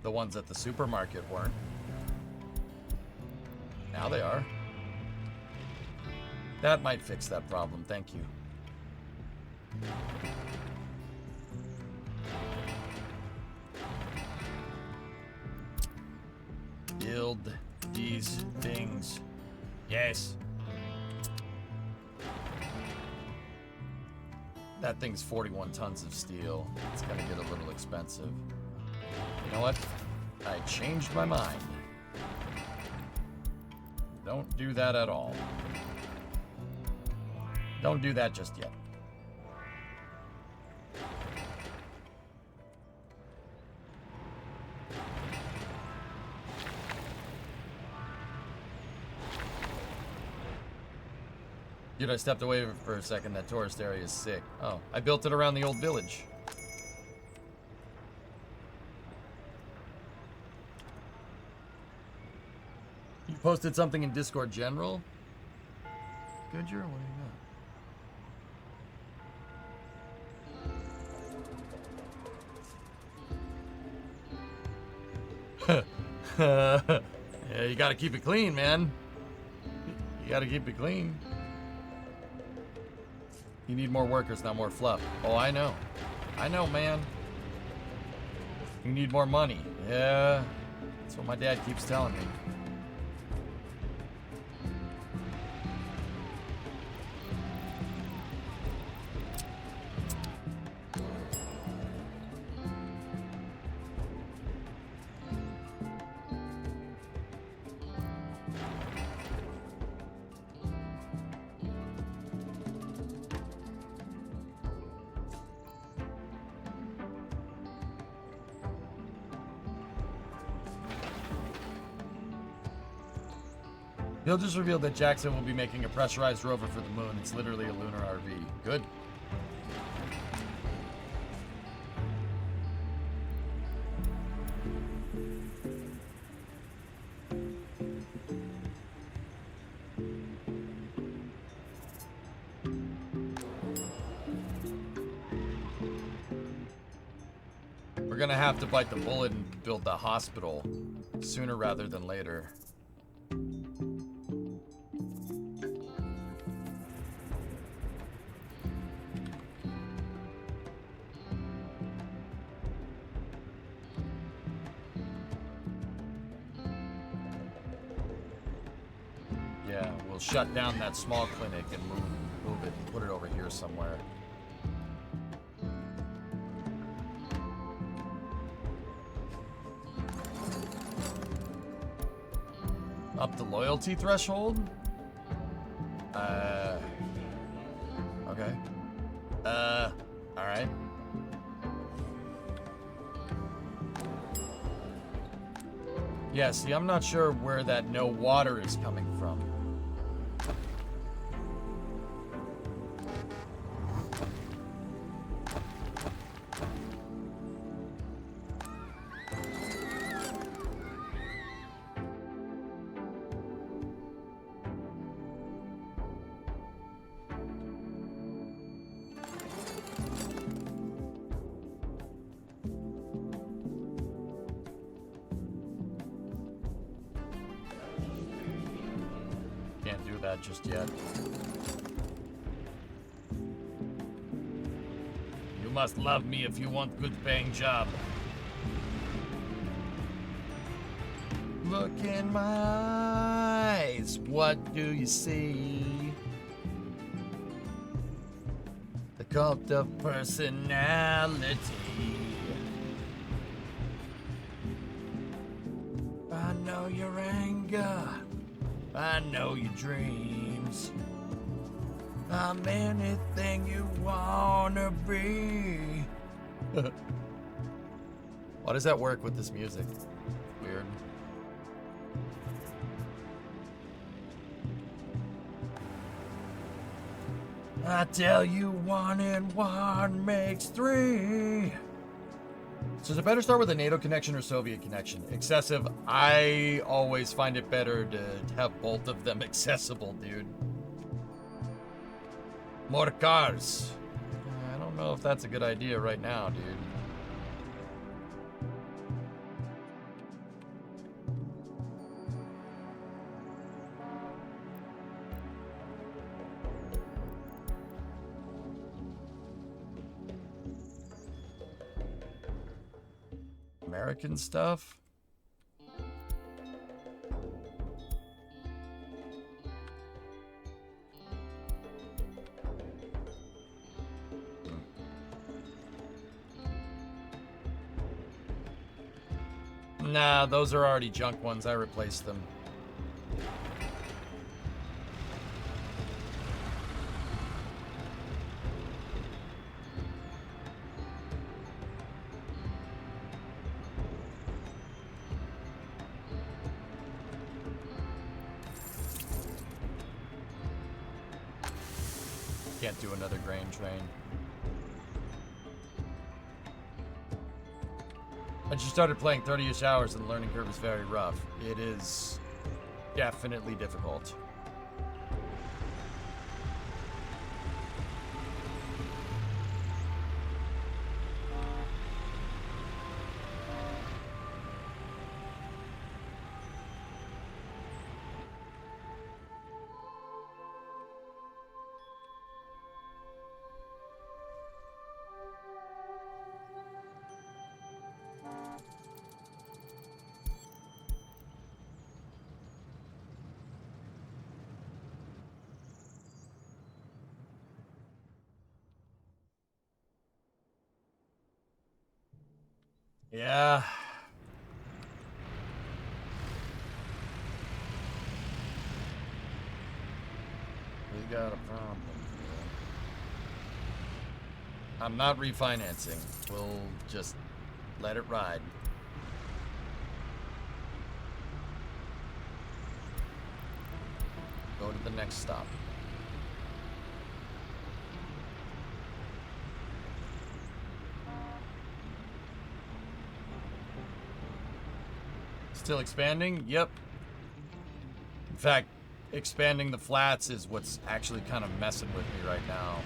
The ones at the supermarket weren't. Now they are. That might fix that problem, thank you. Build these things. Yes. That thing's 41 tons of steel. It's gonna get a little expensive. You know what? I changed my mind. Don't do that at all. Don't do that just yet. Dude, I stepped away for a second. That tourist area is sick. Oh, I built it around the old village. You posted something in Discord General? Goodyear, what do you got? Yeah, you gotta keep it clean, man. You gotta keep it clean. You need more workers, not more fluff. Oh, I know. I know, man. You need more money. Yeah. That's what my dad keeps telling me. He'll just reveal that Jackson will be making a pressurized rover for the moon. It's literally a lunar RV. Good. We're gonna have to bite the bullet and build the hospital sooner rather than later. Yeah, we'll shut down that small clinic and move it, put it over here somewhere. Up the loyalty threshold? Okay. Alright. Yeah, see, I'm not sure where that no water is coming from. Can't do that just yet. You must love me if you want good paying job. Look in my eyes, what do you see? The cult of personality. I know your anger. I know your dreams. I'm anything you wanna be. Why does that work with this music? Weird. I tell you 1 and 1 makes 3. So is it better start with a NATO connection or Soviet connection? Excessive. I always find it better to have both of them accessible, dude. More cars. I don't know if that's a good idea right now, dude. American stuff? Nah, those are already junk ones. I replaced them. Can't do another grain train. I just started playing 30-ish hours and the learning curve is very rough. It is definitely difficult. Yeah. We got a problem here. I'm not refinancing. We'll just let it ride. Go to the next stop. Still expanding? Yep. In fact, expanding the flats is what's actually kind of messing with me right now.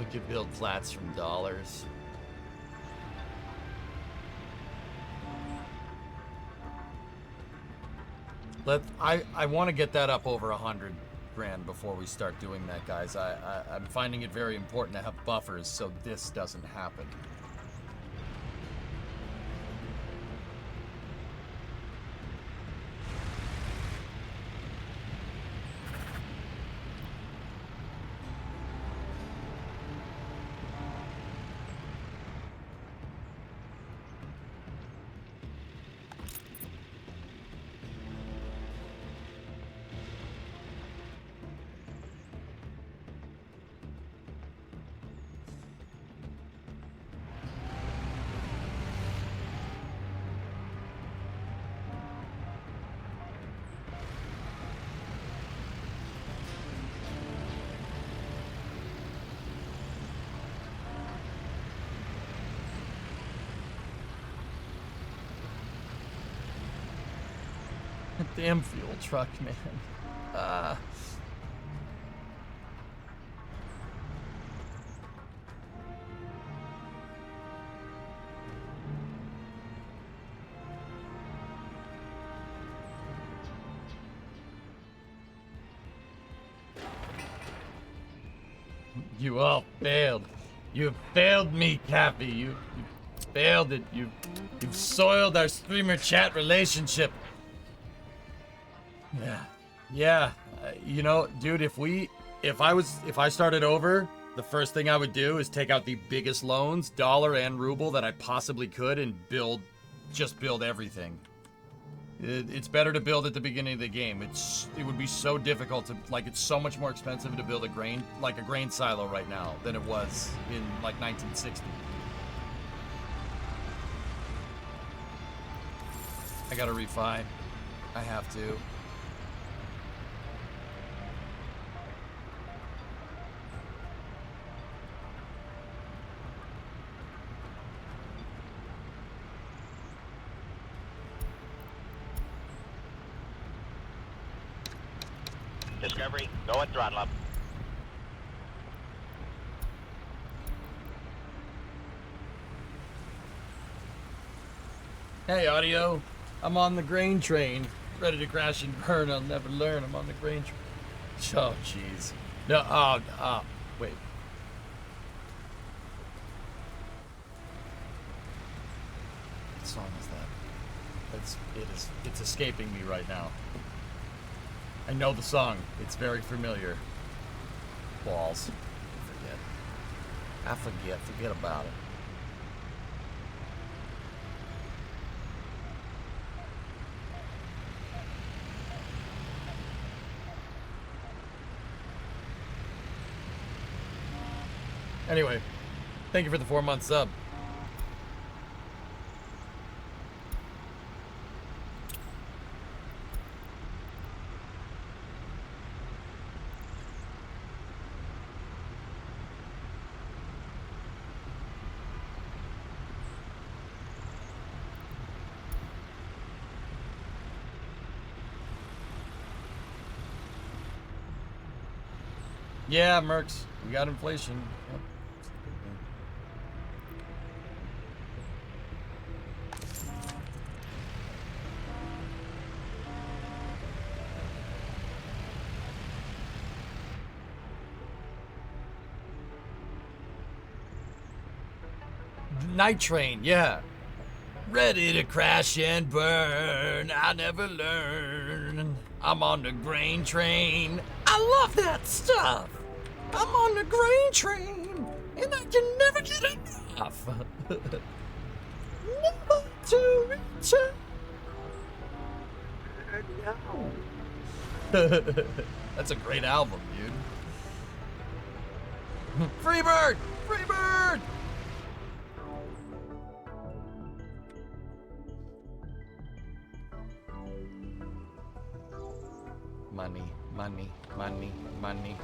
could build flats from dollars. I want to get that up over 100 grand before we start doing that, guys. I'm finding it very important to have buffers so this doesn't happen. Damn fuel truck, man. You all failed. You failed me, Cappy. You failed it. You've soiled our streamer chat relationship. Yeah. You know, dude, if I started over, the first thing I would do is take out the biggest loans, dollar and ruble, that I possibly could and just build everything. It's better to build at the beginning of the game. It would be so difficult to, like, it's so much more expensive to build a grain silo right now than it was in like 1960. I gotta refi. I have to. Discovery, go at throttle up. Hey, audio. I'm on the grain train. Ready to crash and burn. I'll never learn. I'm on the grain train. Oh, jeez. No, wait. What song is that? It's escaping me right now. I know the song. It's very familiar. Balls. I forget. Forget about it. Anyway, thank you for the 4-month sub. Yeah, Mercs, we got inflation. Yep. Night train, yeah. Ready to crash and burn. I never learn. I'm on the grain train. I love that stuff. I'm on the grain train, and I can never get enough. Never to return. That's a great album, dude. Freebird! Freebird! Money, money, money, money.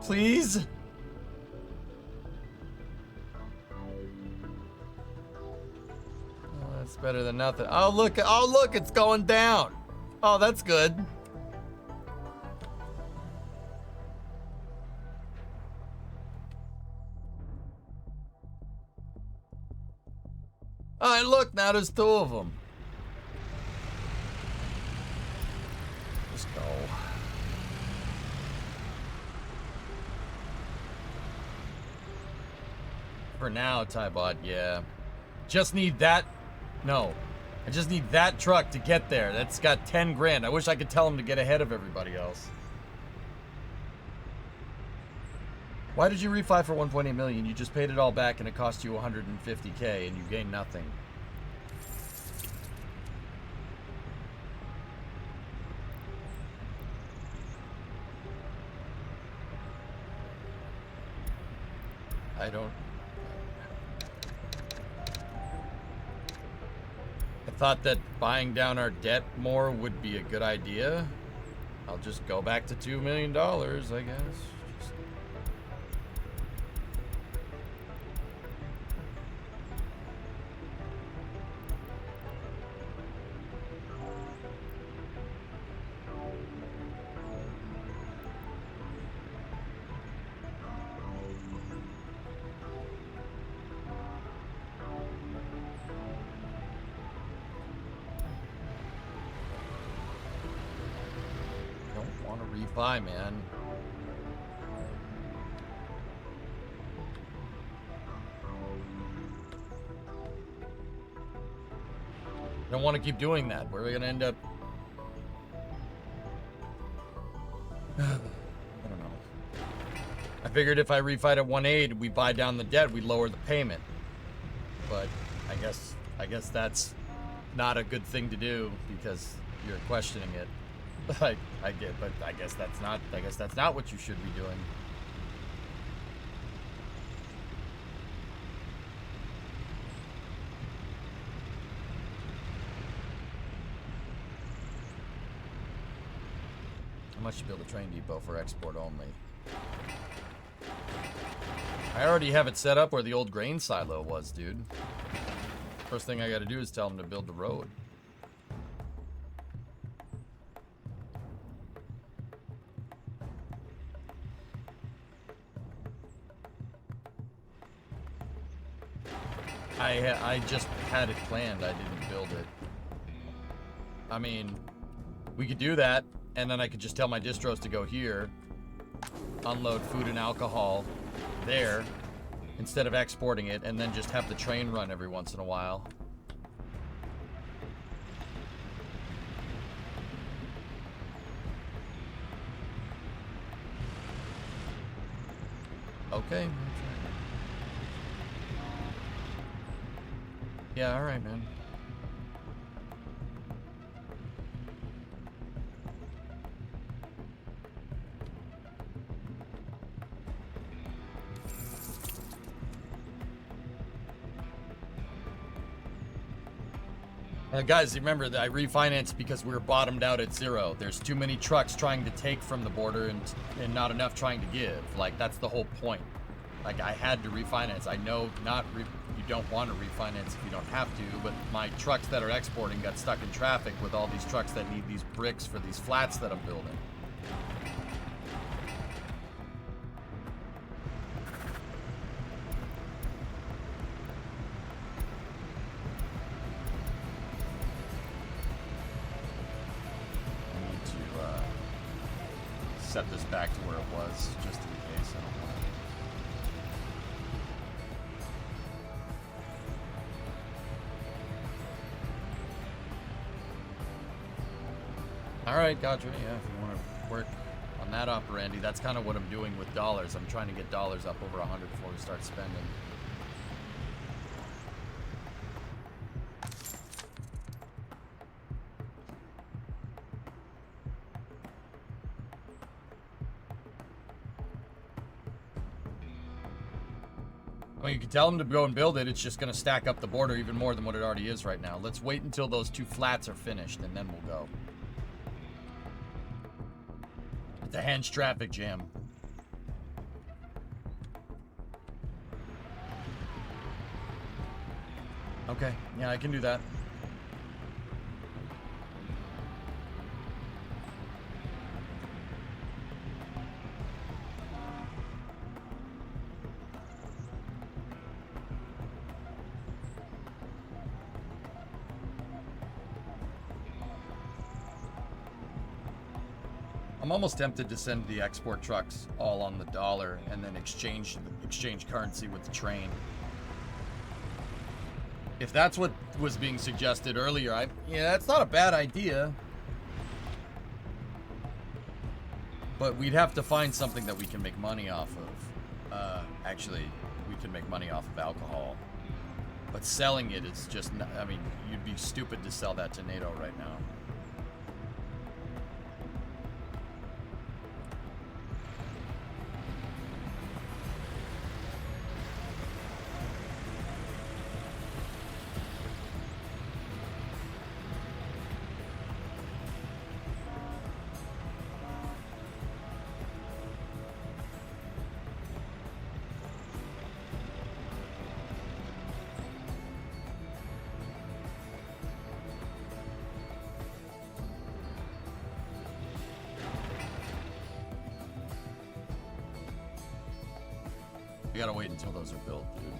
Please? Oh, that's Better than nothing. Oh look, it's going down. Oh, that's good. Oh, and look, now there's 2 of them. Let's go. For now, Tybot, yeah. Just need that. No. I just need that truck to get there. That's got 10 grand. I wish I could tell him to get ahead of everybody else. Why did you refi for 1.8 million? You just paid it all back and it cost you 150K and you gained nothing. I don't... I thought that buying down our debt more would be a good idea. I'll just go back to $2 million, I guess. Bye, man. I don't want to keep doing that. Where are we going to end up? I don't know. I figured if I refied at 1.8, we buy down the debt, we lower the payment. But I guess that's not a good thing to do because you're questioning it. I get, but I guess that's not what you should be doing. How much to build a train depot for export only? I already have it set up where the old grain silo was, dude. First thing I gotta do is tell them to build the road. I just had it planned. I didn't build it. I mean, we could do that, and then I could just tell my distros to go here, unload food and alcohol there, instead of exporting it, and then just have the train run every once in a while. Okay. Yeah, alright, man. Guys, remember that I refinanced because we were bottomed out at 0. There's too many trucks trying to take from the border and not enough trying to give. Like, that's the whole point. Like, I had to refinance. I know you don't want to refinance if you don't have to, but my trucks that are exporting got stuck in traffic with all these trucks that need these bricks for these flats that I'm building. I need to set this back to where it was, just in case. I don't want to. Alright, gotcha. Yeah, if you want to work on that operandi, that's kind of what I'm doing with dollars. I'm trying to get dollars up over 100 before we start spending. I mean, you can tell them to go and build it. It's just going to stack up the border even more than what it already is right now. Let's wait until those 2 flats are finished, and then we'll go. The Henge traffic jam. Okay, yeah, I can do that. I'm almost tempted to send the export trucks all on the dollar and then exchange currency with the train. If that's what was being suggested earlier, yeah, that's not a bad idea. But we'd have to find something that we can make money off of. Actually, we can make money off of alcohol. But selling it is just, I mean, you'd be stupid to sell that to NATO right now. We gotta wait until those are built, dude.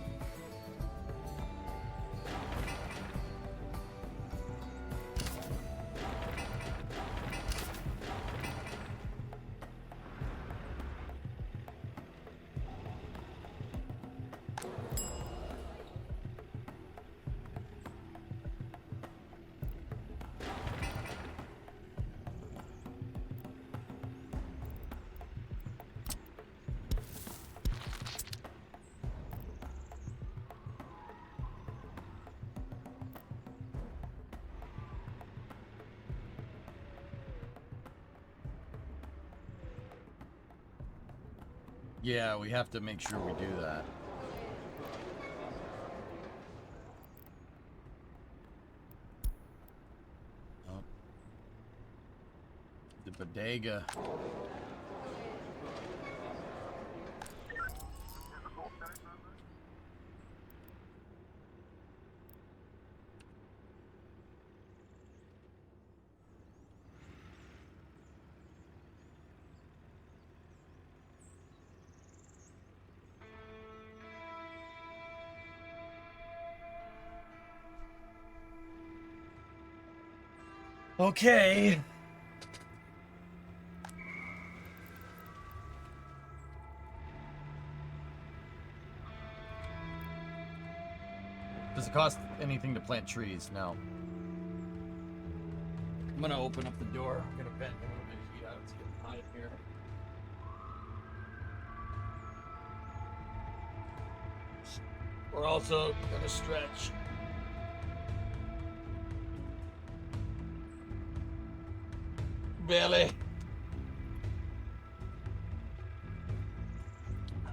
Yeah, we have to make sure we do that. Oh. The bodega. Okay. Does it cost anything to plant trees? No. I'm gonna open up the door. I'm gonna vent a little bit of heat out. It's getting hot in here. We're also gonna stretch. Barely.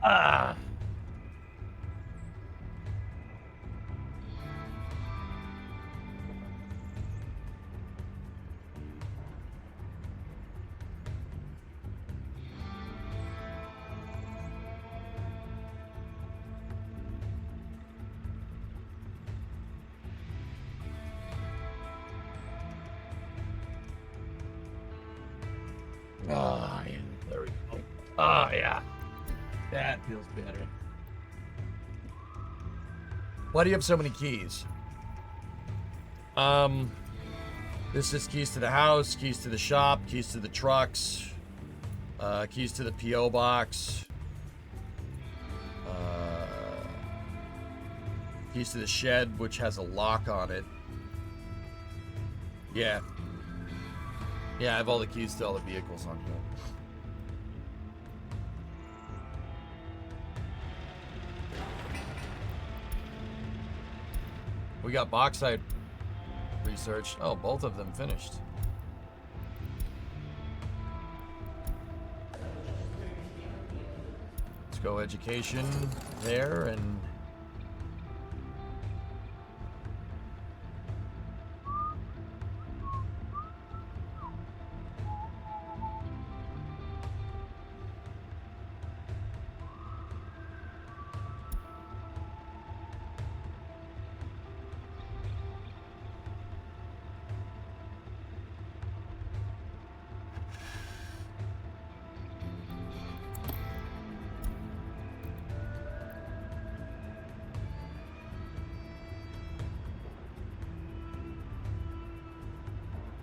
Ah. Oh, yeah. There we go. Oh, yeah. That feels better. Why do you have so many keys? This is keys to the house, keys to the shop, keys to the trucks, keys to the P.O. box, keys to the shed, which has a lock on it. Yeah. Yeah, I have all the keys to all the vehicles on here. We got bauxite research. Oh, both of them finished. Let's go education there and...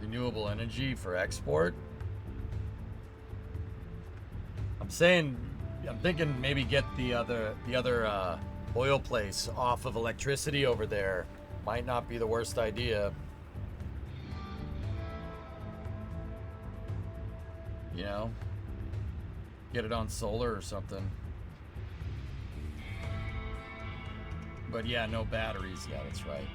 renewable energy for export. I'm thinking maybe get the other oil place off of electricity over there. Might not be the worst idea. You know, get it on solar or something. But yeah, no batteries. Yeah, that's right.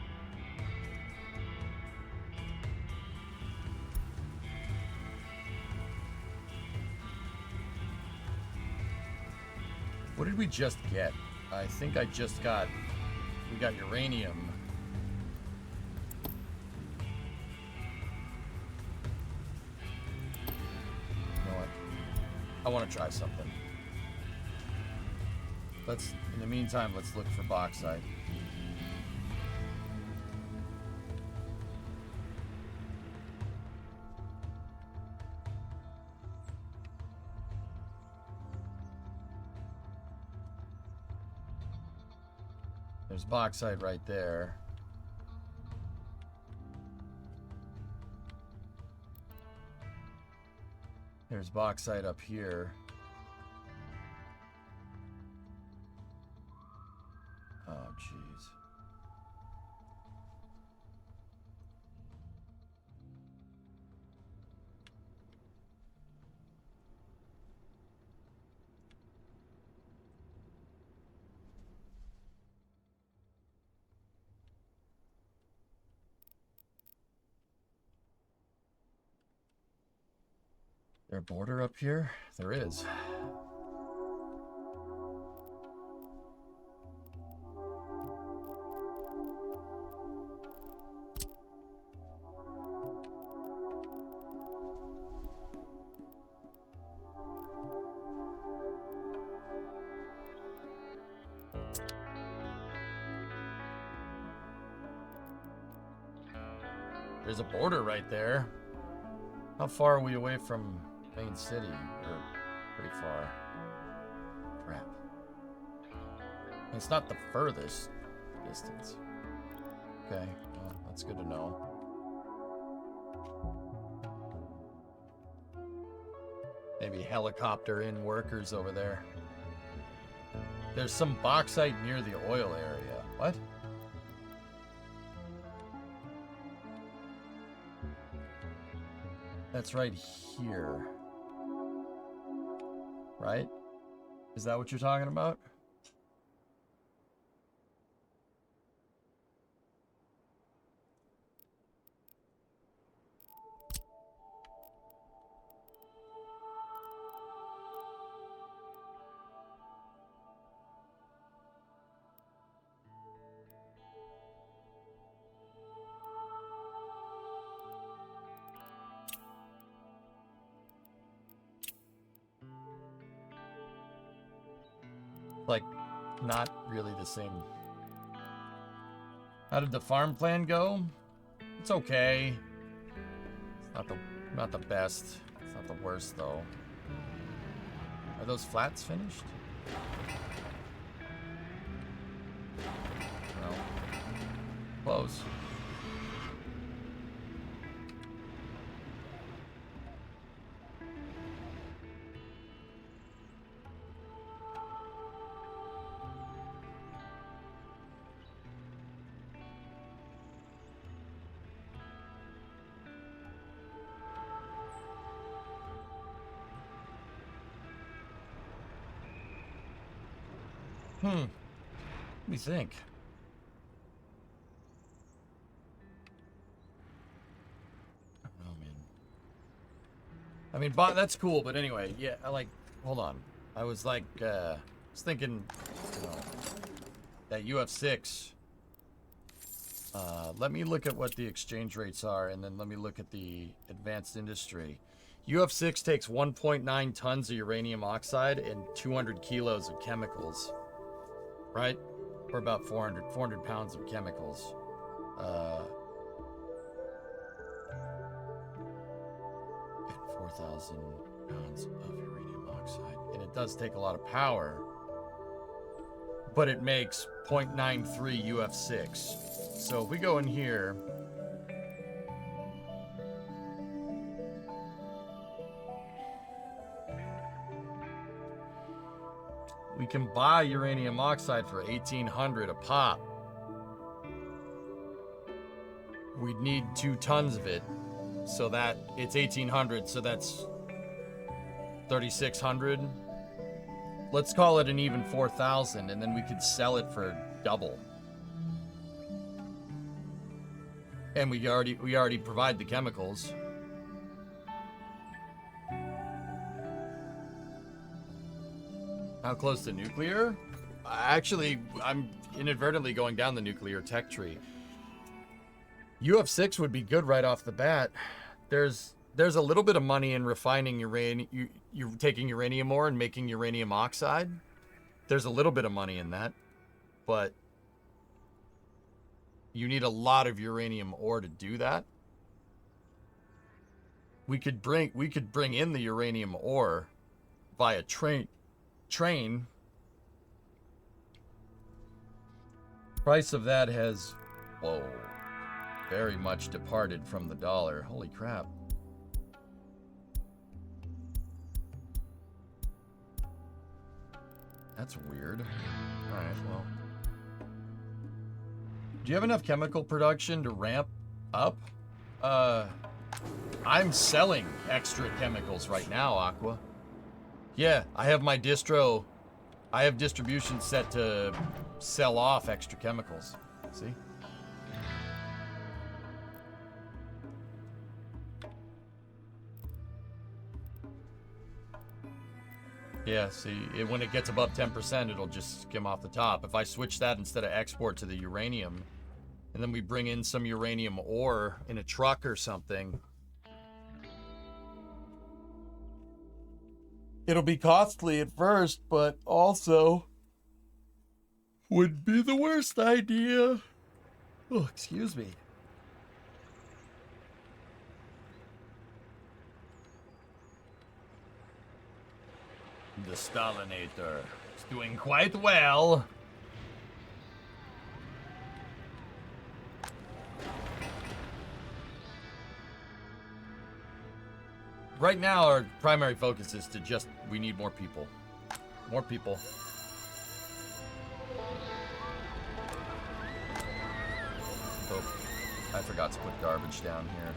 What did we just get? I think I just got... We got uranium. You know what? I want to try something. In the meantime, let's look for bauxite. There's bauxite right there. There's bauxite up here. Oh, jeez. There a border up here? There is. There's a border right there. How far are we away from main city? We're pretty far. Crap. It's not the furthest distance. Okay, well, that's good to know. Maybe helicopter in workers over there. There's some bauxite near the oil area. What? That's right here. Right? Is that what you're talking about? Like, not really the same. How did the farm plan go? It's okay. It's not the best. It's not the worst though. Are those flats finished? No. Close. Let me think. I don't know, man. I mean, that's cool, but anyway, yeah, hold on. I was like, thinking, you know, that UF6. Let me look at what the exchange rates are, and then let me look at the advanced industry. UF6 takes 1.9 tons of uranium oxide and 200 kilos of chemicals. Right? Or about 400 pounds of chemicals. And 4,000 pounds of uranium oxide. And it does take a lot of power. But it makes 0.93 UF6. So if we go in here... We can buy uranium oxide for 1,800 a pop. We'd need 2 tons of it, so that it's 1,800, so that's 3,600. Let's call it an even 4,000, and then we could sell it for double. And we already provide the chemicals. How close to nuclear? Actually, I'm inadvertently going down the nuclear tech tree. UF6 would be good right off the bat. There's a little bit of money in refining uranium. You're taking uranium ore and making uranium oxide. There's a little bit of money in that, but you need a lot of uranium ore to do that. We could bring in the uranium ore via train. Price of that has, whoa, very much departed from the dollar. Holy crap. That's weird. All right, well. Do you have enough chemical production to ramp up? I'm selling extra chemicals right now, Aqua. Yeah, I have my distro. I have distribution set to sell off extra chemicals. See? Yeah, see, when it gets above 10%, it'll just skim off the top. If I switch that instead of export to the uranium, and then we bring in some uranium ore in a truck or something, it'll be costly at first, but also would be the worst idea. Oh, excuse me. The Stalinator is doing quite well. Right now, our primary focus is to just, we need more people. More people. Oh, I forgot to put garbage down here.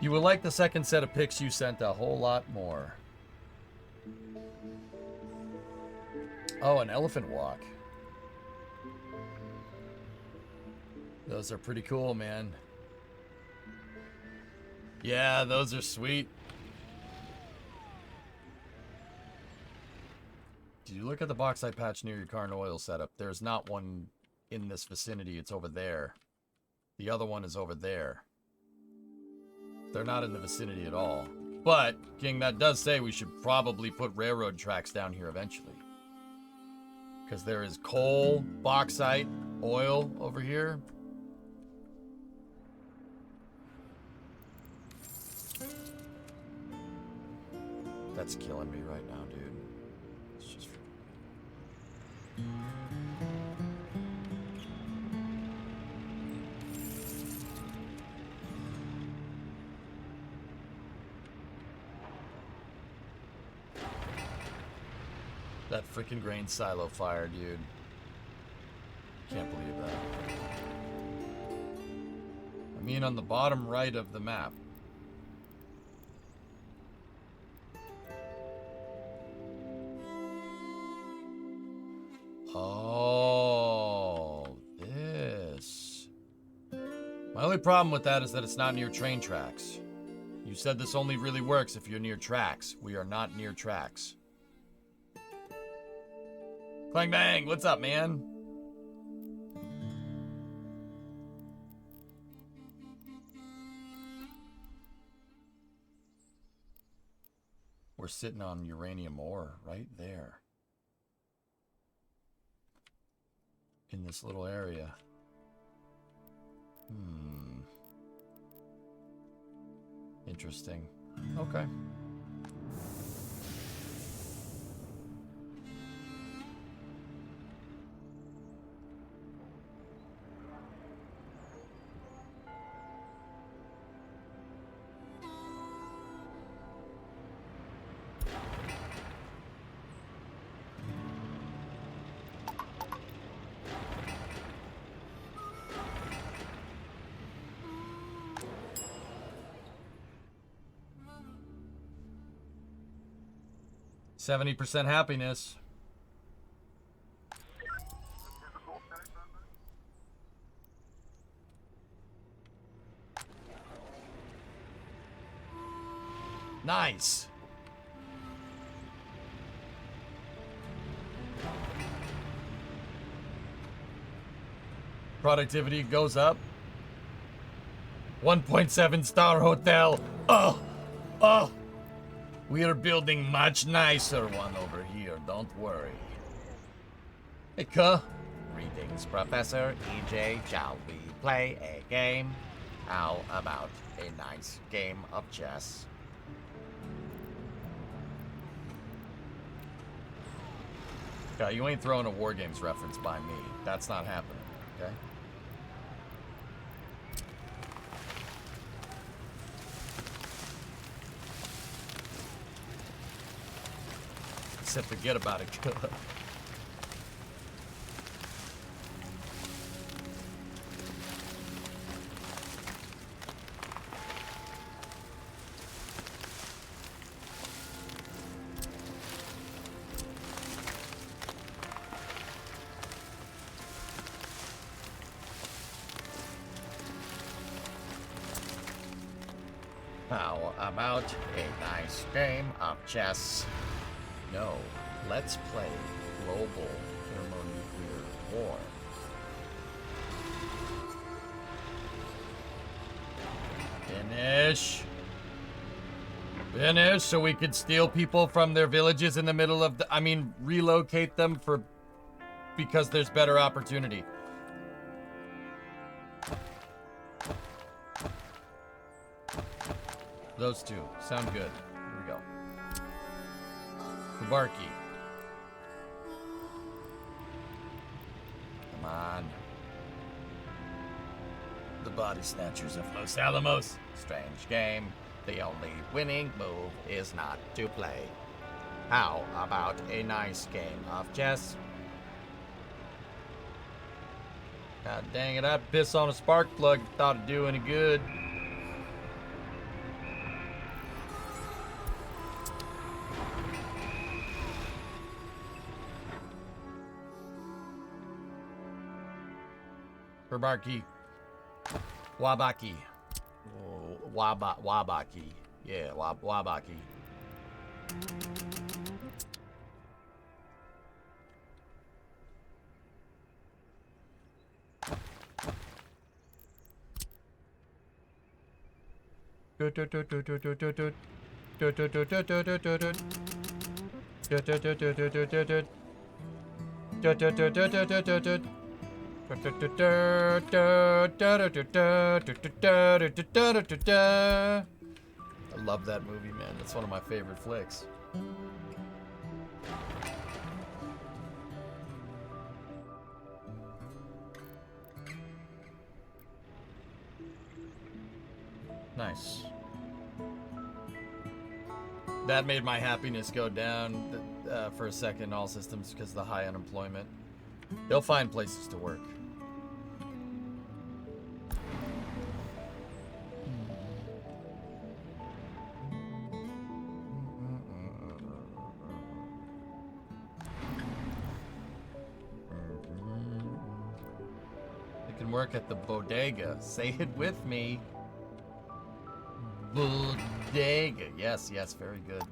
You will like the second set of pics you sent a whole lot more. Oh, an elephant walk. Those are pretty cool, man. Yeah, those are sweet. Did you look at the bauxite patch near your car and oil setup? There's not one in this vicinity. It's over there. The other one is over there. They're not in the vicinity at all. But, King, that does say we should probably put railroad tracks down here eventually. Because there is coal, bauxite, oil over here. That's killing me right now, dude. It's just... That freaking grain silo fire, dude. Can't believe that. I mean, on the bottom right of the map. Oh, this. My only problem with that is that it's not near train tracks. You said this only really works if you're near tracks. We are not near tracks. Clang bang, what's up, man? We're sitting on uranium ore right there. in this little area. Interesting. Okay. %70 happiness. Nice. Productivity goes up. 1.7 star hotel. Oh, oh. We are building much nicer one over here, don't worry. Hey, cuh. Greetings, Professor EJ. Shall we play a game? How about a nice game of chess? Yeah, you ain't throwing a War Games reference by me. That's not happening, okay? Said forget about it. How about a nice game of chess? No, let's play global thermonuclear war. Finish. Finish so we could steal people from their villages in the middle of the, relocate them because there's better opportunity. Those two sound good. Here we go. Kubarki. Come on. The Body Snatchers of Los Alamos. Strange game. The only winning move is not to play. How about a nice game of chess? God dang it, I'd piss on a spark plug if I thought it'd do any good. Herbarki. Wabaki. Oh, Wabaki. Yeah, Wabaki. I love that movie, man. That's one of my favorite flicks. Nice. That made my happiness go down for a second in all systems because of the high unemployment. They'll find places to work. They can work at the bodega. Say it with me. Bodega. Yes, yes, very good.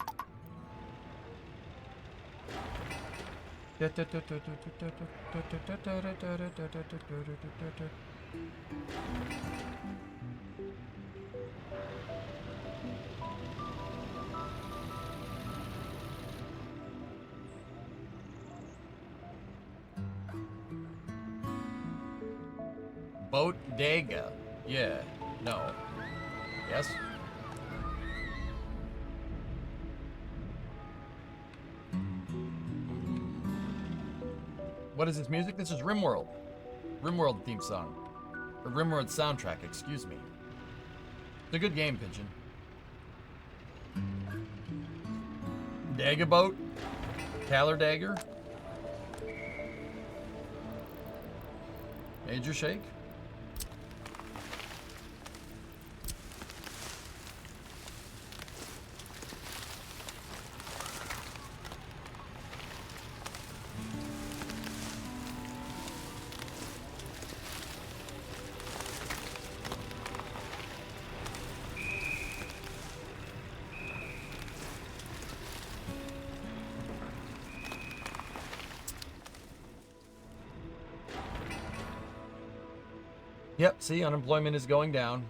Bodega. Yeah. No. Yes? What is this music? This is RimWorld. RimWorld theme song. Or RimWorld soundtrack, excuse me. It's a good game, Pigeon. Daggerboat. Caller Dagger. Major Shake. Yep, see, unemployment is going down.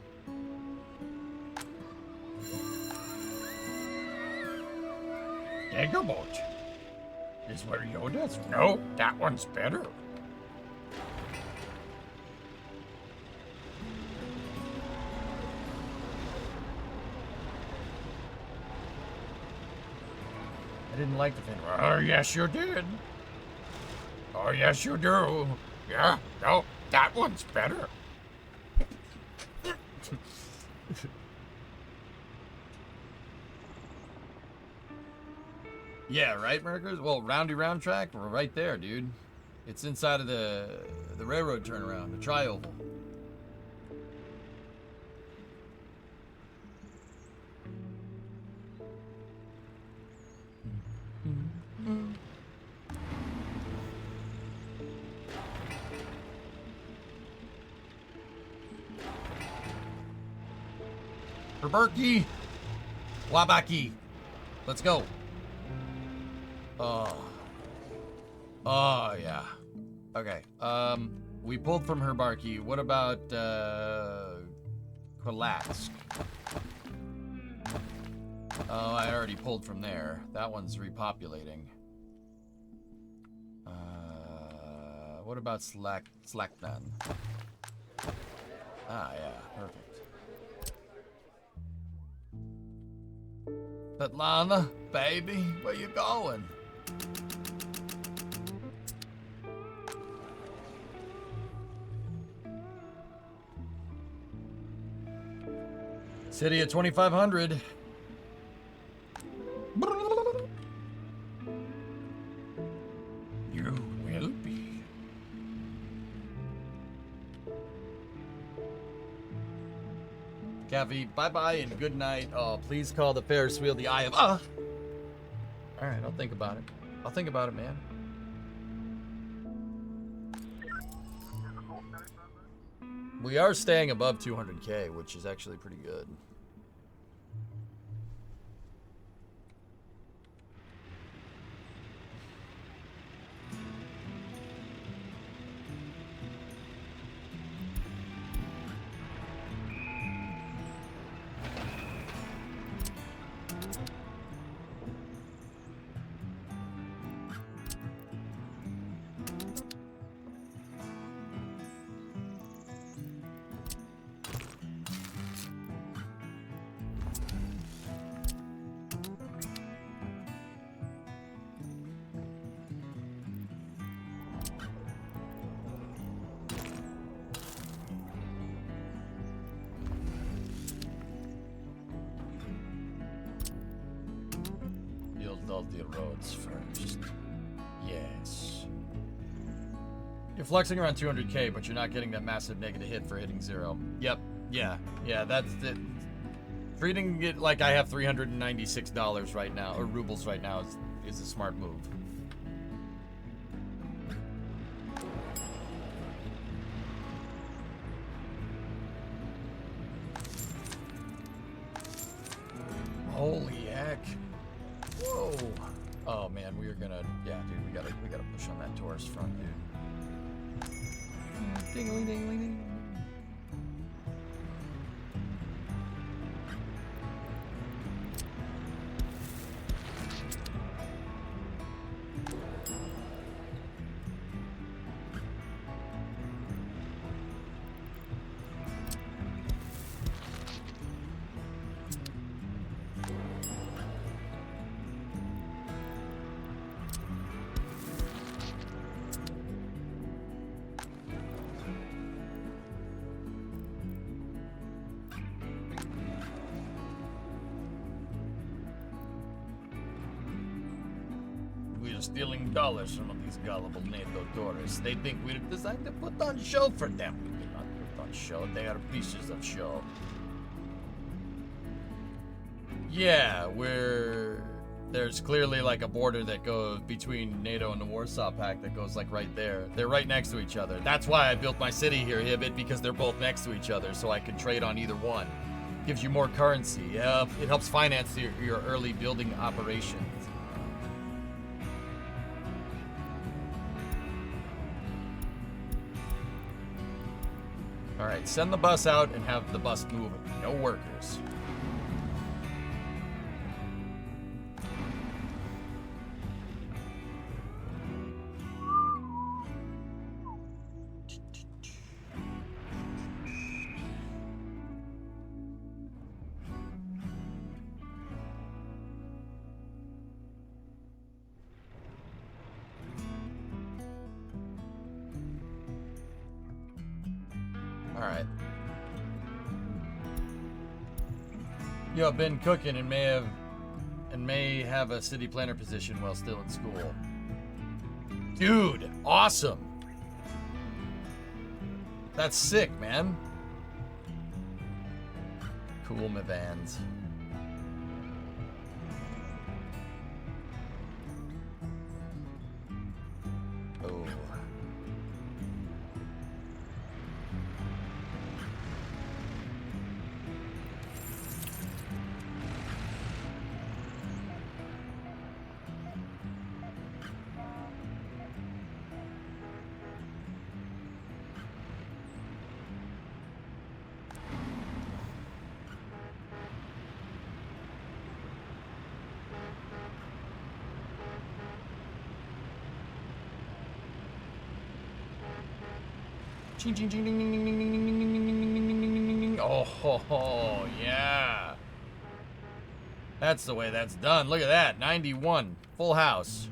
Daggerboat. Is where Yoda's? No, that one's better. I didn't like the thing. Oh, yes, you did. Oh, yes, you do. Yeah, no, that one's better. Yeah, right, Merkers? Well, Roundy Round Track, we're right there, dude. It's inside of the railroad turnaround, the tri-oval. Berberky! Wabaki! Let's go. Oh. Oh, yeah. Okay. We pulled from Herbarky. What about, Kolatsk? Oh, I already pulled from there. That one's repopulating. What about Slaknan? Ah, yeah. Perfect. Atlanta, baby, where you going? City of 2500. You will be. Caffey, bye-bye and good night. Oh, please call the Ferris wheel the Eye of... All right, I'll think about it. I'll think about it, man. We are staying above 200K, which is actually pretty good. The roads first. Yes. You're flexing around 200K, but you're not getting that massive negative hit for hitting 0. Yep. Yeah. Yeah, that's it. Treating it like I have $396 right now, or rubles right now, is a smart move. Holy heck. Whoa. Oh man, we are gonna, yeah, dude, we gotta push on that Taurus front, dude. Ding-a-ling, ding-a-ling, ding. we are stealing dollars from these gullible NATO tourists. They think we're designed to put on show for them. We do not put on show. They are pieces of show. Yeah, there's clearly like a border that goes between NATO and the Warsaw Pact that goes like right there. They're right next to each other. That's why I built my city here, Hibbit, because they're both next to each other, so I can trade on either one. Gives you more currency. It helps finance your early building operations. All right, send the bus out and have the bus moving. No workers. Alright. Yo, been cooking and may have a city planner position while still in school. Dude, awesome. That's sick, man. Cool, my vans. Oh. Ching, ching, ching, ding, ding, ding, ding, ding, ding, ding, ding, ding, ding, ding, ding, ding, ding. Oh, ho, ho, yeah. That's the way that's done. Look at that. 91. Full house.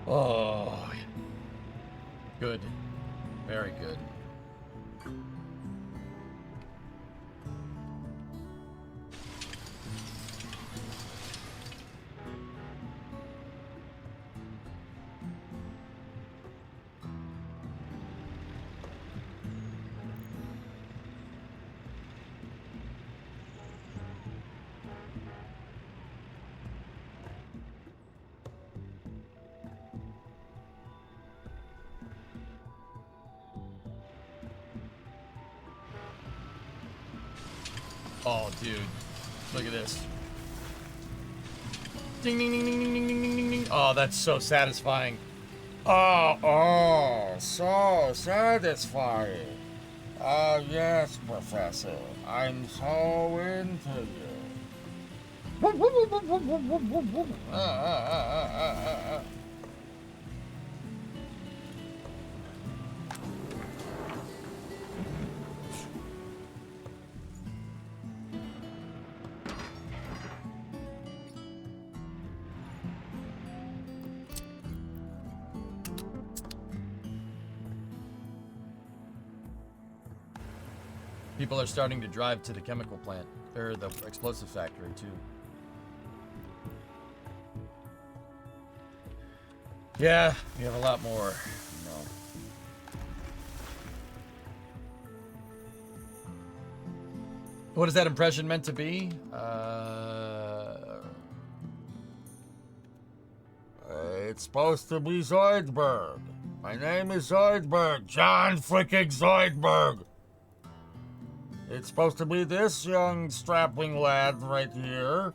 Oh, good. Very good. Oh, dude. Look at this. Ding, ding, ding, ding, ding, ding, ding, ding, ding, ding. Oh, that's so satisfying. Oh, so satisfying. Yes, Professor. I'm so into you. People are starting to drive to the chemical plant, or the explosive factory, too. Yeah, we have a lot more. No. What is that impression meant to be? It's supposed to be Zoidberg. My name is Zoidberg. John freaking Zoidberg. It's supposed to be this young strapping lad right here.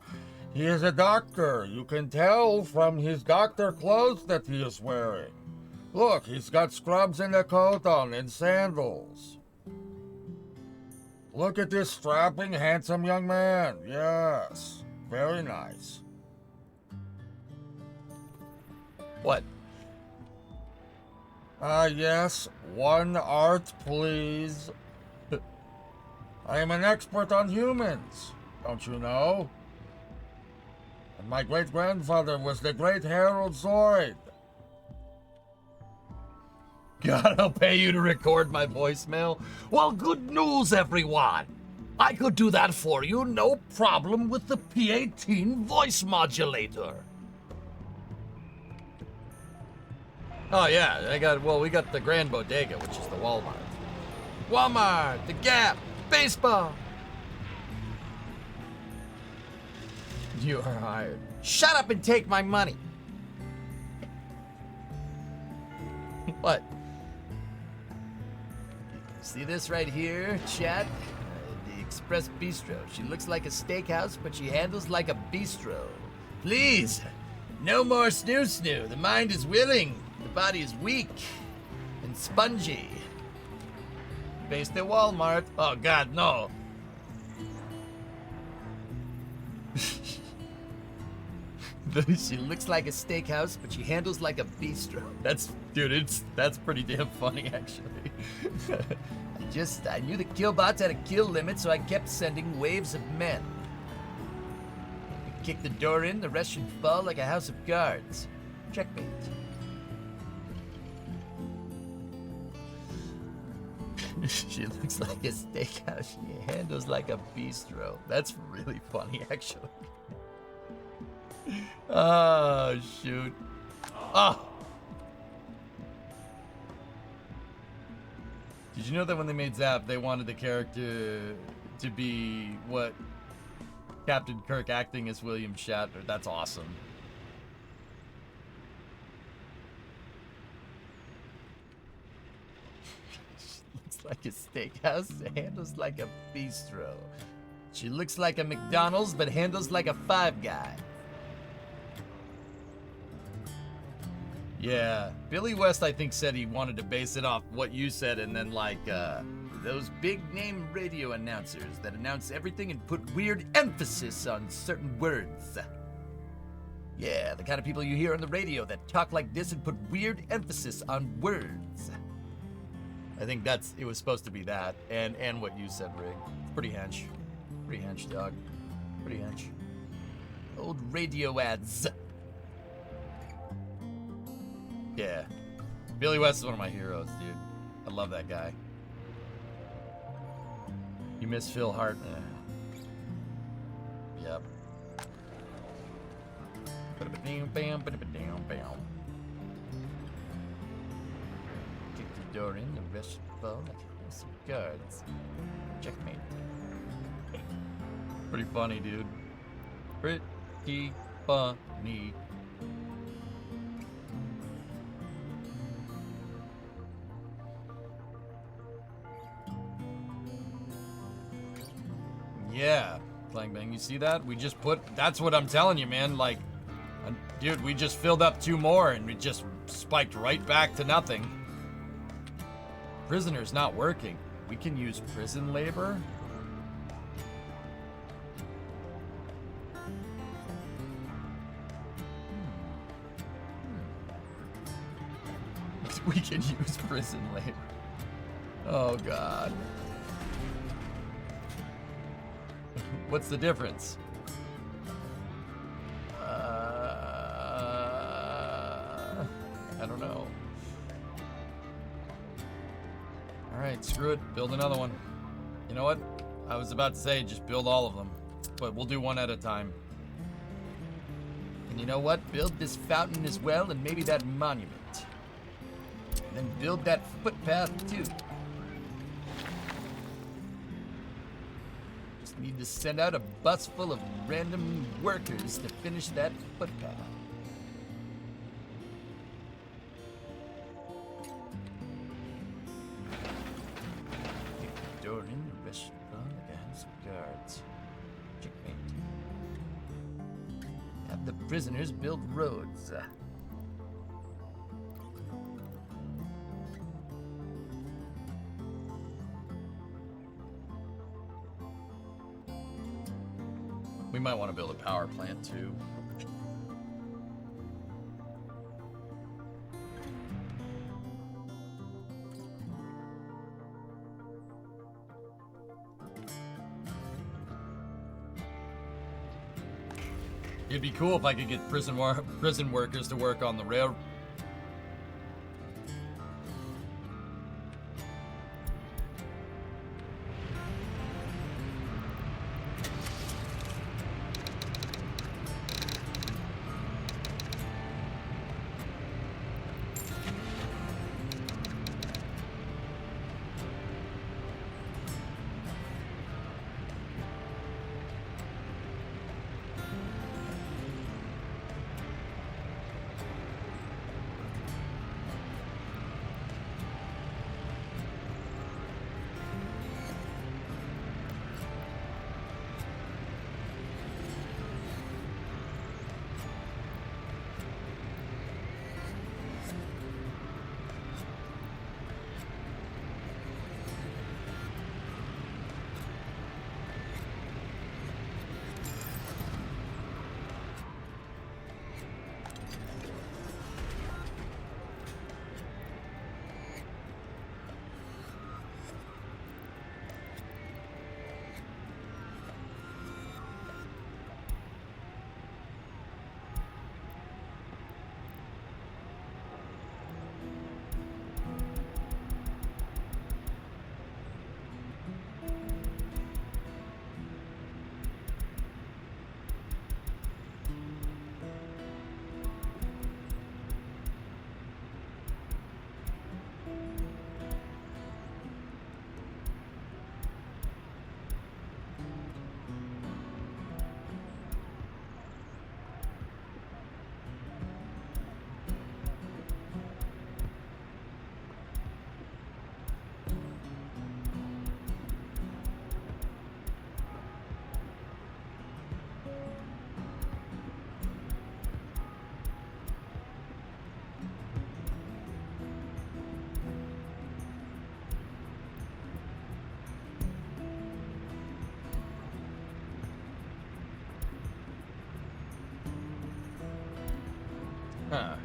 He is a doctor. You can tell from his doctor clothes that he is wearing. Look, he's got scrubs and a coat on and sandals. Look at this strapping, handsome young man. Yes, very nice. What? Yes, one art, please. I am an expert on humans, don't you know? And my great-grandfather was the great Harold Zoid. God, I'll pay you to record my voicemail. Well, good news, everyone. I could do that for you, no problem, with the P18 voice modulator. Oh yeah, we got the Grand Bodega, which is the Walmart. Walmart, the Gap, baseball. You are hired. Shut up and take my money. What? See this right here, chat? The Express Bistro. She looks like a steakhouse, but she handles like a bistro. Please, no more snoo-snoo. The mind is willing, the body is weak and spongy. Based at Walmart. Oh God, no. She looks like a steakhouse, but she handles like a bistro. That's pretty damn funny, actually. I knew the killbots had a kill limit, so I kept sending waves of men. I kick the door in, the rest should fall like a house of cards. Checkmate. She looks like a steakhouse. She handles like a bistro. That's really funny, actually. Oh, shoot. Oh! Did you know that when they made Zap, they wanted the character to be what Captain Kirk acting as William Shatner? That's awesome. Looks like a steakhouse, handles like a bistro. She looks like a McDonald's, but handles like a Five Guy. Yeah, Billy West, I think, said he wanted to base it off what you said, and then like those big-name radio announcers that announce everything and put weird emphasis on certain words. Yeah, the kind of people you hear on the radio that talk like this and put weird emphasis on words. I think it was supposed to be that, and what you said, Rig. Pretty hench. Pretty hench, dog. Pretty hench. Old radio ads. Yeah. Billy West is one of my heroes, dude. I love that guy. You miss Phil Hart? Yep. Kick the door in, the rest fall like some guards. Checkmate. Pretty funny, dude. Pretty funny. Yeah, Clang Bang, you see that? We just that's what I'm telling you, man. Like, dude, we just filled up 2 more and it just spiked right back to nothing. Prisoner's not working. We can use prison labor. We can use prison labor. Oh, God. What's the difference? I don't know. Alright, screw it. Build another one. You know what? I was about to say just build all of them. But we'll do one at a time. And you know what? Build this fountain as well, and maybe that monument. And then build that footpath too. Need to send out a bus full of random workers to finish that footpath. Kick the door in, the rest run like a house of guards. Checkmate. Have the prisoners build roads. We might want to build a power plant too. It'd be cool if I could get prison workers to work on the rail. Huh.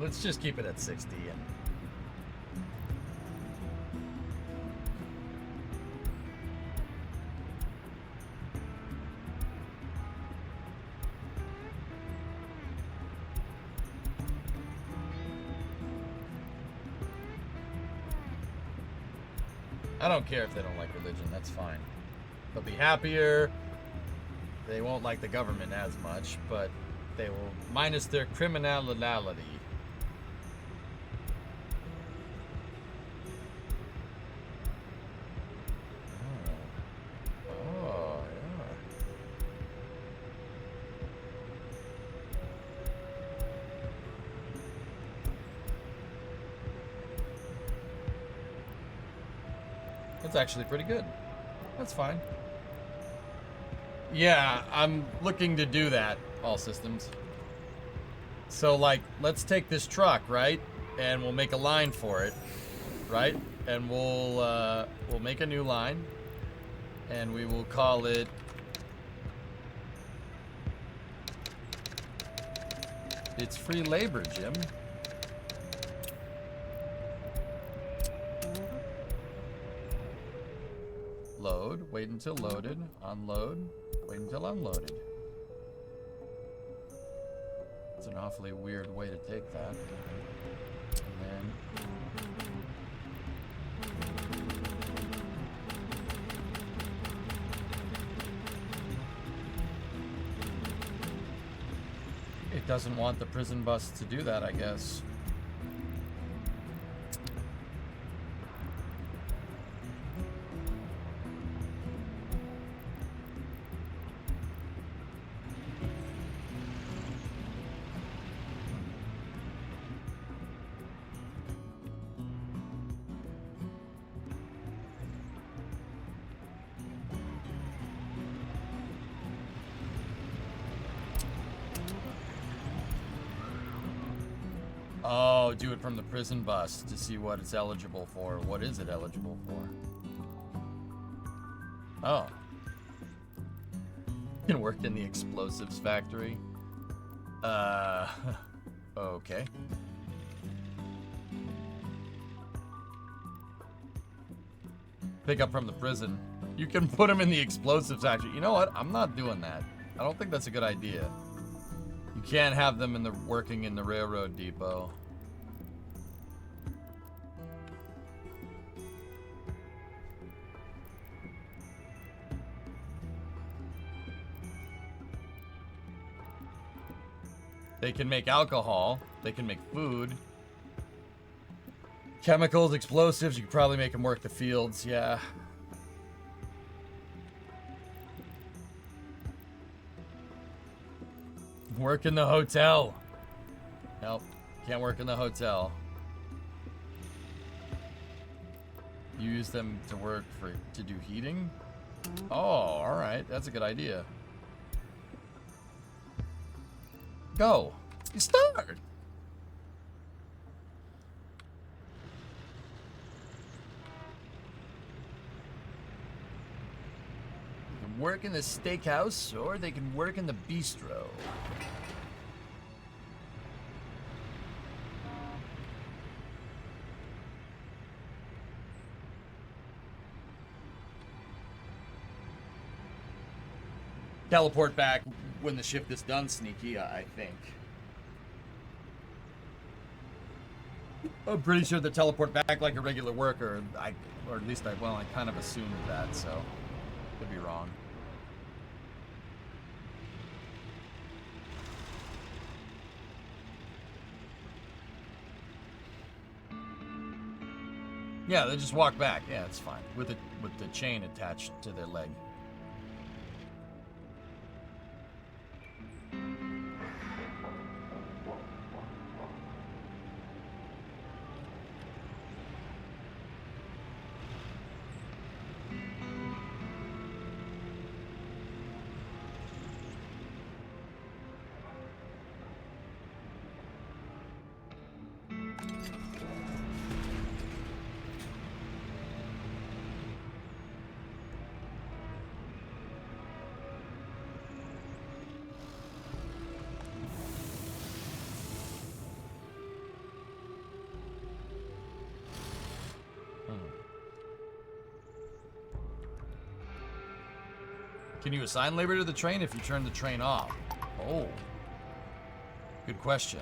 Let's just keep it at 60 and I don't care if they don't like religion, that's fine. They'll be happier. They won't like the government as much, but they will minus their criminality. That's actually pretty good. That's fine. Yeah, I'm looking to do that, all systems. So, like, let's take this truck, right? And we'll make a line for it, right? And we'll make a new line. And we will call it... It's free labor, Jim. Load, wait until loaded, unload, wait until unloaded. It's an awfully weird way to take that. And then it doesn't want the prison bus to do that, I guess. Oh, do it from the prison bus to see what it's eligible for. What is it eligible for? Oh. Can work in the explosives factory. Okay. Pick up from the prison. You can put them in the explosives factory. You know what? I'm not doing that. I don't think that's a good idea. You can't have them working in the railroad depot. They can make alcohol. They can make food. Chemicals, explosives. You could probably make them work the fields. Yeah. Work in the hotel. Nope. Can't work in the hotel. You use them to work to do heating? Oh, alright. That's a good idea. Go. You start. They can work in the steakhouse or they can work in the bistro. Teleport back when the shift is done, Sneaky, I think. I'm pretty sure they teleport back like a regular worker. Or at least I kind of assumed that, so could be wrong. Yeah, they just walk back. Yeah, it's fine with the chain attached to their leg. Can you assign labor to the train if you turn the train off? Oh. Good question.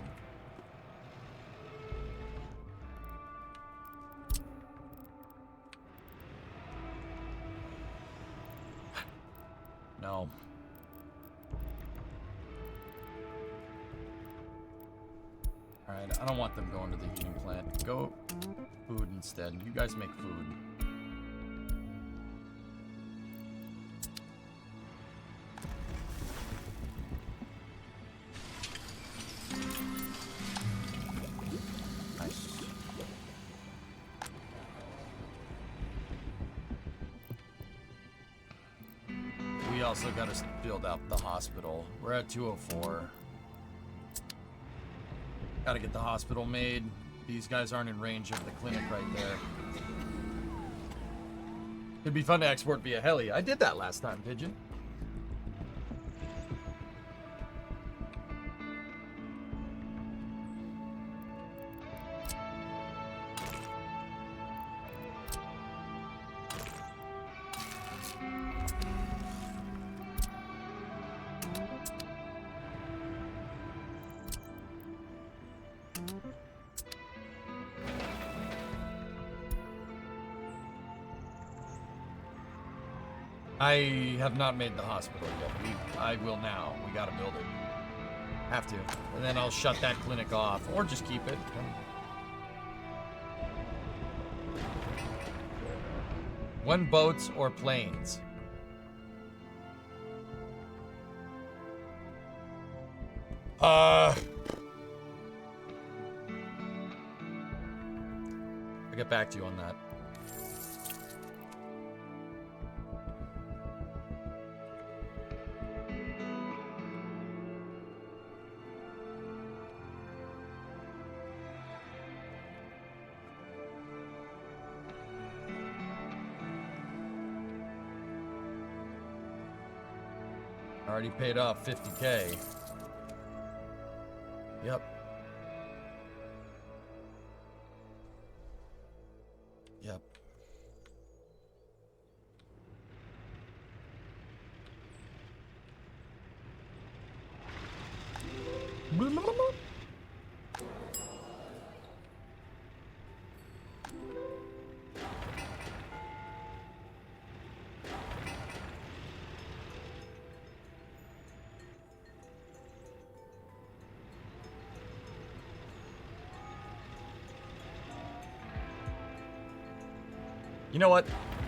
No. Alright, I don't want them going to the heating plant. Go food instead. You guys make food. Also got to build out the hospital. We're at 204. Got to get the hospital made. These guys aren't in range of the clinic right there. It'd be fun to export via heli. I did that last time, Pigeon. I have not made the hospital yet. I will now. We gotta build it. Have to. And then I'll shut that clinic off. Or just keep it. When boats or planes? I'll get back to you on that. Already paid off 50K. Yep. Yep. You know what?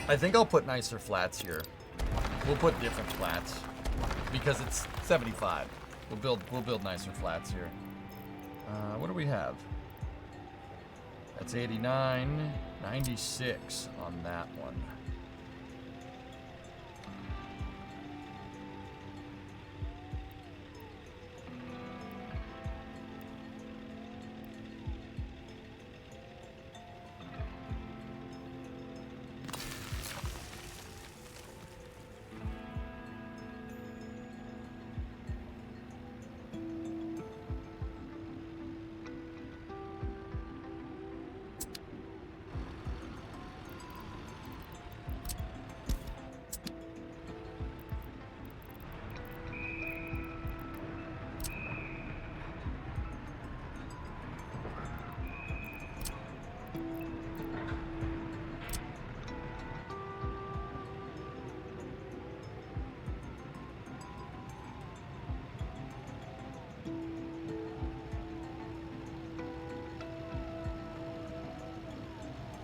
I think I'll put nicer flats here. We'll put different flats because it's 75. We'll build nicer flats here. What do we have? That's 89, 96 on that one.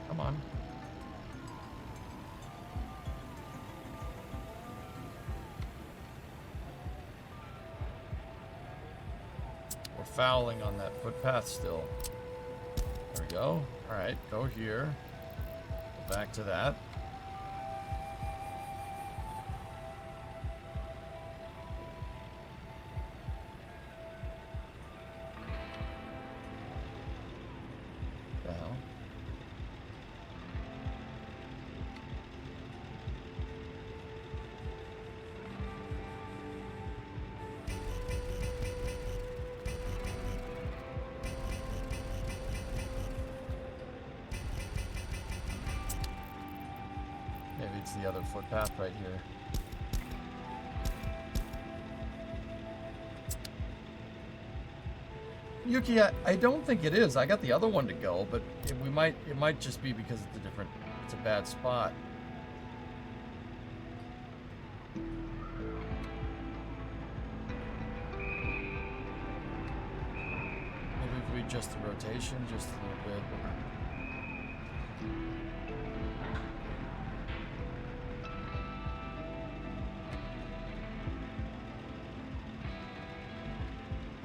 Come on. We're fouling on that footpath still. There we go. All right, go here. Go back to that. The hell? Maybe it's the other footpath right here. Yuki, I don't think it is. I got the other one to go, but it might just be because it's a bad spot. Maybe if we adjust the rotation just a little bit.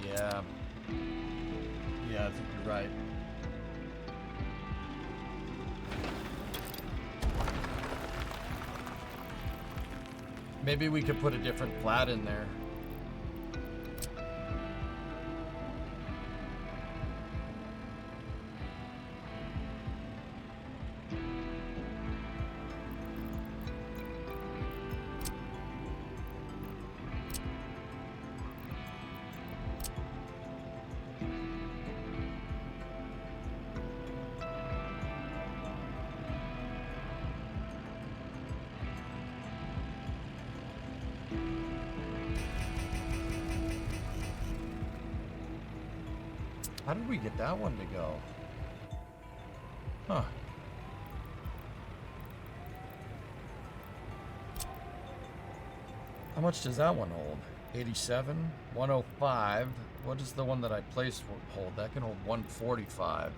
Yeah. Yeah, I think you're right. Maybe we could put a different flat in there. How did we get that one to go? Huh. How much does that one hold? 87? 105? What is the one that I placed hold? That can hold 145.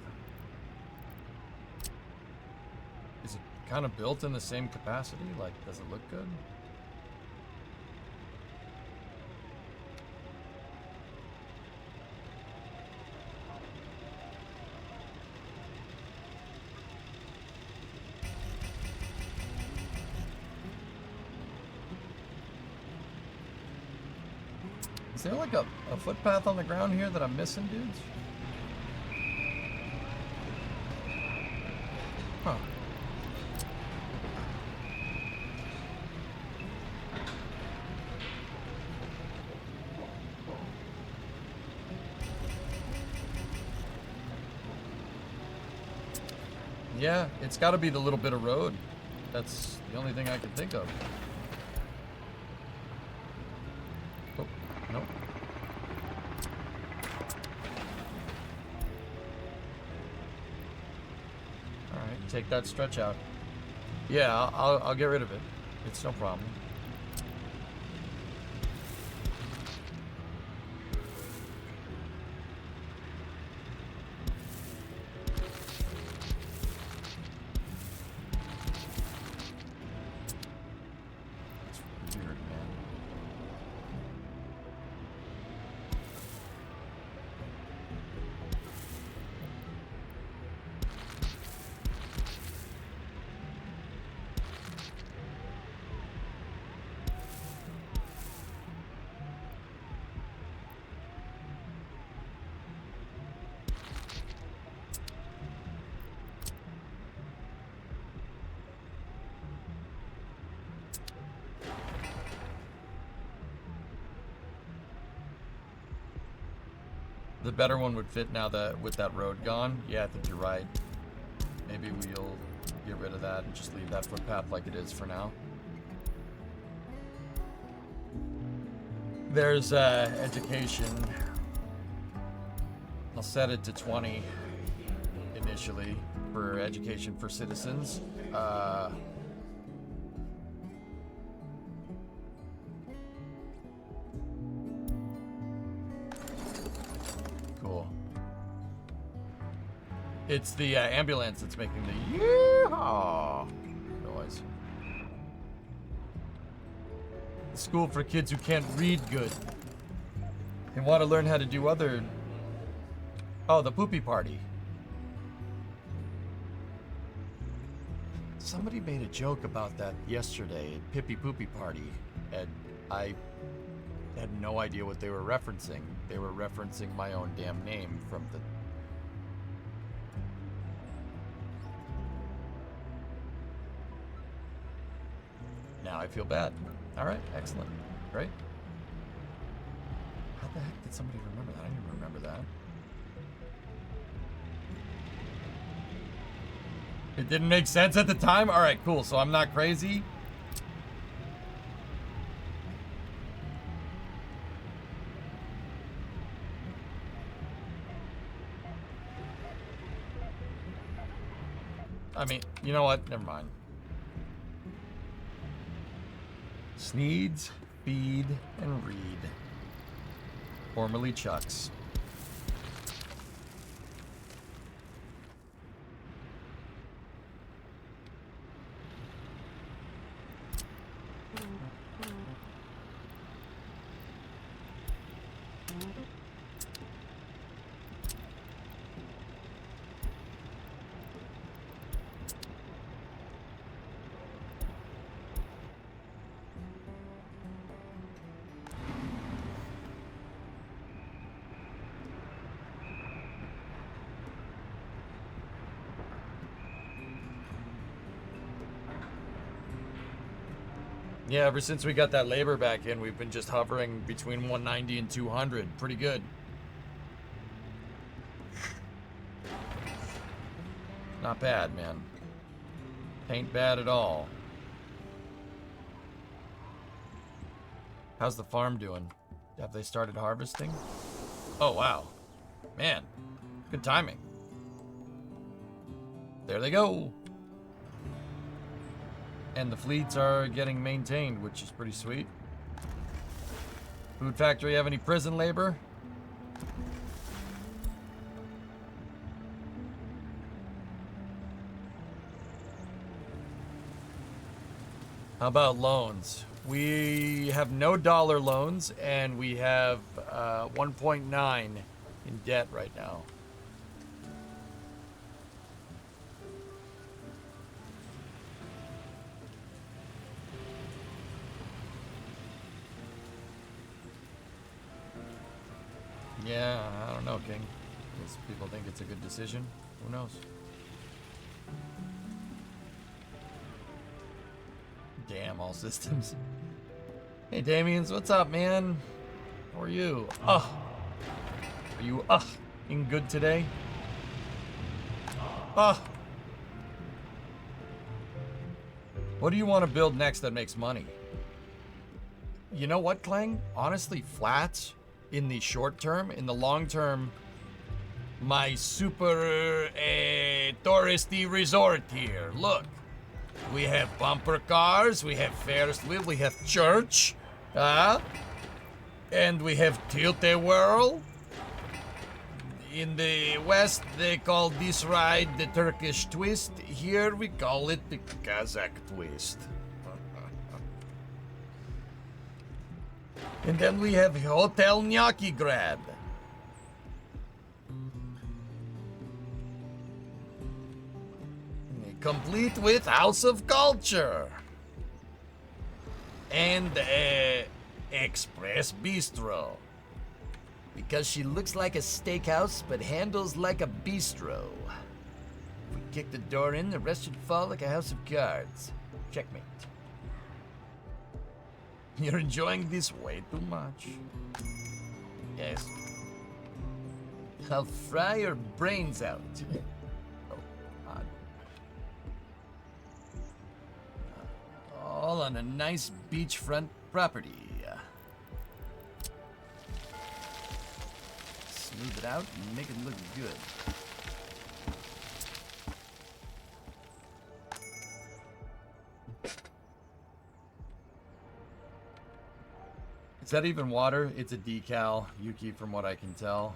Is it kind of built in the same capacity? Like, does it look good? Is there like a footpath on the ground here that I'm missing, dudes? Huh. Yeah, it's got to be the little bit of road. That's the only thing I can think of. Oh, nope. All right, take that stretch out. Yeah, I'll get rid of it. It's no problem. That's weird, man. The better one would fit now that with that road gone. Yeah, I think you're right. Maybe we'll get rid of that and just leave that footpath like it is for now. There's education. I'll set it to 20 initially for education for citizens. Cool. It's the ambulance that's making the yeehaw noise. The school for kids who can't read good and want to learn how to do other... Oh, the poopy party. Somebody made a joke about that yesterday at Pippy Poopy Party, and I had no idea what they were referencing. They were referencing my own damn name from the... Now I feel bad. All right, excellent. Great. How the heck did somebody remember that? I didn't even remember that. It didn't make sense at the time? All right, cool. So I'm not crazy. I mean, you know what? Never mind. Sneeds, feed, and read. Formerly Chuck's. Yeah, ever since we got that labor back in, we've been just hovering between 190 and 200. Pretty good. Not bad, man. Ain't bad at all. How's the farm doing? Have they started harvesting? Oh, wow. Man, good timing. There they go. And the fleets are getting maintained, which is pretty sweet. Food factory have any prison labor? How about loans? We have no dollar loans, and we have 1.9 in debt right now. Yeah, I don't know, King. Guess people think it's a good decision. Who knows? Damn, all systems. Hey, Damians, what's up, man? How are you? Are you in good today? What do you want to build next that makes money? You know what, Clang? Honestly, flats in the short term. In the long term, my super touristy resort here. Look, we have bumper cars, we have Ferris wheel, we have church, and we have Tilte Whirl. In the West, they call this ride the Turkish twist. Here, we call it the Kazakh twist. And then we have Hotel Gnocchi Grad. Complete with House of Culture. And Express Bistro. Because she looks like a steakhouse, but handles like a bistro. If we kick the door in, the rest should fall like a house of cards. Checkmate. You're enjoying this way too much. Yes. I'll fry your brains out. Oh, odd. All on a nice beachfront property. Smooth it out and make it look good. Is that even water? It's a decal, Yuki, from what I can tell.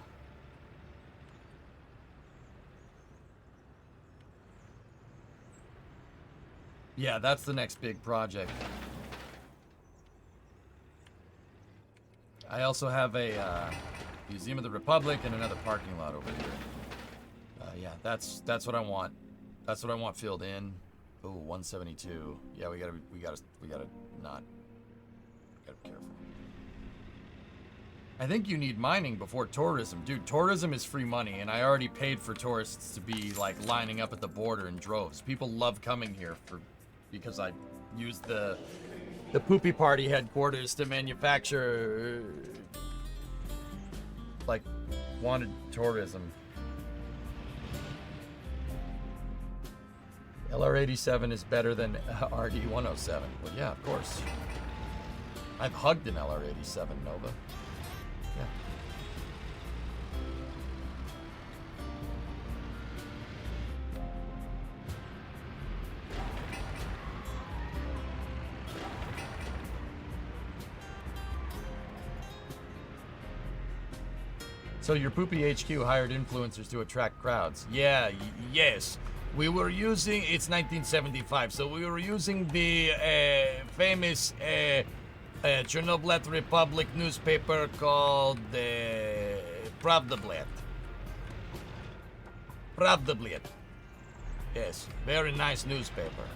Yeah, that's the next big project. I also have a Museum of the Republic and another parking lot over here. Yeah, that's what I want. That's what I want filled in. Oh, 172. Yeah, we gotta not. Gotta be careful. I think you need mining before tourism. Dude, tourism is free money, and I already paid for tourists to be, like, lining up at the border in droves. People love coming here because I used the Poopy Party headquarters to manufacture, like, wanted tourism. LR87 is better than RD107. Well, yeah, of course. I've hugged an LR87, Nova. Yeah. So your Poopy HQ hired influencers to attract crowds. Yeah, yes. We were using, it's 1975, so we were using the famous Chernoblyat Republic newspaper called Pravdablyat. Pravdablyat. Yes, very nice newspaper.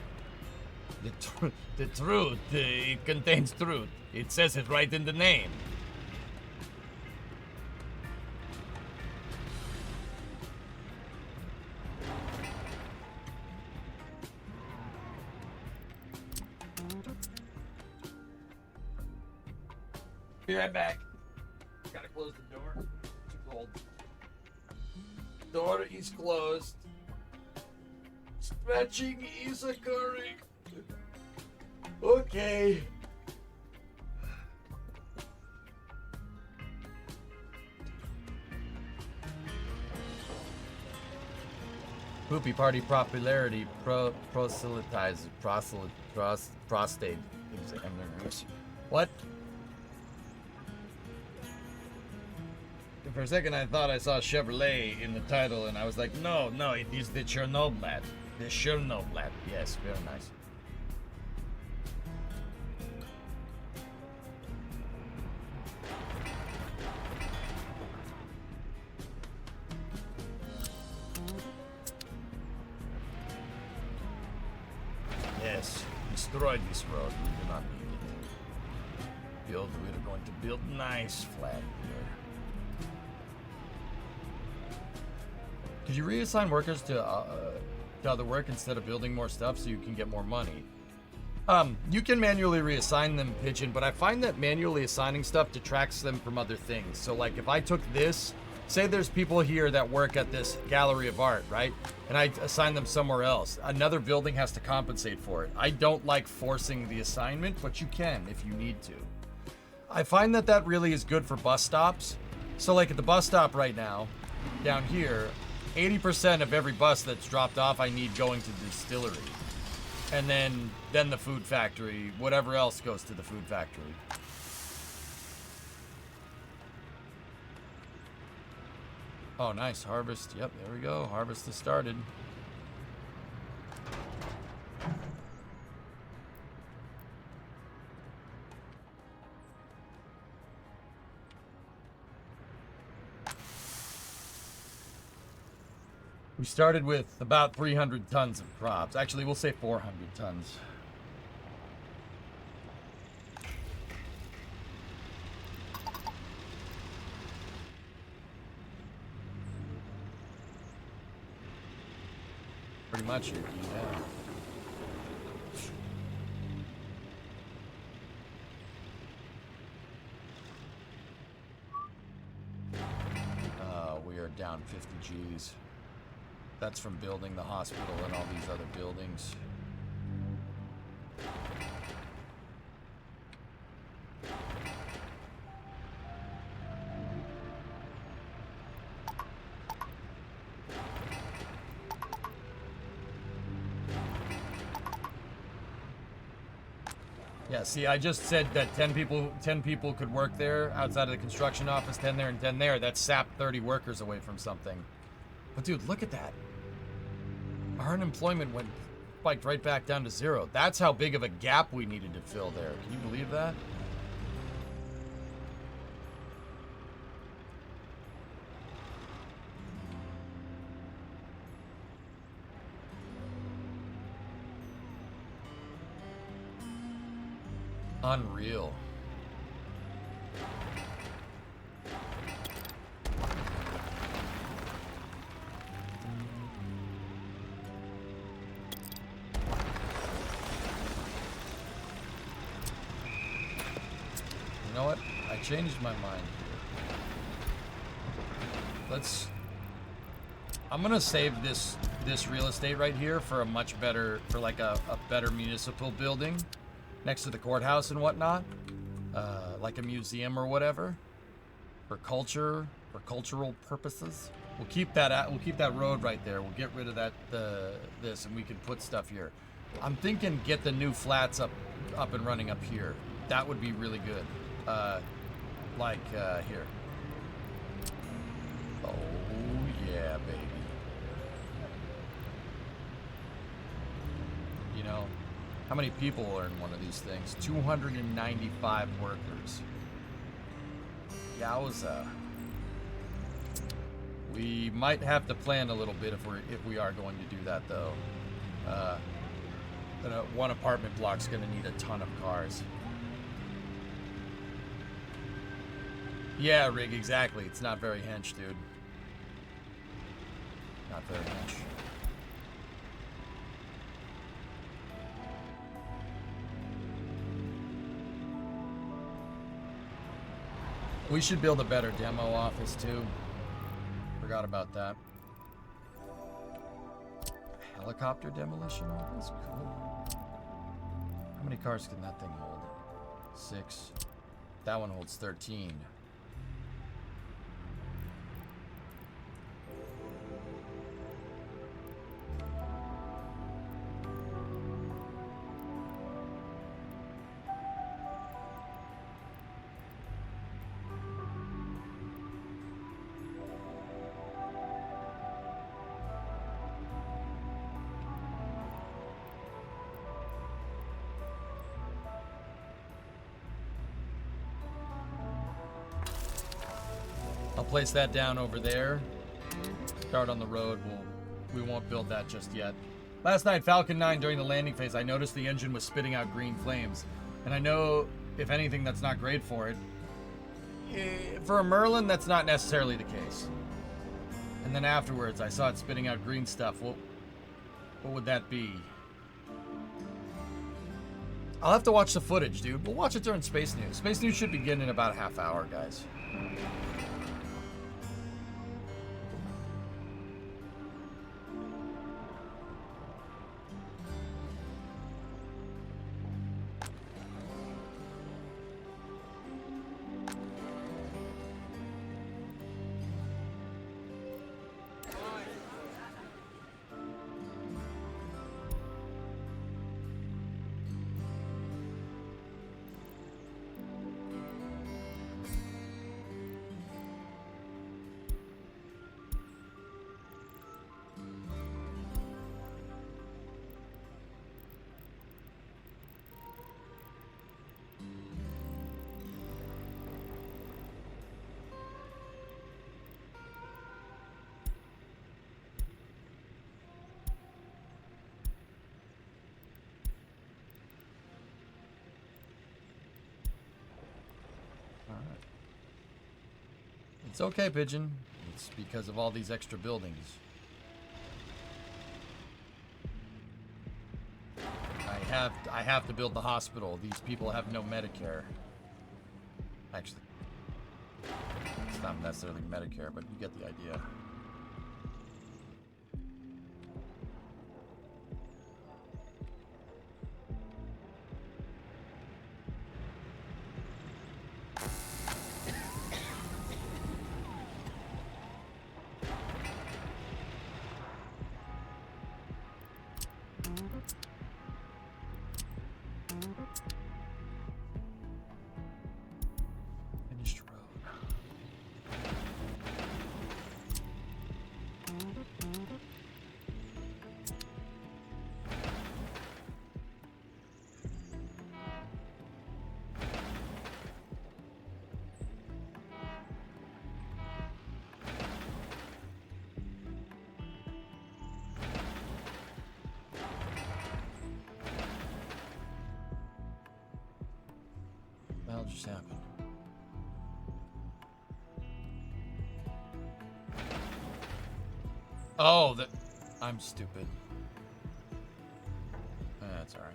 The truth, it contains truth. It says it right in the name. Be right back. Gotta close the door. Too cold. Door is closed. Stretching is occurring. Okay. Poopy Party popularity prostate examiners. What? For a second, I thought I saw Chevrolet in the title, and I was like, no, it is the Chernoblyat. The Chernoblyat. Yes, very nice. Yes, destroy this road. We do not need it. We're going to build nice flat here. Could you reassign workers to other work instead of building more stuff so you can get more money? You can manually reassign them, Pigeon, but I find that manually assigning stuff detracts them from other things. So, like, if I took this, say there's people here that work at this gallery of art, right? And I assign them somewhere else. Another building has to compensate for it. I don't like forcing the assignment, but you can if you need to. I find that that really is good for bus stops. So like at the bus stop right now, down here, 80% of every bus that's dropped off I need going to the distillery. And then the food factory, whatever else goes to the food factory. Oh, nice. Harvest. Yep, there we go. Harvest has started. We started with about 300 tons of crops. Actually, we'll say 400 tons. Pretty much, yeah. We are down 50 Gs. That's from building the hospital and all these other buildings. Yeah, see, I just said that 10 people could work there outside of the construction office, 10 there and 10 there. That sapped 30 workers away from something. But dude, look at that. Our unemployment spiked right back down to 0. That's how big of a gap we needed to fill there. Can you believe that? Unreal. You know what? I changed my mind here. I'm gonna save this real estate right here for a much better, for like a better municipal building next to the courthouse and whatnot, like a museum or whatever, for culture, for cultural purposes. We'll keep that road right there. We'll get rid of this, and we can put stuff here. I'm thinking get the new flats up and running up here. That would be really good. Here. Oh yeah, baby. You know, how many people are in one of these things? 295 workers. Yowza. We might have to plan a little bit if we are going to do that, though. One apartment block's gonna need a ton of cars. Yeah, Rig, exactly. It's not very hench, dude. Not very hench. We should build a better demo office, too. Forgot about that. Helicopter demolition office? Cool. How many cars can that thing hold? 6. That one holds 13. I'll place that down over there. Start on the road. We won't build that just yet. Last night, Falcon 9, during the landing phase, I noticed the engine was spitting out green flames. And I know, if anything, that's not great for it. For a Merlin, that's not necessarily the case. And then afterwards, I saw it spitting out green stuff. What would that be? I'll have to watch the footage, dude. We'll watch it during Space News. Space News should begin in about a half hour, guys. Alright. It's okay, Pigeon. It's because of all these extra buildings. I have to build the hospital. These people have no Medicare. Actually, it's not necessarily Medicare, but you get the idea. Finished road. What just happened? Oh, that I'm stupid. That's all right.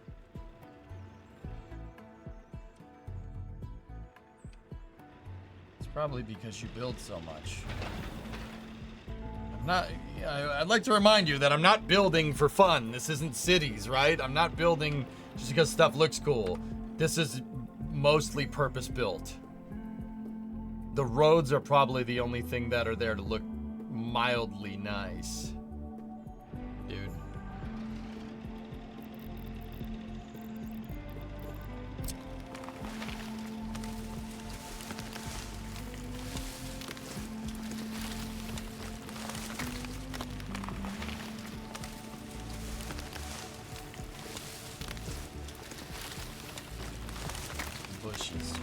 It's probably because you build so much. I'm not. I'd like to remind you that I'm not building for fun. This isn't cities, right? I'm not building just because stuff looks cool. This is mostly purpose built. The roads are probably the only thing that are there to look mildly nice. Dude. Bushes.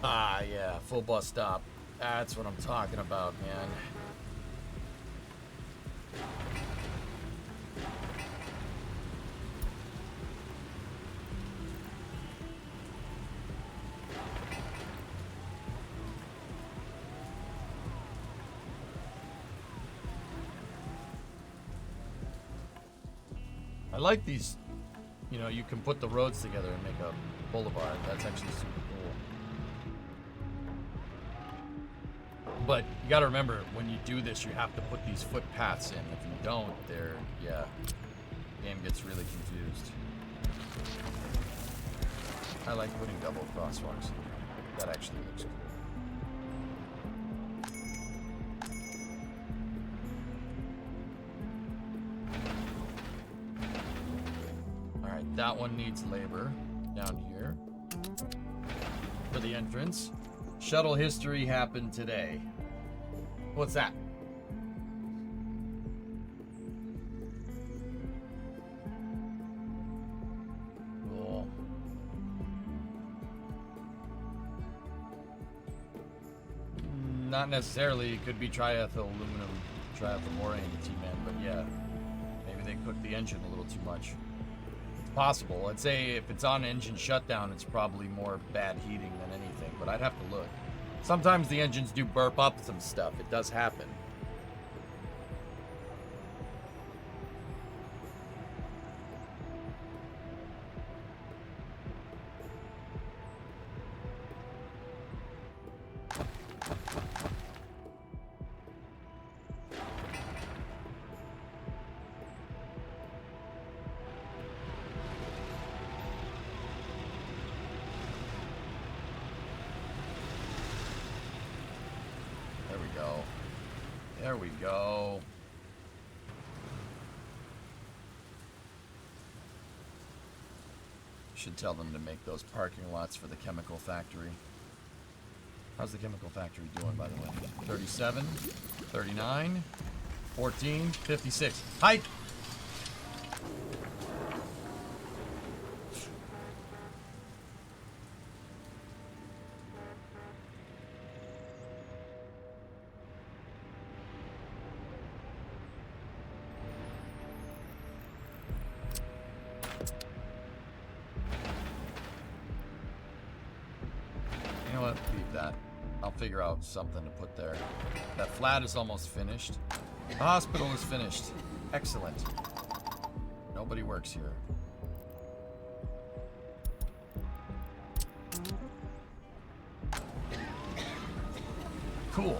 Ah, yeah, full bus stop. That's what I'm talking about, man. I like these, you know, you can put the roads together and make a boulevard. That's actually super cool. But you gotta remember, when you do this, you have to put these footpaths in. If you don't, yeah, the game gets really confused. I like putting double crosswalks in here. That actually looks cool. Alright, that one needs labor down here for the entrance. Shuttle history happened today. What's that? Cool. Not necessarily. It could be triethyl aluminum, triethylmorane T-man, but yeah. Maybe they cooked the engine a little too much. It's possible. I'd say if it's on engine shutdown, it's probably more bad heating than anything, but I'd have to look. Sometimes the engines do burp up some stuff. It does happen. There we go. Should tell them to make those parking lots for the chemical factory. How's the chemical factory doing, by the way? 37, 39, 14, 56. Hike! You know what? Leave that. I'll figure out something to put there. That flat is almost finished. The hospital is finished. Excellent. Nobody works here. Cool.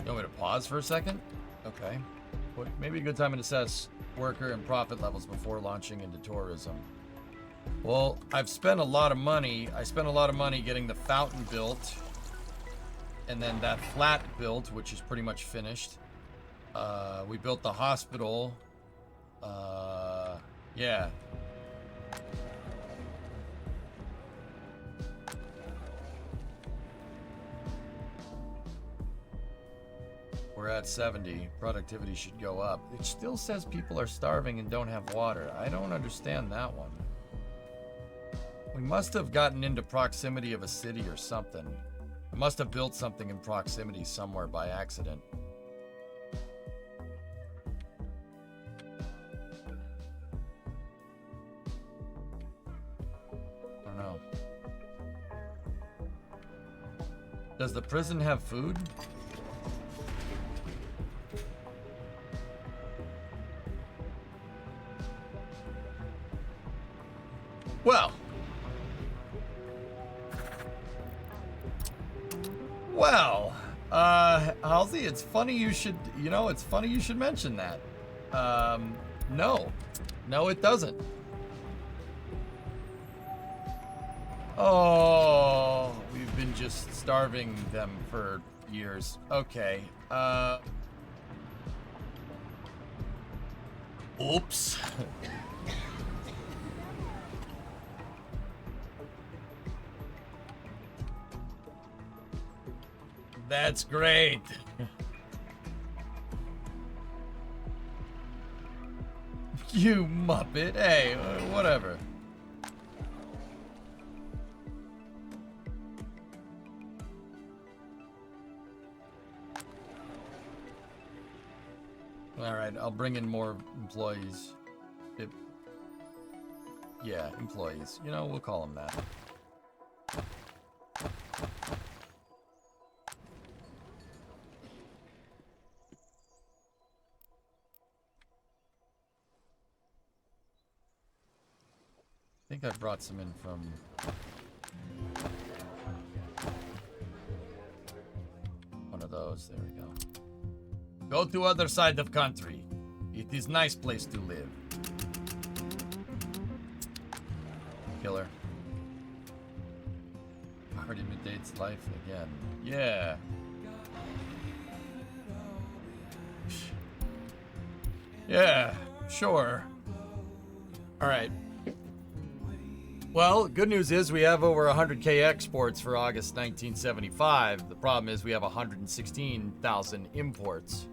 You want me to pause for a second? Okay. Well, maybe a good time to assess worker and profit levels before launching into tourism. Well, I've spent a lot of money. I spent a lot of money getting the fountain built. And then that flat built, which is pretty much finished. We built the hospital. Yeah. We're at 70. Productivity should go up. It still says people are starving and don't have water. I don't understand that one. We must have gotten into proximity of a city or something. I must have built something in proximity somewhere by accident. I don't know. Does the prison have food? Well, Halsey, it's funny you should, it's funny you should mention that. No, it doesn't. Oh, we've been just starving them for years. Okay, oops. That's great. You muppet. Hey, whatever. All right, I'll bring in more employees. Yeah, employees. We'll call them that. I think I brought some in from one of those. There we go. Go to other side of country. It is nice place to live. Killer. Art imitates life again. Yeah. Yeah, sure. All right. Well, good news is we have over 100K exports for August 1975. The problem is we have 116,000 imports.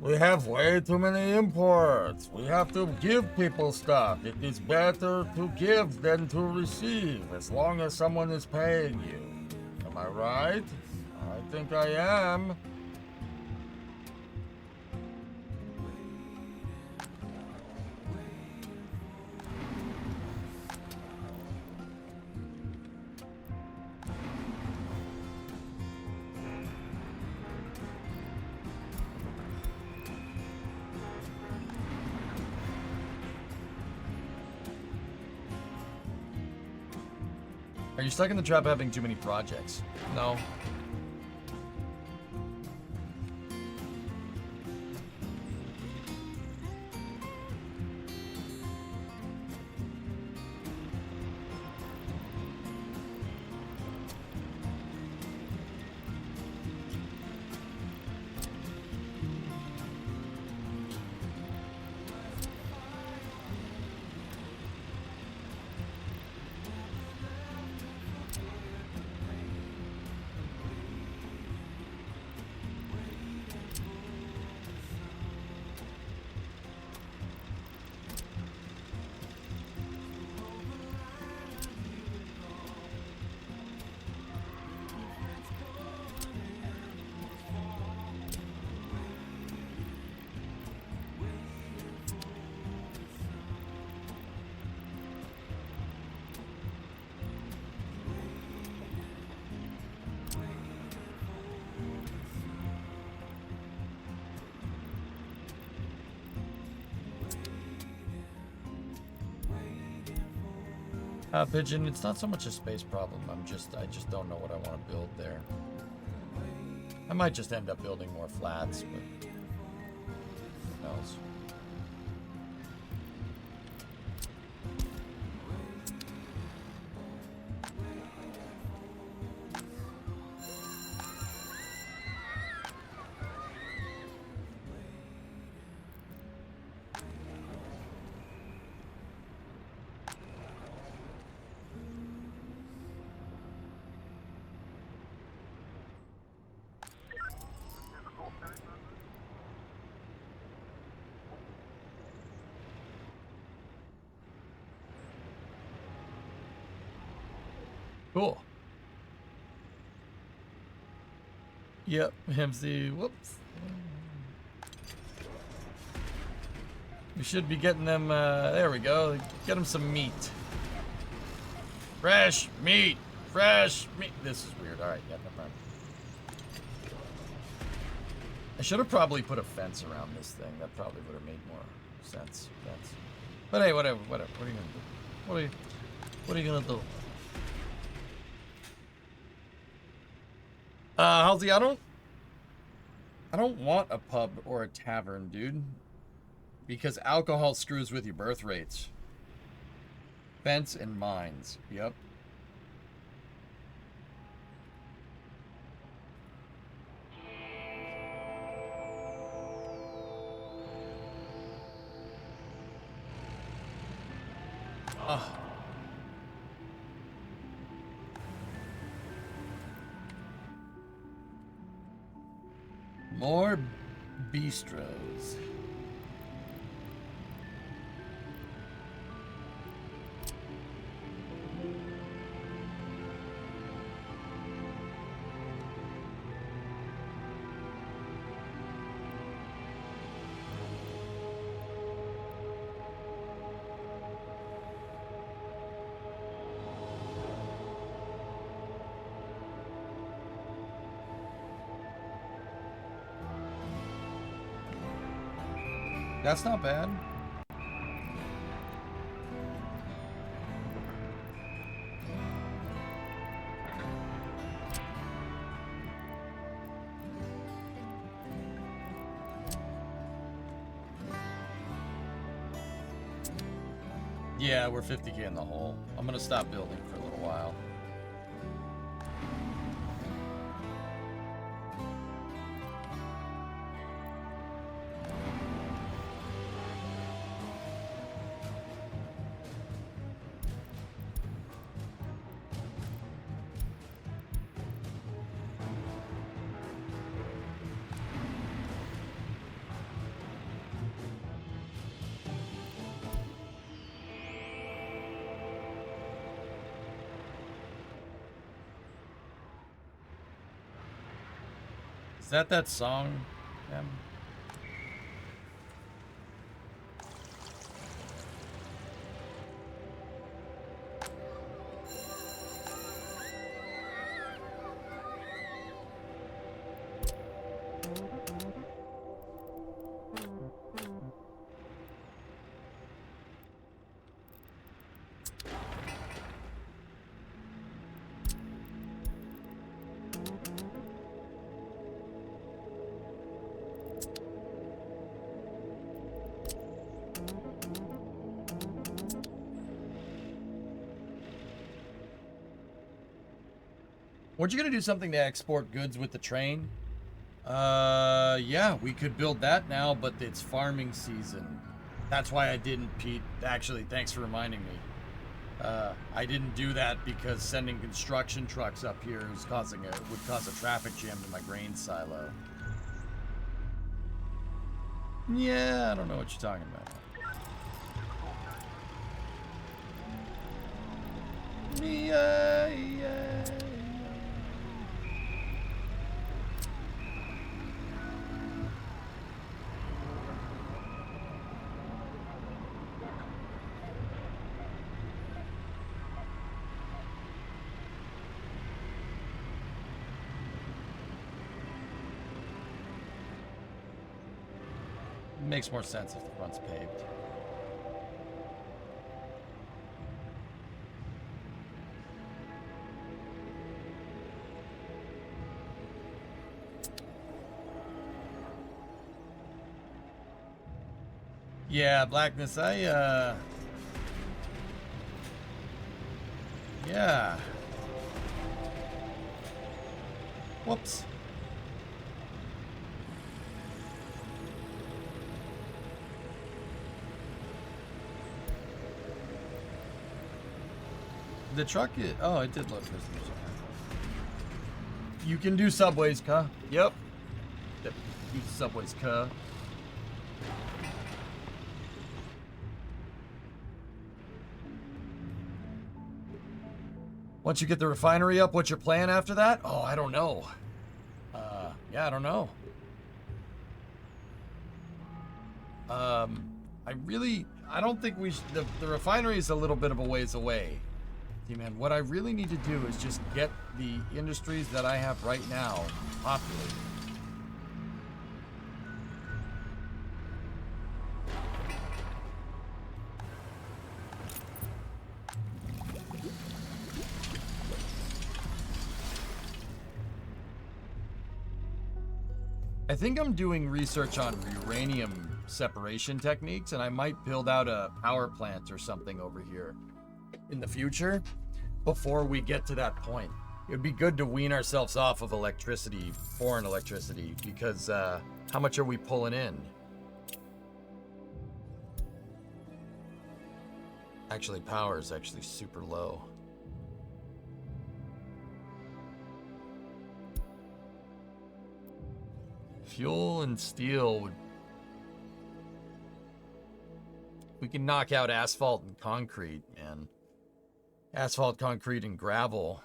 We have way too many imports. We have to give people stuff. It is better to give than to receive, as long as someone is paying you. Am I right? I think I am. Are you stuck in the trap of having too many projects? No. Pigeon, it's not so much a space problem. I just don't know what I want to build there. I might just end up building more flats, but who knows? Cool. Yep, MC. Whoops. We should be getting them, there we go. Get them some meat. Fresh meat. Fresh meat. This is weird. All right, yeah, never mind. I should have probably put a fence around this thing. That probably would have made more sense. But hey, whatever. What are you gonna do? What are you gonna do? Halsey, I don't want a pub or a tavern, dude. Because alcohol screws with your birth rates. Fence and mines. Yep. Ugh. More bistros. That's not bad. Yeah, we're 50K in the hole. I'm gonna stop building for a little while. Is that song? Weren't you gonna do something to export goods with the train? Yeah, we could build that now, but it's farming season. That's why I didn't, Pete. Actually, thanks for reminding me. I didn't do that because sending construction trucks up here would cause a traffic jam to my grain silo. Yeah, I don't know what you're talking about. Yeah. Makes more sense if the front's paved. Yeah, Blackness, yeah. Whoops. The truck is, oh, it did load prisoners. You can do subways, cuh. Yep. Do subways, cuh. Once you get the refinery up, what's your plan after that? Oh, I don't know. Yeah, I don't know. I don't think we should, the refinery is a little bit of a ways away. See, man, what I really need to do is just get the industries that I have right now populated. I think I'm doing research on uranium separation techniques, and I might build out a power plant or something over here in the future before we get to that point. It would be good to wean ourselves off of electricity, foreign electricity, because how much are we pulling in? Actually, power is actually super low. Fuel and steel would... We can knock out asphalt and concrete, man. Asphalt, concrete, and gravel.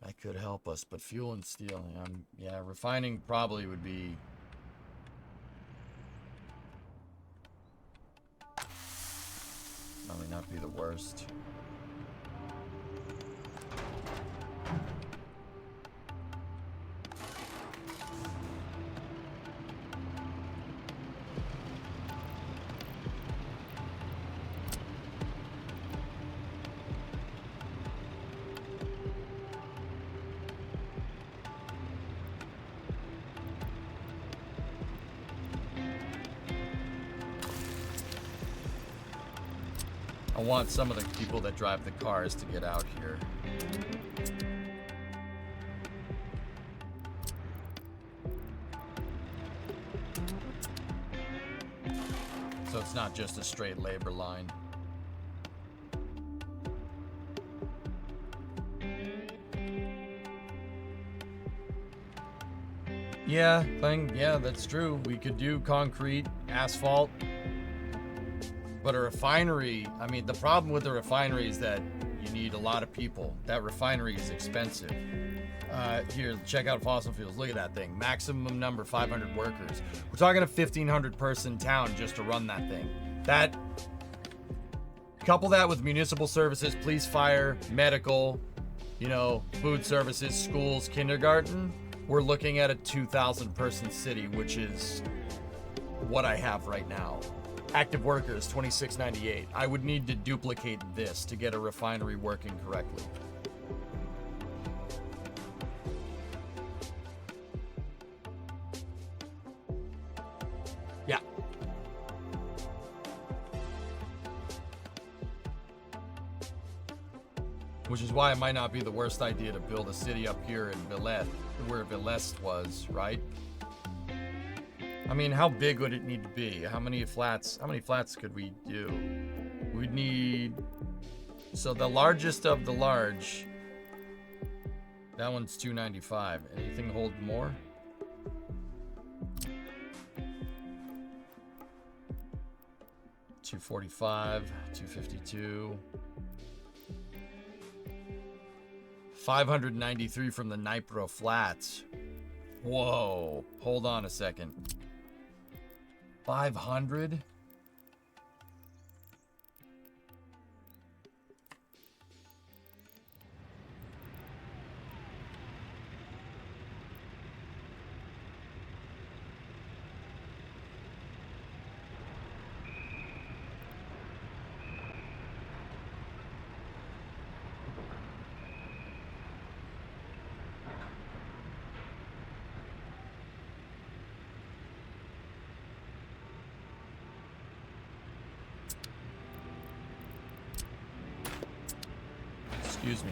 That could help us, but fuel and steel, yeah, refining probably would be... Probably not be the worst. I want some of the people that drive the cars to get out here. So it's not just a straight labor line. Yeah, that's true. We could do concrete, asphalt. But a refinery, I mean, the problem with the refinery is that you need a lot of people. That refinery is expensive. Here, check out fossil fuels. Look at that thing. Maximum number, 500 workers. We're talking a 1,500 person town just to run that thing. Couple that with municipal services, police, fire, medical, food services, schools, kindergarten. We're looking at a 2,000 person city, which is what I have right now. Active workers, 2698. I would need to duplicate this to get a refinery working correctly. Yeah. Which is why why it might not be the worst idea to build a city up here in Villette, where Villeste was, right? I mean, how big would it need to be? How many flats could we do? We'd need... So the largest of the large... That one's 295. Anything hold more? $245, $252. 593 from the Nipro Flats. Whoa. Hold on a second. 500? Excuse me.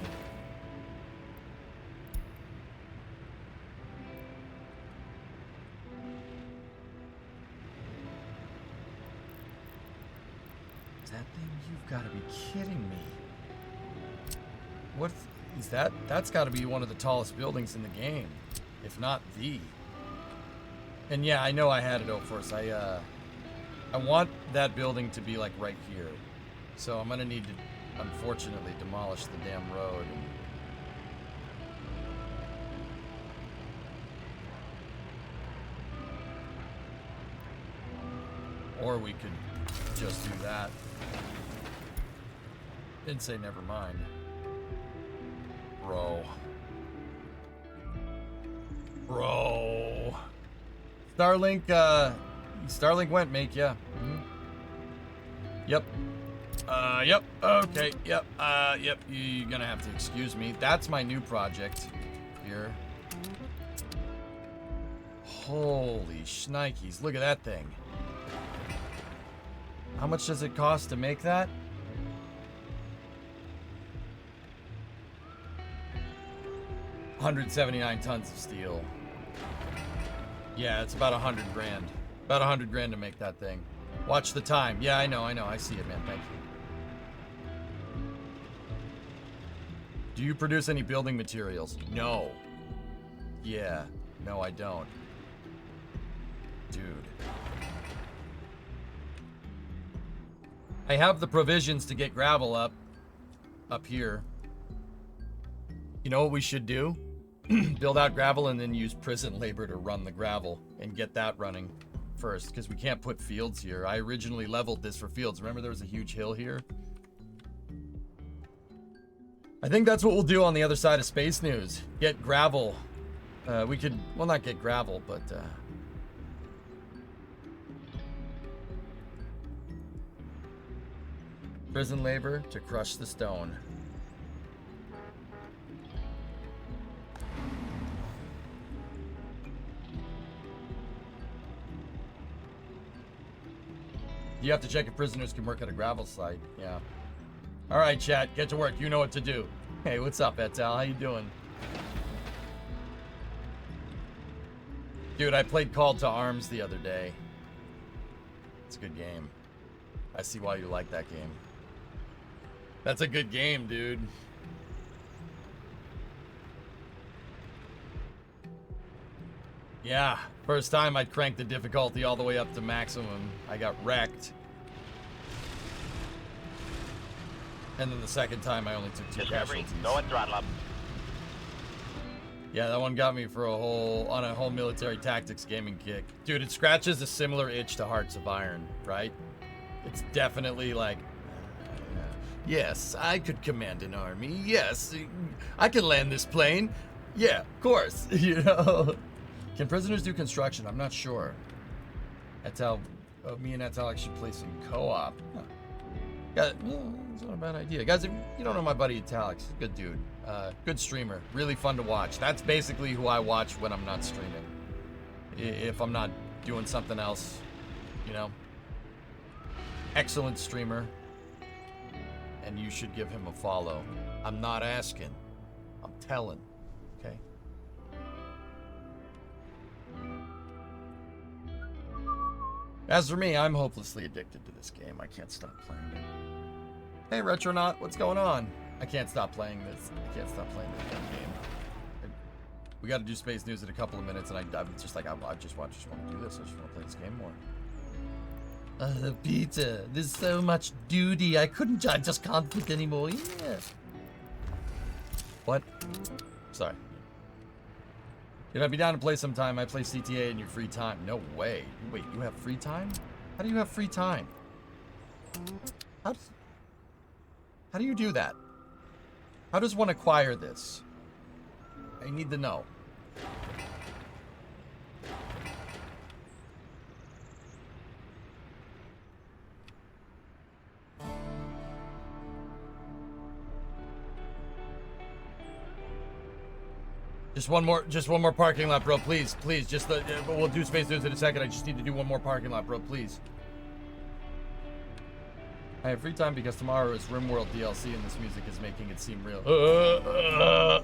Is that thing? You've got to be kidding me. What is that? That's got to be one of the tallest buildings in the game, if not the. And yeah, I know I had it, of course. I want that building to be like right here. So I'm gonna need to, unfortunately, demolish the damn road. Or we could just do that. Didn't say never mind. Bro. Starlink went, mate, yeah. Mm-hmm. Yep. Yep, okay, yep, yep, you're gonna have to excuse me. That's my new project here. Holy shnikes, look at that thing. How much does it cost to make that? $179 tons of steel. Yeah, it's about 100 grand. About 100 grand to make that thing. Watch the time. Yeah, I know, I see it, man, thank you. Do you produce any building materials? No. Yeah. No, I don't. Dude. I have the provisions to get gravel up here. You know what we should do? Build out gravel and then use prison labor to run the gravel and get that running first, because we can't put fields here. I originally leveled this for fields. Remember there was a huge hill here? I think that's what we'll do on the other side of Space News. Get gravel. We could, well, not get gravel, but prison labor to crush the stone. You have to check if prisoners can work at a gravel site. Yeah. All right, chat, get to work. You know what to do. Hey, what's up, Etal? How you doing? Dude, I played Call to Arms the other day. It's a good game. I see why you like that game. That's a good game, dude. Yeah, first time I cranked the difficulty all the way up to maximum. I got wrecked. And then the second time I only took 2 Discovery, casualties. go and throttle up. Yeah, that one got me for on a whole military tactics gaming kick. Dude, it scratches a similar itch to Hearts of Iron, right? It's definitely like, yes, I could command an army. Yes, I can land this plane. Yeah, of course, you know. Can prisoners do construction? I'm not sure. Etal, me and Etal actually play some co-op. Huh. Yeah, it's not a bad idea. Guys, if you don't know my buddy Alex, good dude. Good streamer. Really fun to watch. That's basically who I watch when I'm not streaming. If I'm not doing something else, you know. Excellent streamer. And you should give him a follow. I'm not asking. I'm telling. Okay? As for me, I'm hopelessly addicted to this game. I can't stop playing it. Hey, Retronaut, what's going on? I can't stop playing this. I can't stop playing this damn game. We got to do space news in a couple of minutes, and I'm just like, I just want to do this. I just want to play this game more. Peter, there's so much duty. I just can't fit anymore. Yeah. What? Sorry. If I'd be down to play sometime, I play CTA in your free time. No way. Wait, you have free time? How do you have free time? How do you do that? How does one acquire this? I need to know. Just one more parking lot, bro. Please. We'll do space news in a second. I just need to do one more parking lot, bro. Please. I have free time because tomorrow is RimWorld DLC and this music is making it seem real. Oh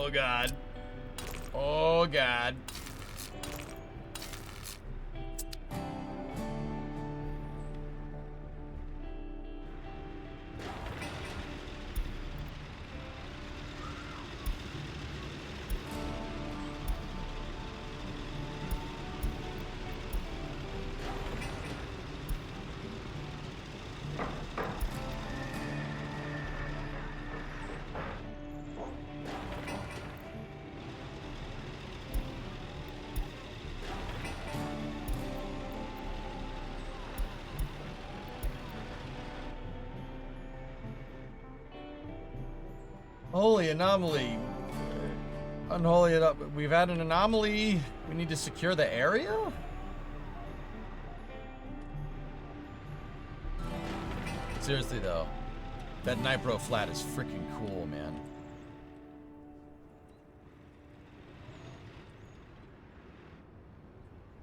God. Oh God. Holy anomaly. Unholy we've had an anomaly. We need to secure the area? Seriously though. That Nipro flat is freaking cool, man.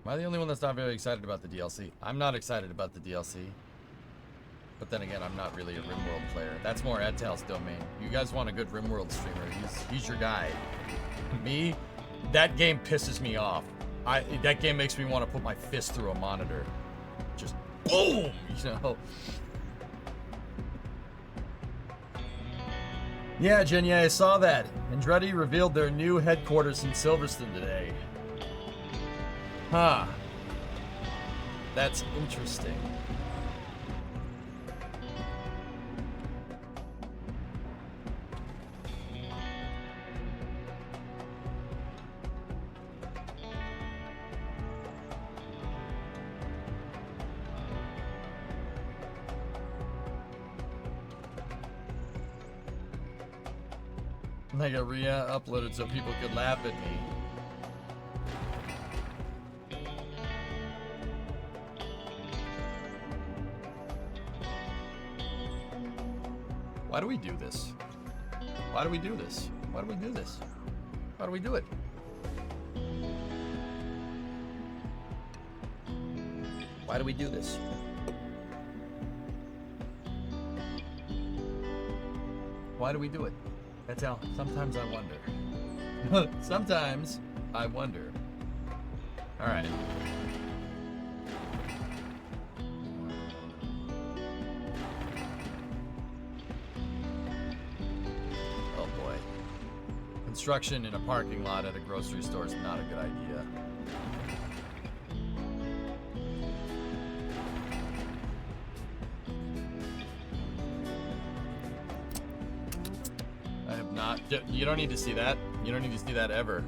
Am I the only one that's not very excited about the DLC? I'm not excited about the DLC. But then again, I'm not really a RimWorld player. That's more Edtail's domain. You guys want a good RimWorld streamer. He's your guy. Me, that game pisses me off. That game makes me want to put my fist through a monitor. Just boom, you know. Yeah, Jenya, I saw that. Andretti revealed their new headquarters in Silverstone today. Huh. That's interesting. I got re-uploaded so people could laugh at me. Why do we do this? Why do we do this? Why do we do this? Why do we do it? Why do we do this? Why do we do it? That's how. Sometimes I wonder. Sometimes I wonder. All right. Oh boy. Construction in a parking lot at a grocery store is not a good idea. You don't need to see that. You don't need to see that ever.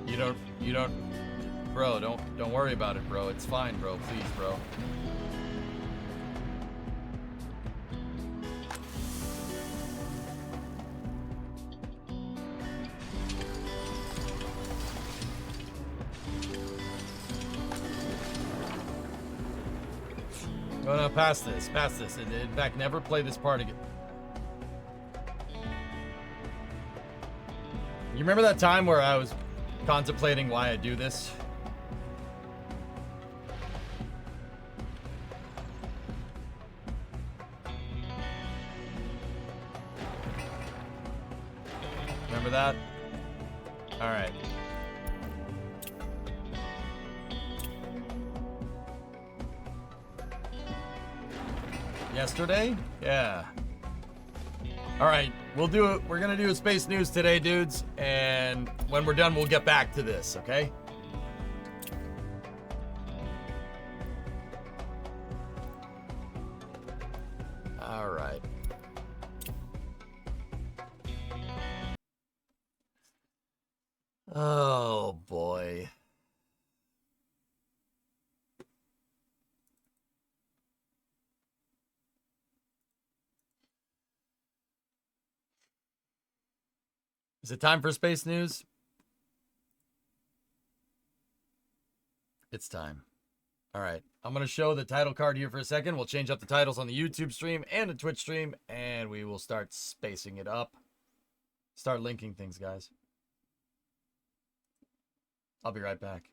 You don't, bro, don't worry about it, bro. It's fine, bro. Please, bro. Oh no, pass this. In fact, never play this part again. You remember that time where I was contemplating why I do this? Remember that? All right. Yesterday? Yeah. All right, we'll do it. We're gonna do a space news today, dudes. And when we're done, we'll get back to this, okay? All right. Oh boy. Is it time for space news? It's time. All right. I'm going to show the title card here for a second. We'll change up the titles on the YouTube stream and the Twitch stream, and we will start spacing it up. Start linking things, guys. I'll be right back.